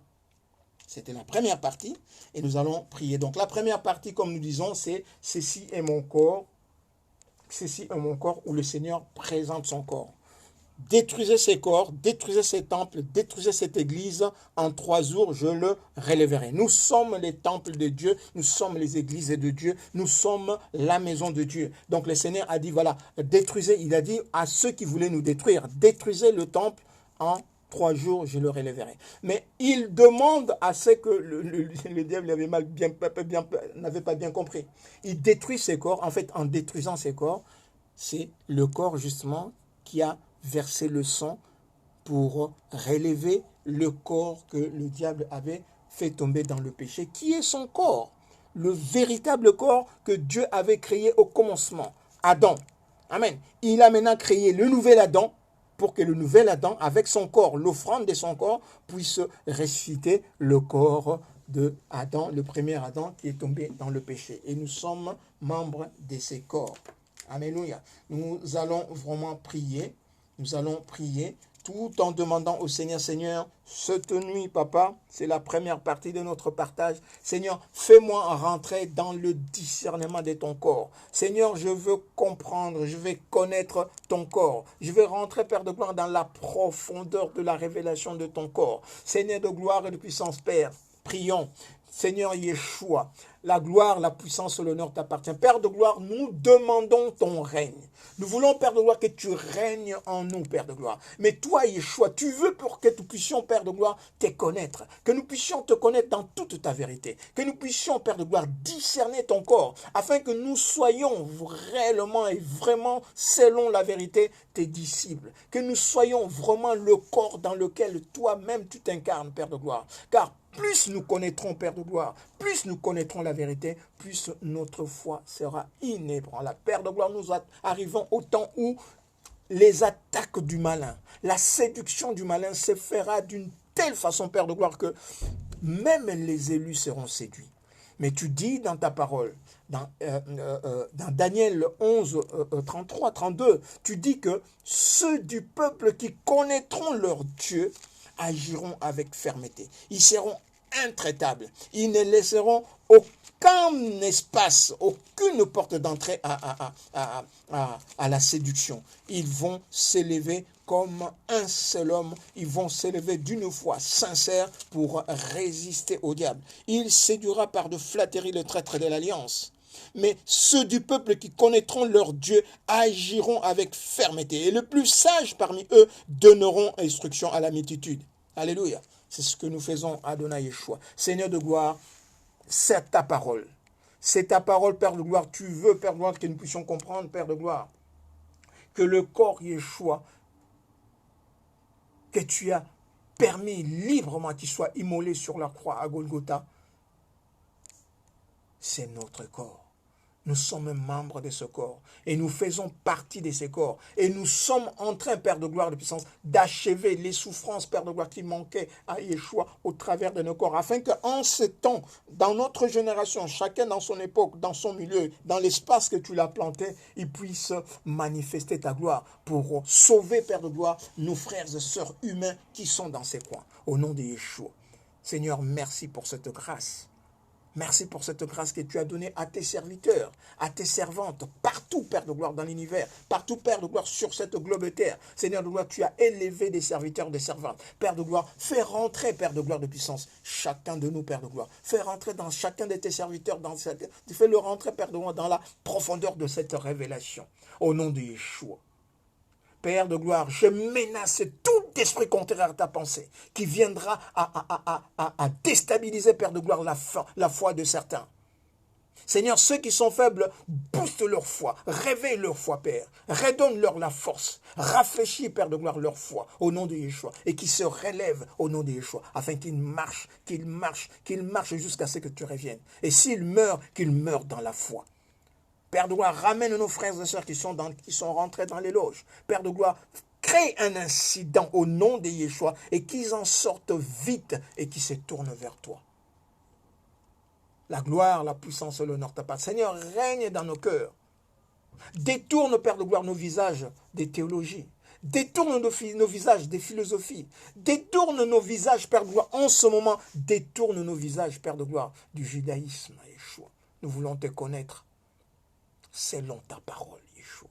A: C'était la première partie. Et nous allons prier. Donc la première partie, comme nous disons, c'est ceci est mon corps. Ceci est mon corps où le Seigneur présente son corps. détruisez ces corps, détruisez ces temples, détruisez cette église. En 3 jours, je le relèverai. Nous sommes les temples de Dieu, nous sommes les églises de Dieu, nous sommes la maison de Dieu. Donc le Seigneur a dit, voilà, détruisez, il a dit à ceux qui voulaient nous détruire, détruisez le temple en 3 jours, je le relèverai. Mais il demande à ce que le diable n'avait pas bien compris. Il détruit ses corps. En fait, en détruisant ses corps, c'est le corps justement qui a versé le sang pour relever le corps que le diable avait fait tomber dans le péché, qui est son corps, le véritable corps que Dieu avait créé au commencement, Adam. Amen. Il a maintenant créé le nouvel Adam pour que le nouvel Adam, avec son corps, l'offrande de son corps, puisse ressusciter le corps de Adam, le premier Adam qui est tombé dans le péché. Et nous sommes membres de ces corps. Alléluia. Nous allons vraiment prier. Nous allons prier tout en demandant au Seigneur, Seigneur, cette nuit, Papa, c'est la première partie de notre partage. Seigneur, fais-moi rentrer dans le discernement de ton corps. Seigneur, je veux comprendre, je veux connaître ton corps. Je veux rentrer, Père de gloire, dans la profondeur de la révélation de ton corps. Seigneur de gloire et de puissance, Père, prions. Seigneur Yeshua, la gloire, la puissance et l'honneur t'appartient. Père de gloire, nous demandons ton règne. Nous voulons, Père de gloire, que tu règnes en nous, Père de gloire. Mais toi, Yeshua, tu veux pour que nous puissions, Père de gloire, te connaître. Que nous puissions te connaître dans toute ta vérité. Que nous puissions, Père de gloire, discerner ton corps. Afin que nous soyons réellement et vraiment, selon la vérité, tes disciples. Que nous soyons vraiment le corps dans lequel toi-même tu t'incarnes, Père de gloire. Car plus nous connaîtrons, Père de gloire, plus nous connaîtrons la vérité, plus notre foi sera inébranlable. Père de gloire, nous arrivons au temps où les attaques du malin, la séduction du malin se fera d'une telle façon, Père de gloire, que même les élus seront séduits. Mais tu dis dans ta parole, dans Daniel 11, 33, 32, tu dis que ceux du peuple qui connaîtront leur Dieu agiront avec fermeté. Ils seront intraitables. Ils ne laisseront aucun espace, aucune porte d'entrée à la séduction. Ils vont s'élever comme un seul homme. Ils vont s'élever d'une foi sincère pour résister au diable. Il séduira par de flatteries le traître de l'alliance. Mais ceux du peuple qui connaîtront leur Dieu agiront avec fermeté. Et le plus sage parmi eux donneront instruction à la multitude. Alléluia. C'est ce que nous faisons, Adonai Yeshua. Seigneur de gloire, c'est ta parole. C'est ta parole, Père de gloire. Tu veux, Père de gloire, que nous puissions comprendre, Père de gloire, que le corps Yeshua, que tu as permis librement qu'il soit immolé sur la croix à Golgotha, c'est notre corps. Nous sommes membres de ce corps et nous faisons partie de ce corps. Et nous sommes en train, Père de gloire, de puissance, d'achever les souffrances, Père de gloire, qui manquaient à Yeshua au travers de nos corps. Afin qu'en ce temps, dans notre génération, chacun dans son époque, dans son milieu, dans l'espace que tu l'as planté, il puisse manifester ta gloire pour sauver, Père de gloire, nos frères et sœurs humains qui sont dans ces coins. Au nom de Yeshua. Seigneur, merci pour cette grâce. Merci pour cette grâce que tu as donnée à tes serviteurs, à tes servantes, partout, Père de gloire, dans l'univers, partout, Père de gloire, sur cette globe terre. Seigneur de gloire, tu as élevé des serviteurs, des servantes. Père de gloire, fais rentrer, Père de gloire, de puissance, chacun de nous, Père de gloire. Fais rentrer dans chacun de tes serviteurs, fais-le rentrer, Père de gloire, dans la profondeur de cette révélation. Au nom de Yeshua. Père de gloire, je menace tout esprit contraire à ta pensée qui viendra à déstabiliser, Père de gloire, la foi de certains. Seigneur, ceux qui sont faibles, booste leur foi, réveille leur foi, Père. Redonne-leur la force. Rafraîchis, Père de gloire, leur foi au nom de Yeshua et qu'ils se relèvent au nom de Yeshua afin qu'ils marchent jusqu'à ce que tu reviennes. Et s'ils meurent, qu'ils meurent dans la foi. Père de gloire, ramène nos frères et sœurs qui sont rentrés dans les loges. Père de gloire, crée un incident au nom de Yeshua et qu'ils en sortent vite et qu'ils se tournent vers toi. La gloire, la puissance et l'honneur t'appartiennent. Seigneur, règne dans nos cœurs. Détourne, Père de gloire, nos visages des théologies. Détourne nos visages des philosophies. Détourne nos visages, Père de gloire, en ce moment. Détourne nos visages, Père de gloire, du judaïsme, Yeshua. Nous voulons te connaître selon ta parole, Yeshua.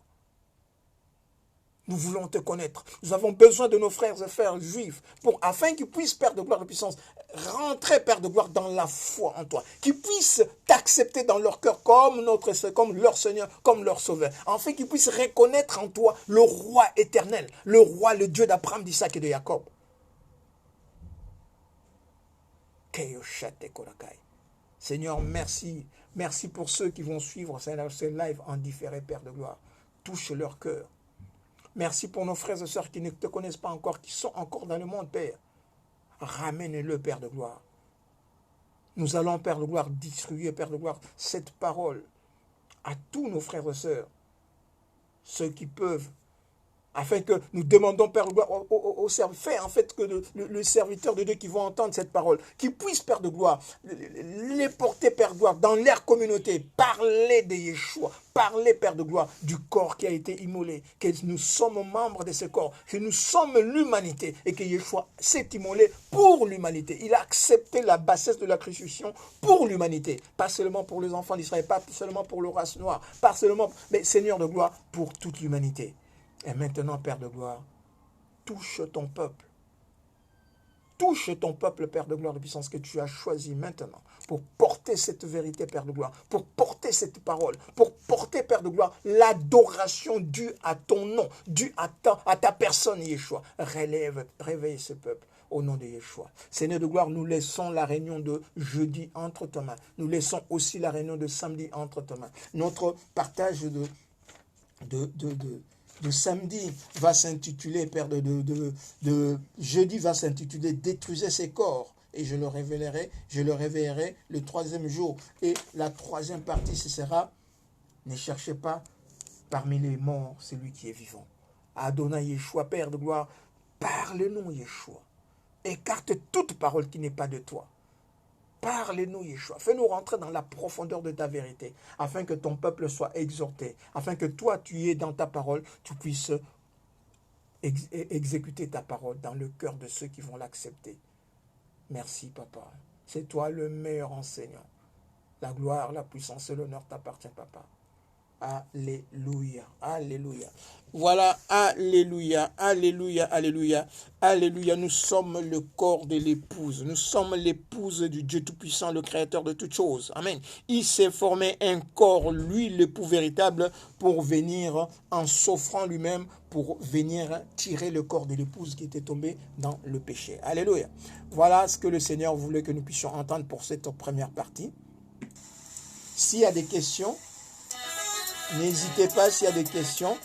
A: Nous voulons te connaître. Nous avons besoin de nos frères et sœurs juifs afin qu'ils puissent, Père de gloire et de puissance, rentrer, Père de gloire, dans la foi en toi. Qu'ils puissent t'accepter dans leur cœur comme leur Seigneur, comme leur Sauveur. Afin qu'ils puissent reconnaître en toi le roi éternel, le roi, le Dieu d'Abraham, d'Isaac et de Jacob. Seigneur, merci. Merci pour ceux qui vont suivre ce live en différé, Père de gloire. Touche leur cœur. Merci pour nos frères et sœurs qui ne te connaissent pas encore, qui sont encore dans le monde, Père. Ramène-le, Père de gloire. Nous allons, Père de gloire, distribuer, Père de gloire, cette parole à tous nos frères et sœurs, ceux qui peuvent, afin que nous demandons, Père de gloire, au serviteur, en fait, que le serviteur de Dieu qui vont entendre cette parole, qui puisse, Père de gloire, les porter, Père de gloire, dans leur communauté, parler de Yeshua, parler, Père de gloire, du corps qui a été immolé, que nous sommes membres de ce corps, que nous sommes l'humanité, et que Yeshua s'est immolé pour l'humanité. Il a accepté la bassesse de la crucifixion pour l'humanité, pas seulement pour les enfants d'Israël, pas seulement pour le race noire, pas seulement, mais Seigneur de gloire, pour toute l'humanité. Et maintenant, Père de gloire, touche ton peuple. Touche ton peuple, Père de gloire de puissance, que tu as choisi maintenant pour porter cette vérité, Père de gloire, pour porter cette parole, pour porter, Père de gloire, l'adoration due à ton nom, due à ta personne, Yeshua. Réveille ce peuple au nom de Yeshua. Seigneur de gloire, nous laissons la réunion de jeudi entre tes mains. Nous laissons aussi la réunion de samedi entre tes mains. Notre partage de samedi va s'intituler, Père de jeudi va s'intituler « Détruisez ces corps ». Et je le révélerai le troisième jour. Et la troisième partie, ce sera « Ne cherchez pas parmi les morts celui qui est vivant ». Adonai Yeshua, Père de gloire, parle-nous Yeshua. Écarte toute parole qui n'est pas de toi. Parle-nous, Yeshua. Fais-nous rentrer dans la profondeur de ta vérité, afin que ton peuple soit exhorté, afin que toi, tu es dans ta parole, tu puisses exécuter ta parole dans le cœur de ceux qui vont l'accepter. Merci, Papa. C'est toi le meilleur enseignant. La gloire, la puissance et l'honneur t'appartiennent, Papa. Alléluia, alléluia. Voilà, alléluia, alléluia, alléluia, alléluia. Nous sommes le corps de l'épouse. Nous sommes l'épouse du Dieu Tout-Puissant, le Créateur de toutes choses. Amen. Il s'est formé un corps, lui, l'époux véritable, pour venir, en s'offrant lui-même, pour venir tirer le corps de l'épouse qui était tombée dans le péché. Alléluia. Voilà ce que le Seigneur voulait que nous puissions entendre pour cette première partie. S'il y a des questions, n'hésitez pas s'il y a des questions.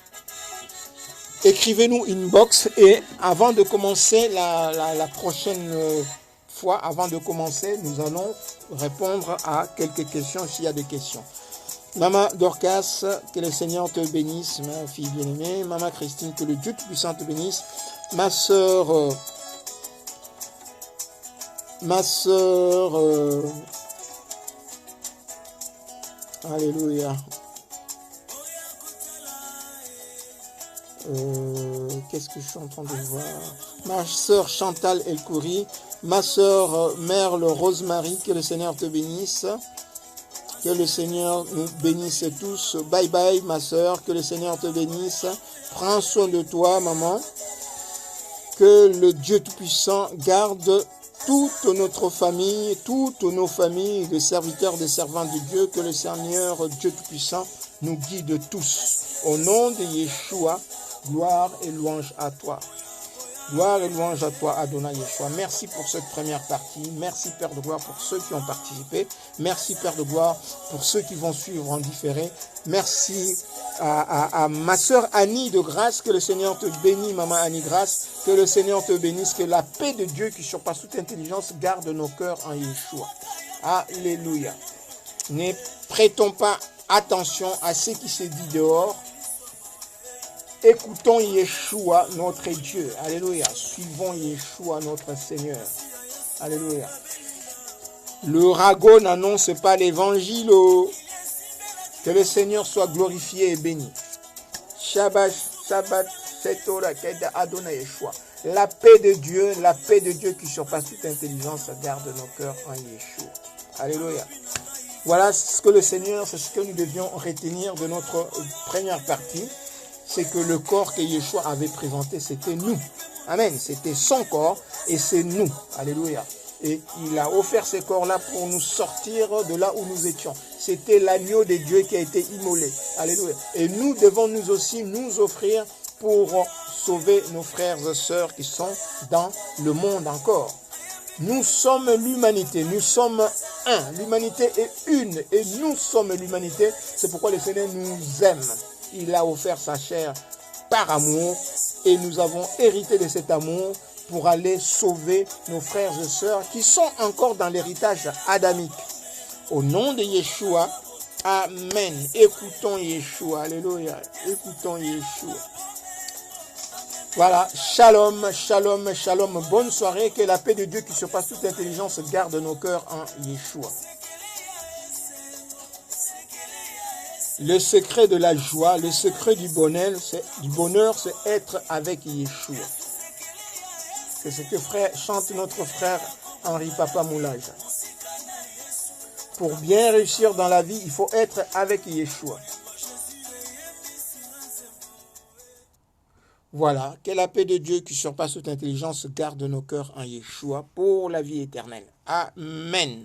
A: Écrivez-nous inbox et avant de commencer la prochaine fois, avant de commencer, nous allons répondre à quelques questions s'il y a des questions. Maman Dorcas, que le Seigneur te bénisse, ma fille bien-aimée. Maman Christine, que le Dieu Tout-Puissant te bénisse. Ma sœur, alléluia. Qu'est-ce que je suis en train de voir? Ma sœur Chantal Elkouri, ma sœur Merle Rosemary, que le Seigneur te bénisse. Que le Seigneur nous bénisse tous. Bye bye ma sœur, que le Seigneur te bénisse. Prends soin de toi maman. Que le Dieu Tout-Puissant garde toute notre famille, toutes nos familles, les serviteurs, des servants de Dieu. Que le Seigneur Dieu Tout-Puissant nous guide tous. Au nom de Yeshua, gloire et louange à toi. Gloire et louange à toi, Adonai Yeshua. Merci pour cette première partie. Merci, Père de gloire, pour ceux qui ont participé. Merci, Père de gloire, pour ceux qui vont suivre en différé. Merci à ma sœur Annie de grâce. Que le Seigneur te bénisse, maman Annie grâce. Que le Seigneur te bénisse. Que la paix de Dieu qui surpasse toute intelligence garde nos cœurs en Yeshua. Alléluia. Ne prêtons pas attention à ce qui se dit dehors. Écoutons Yeshua, notre Dieu. Alléluia. Suivons Yeshua, notre Seigneur. Alléluia. Le ragot n'annonce pas l'évangile. Que le Seigneur soit glorifié et béni. Shabbat, Setora, Keda, Adonai Yeshua. La paix de Dieu qui surpasse toute intelligence, garde nos cœurs en Yeshua. Alléluia. Voilà ce que le Seigneur, c'est ce que nous devions retenir de notre première partie. c'est que le corps que Yeshua avait présenté, c'était nous. Amen. C'était son corps et c'est nous. Alléluia. Et il a offert ces corps-là pour nous sortir de là où nous étions. C'était l'agneau de Dieu qui a été immolé. Alléluia. Et nous devons nous aussi nous offrir pour sauver nos frères et sœurs qui sont dans le monde encore. Nous sommes l'humanité, nous sommes un. L'humanité est une et nous sommes l'humanité. C'est pourquoi le Seigneur nous aime. Il a offert sa chair par amour et nous avons hérité de cet amour pour aller sauver nos frères et sœurs qui sont encore dans l'héritage adamique. Au nom de Yeshua, Amen. Écoutons Yeshua, alléluia. Écoutons Yeshua. Voilà, shalom, shalom, shalom. Bonne soirée, que la paix de Dieu qui surpasse toute intelligence garde nos cœurs en Yeshua. Le secret de la joie, le secret du bonheur, c'est être avec Yeshua. C'est ce que chante notre frère Henri Papa Moulage. Pour bien réussir dans la vie, il faut être avec Yeshua. Voilà, que la paix de Dieu qui surpasse toute intelligence garde nos cœurs en Yeshua pour la vie éternelle. Amen.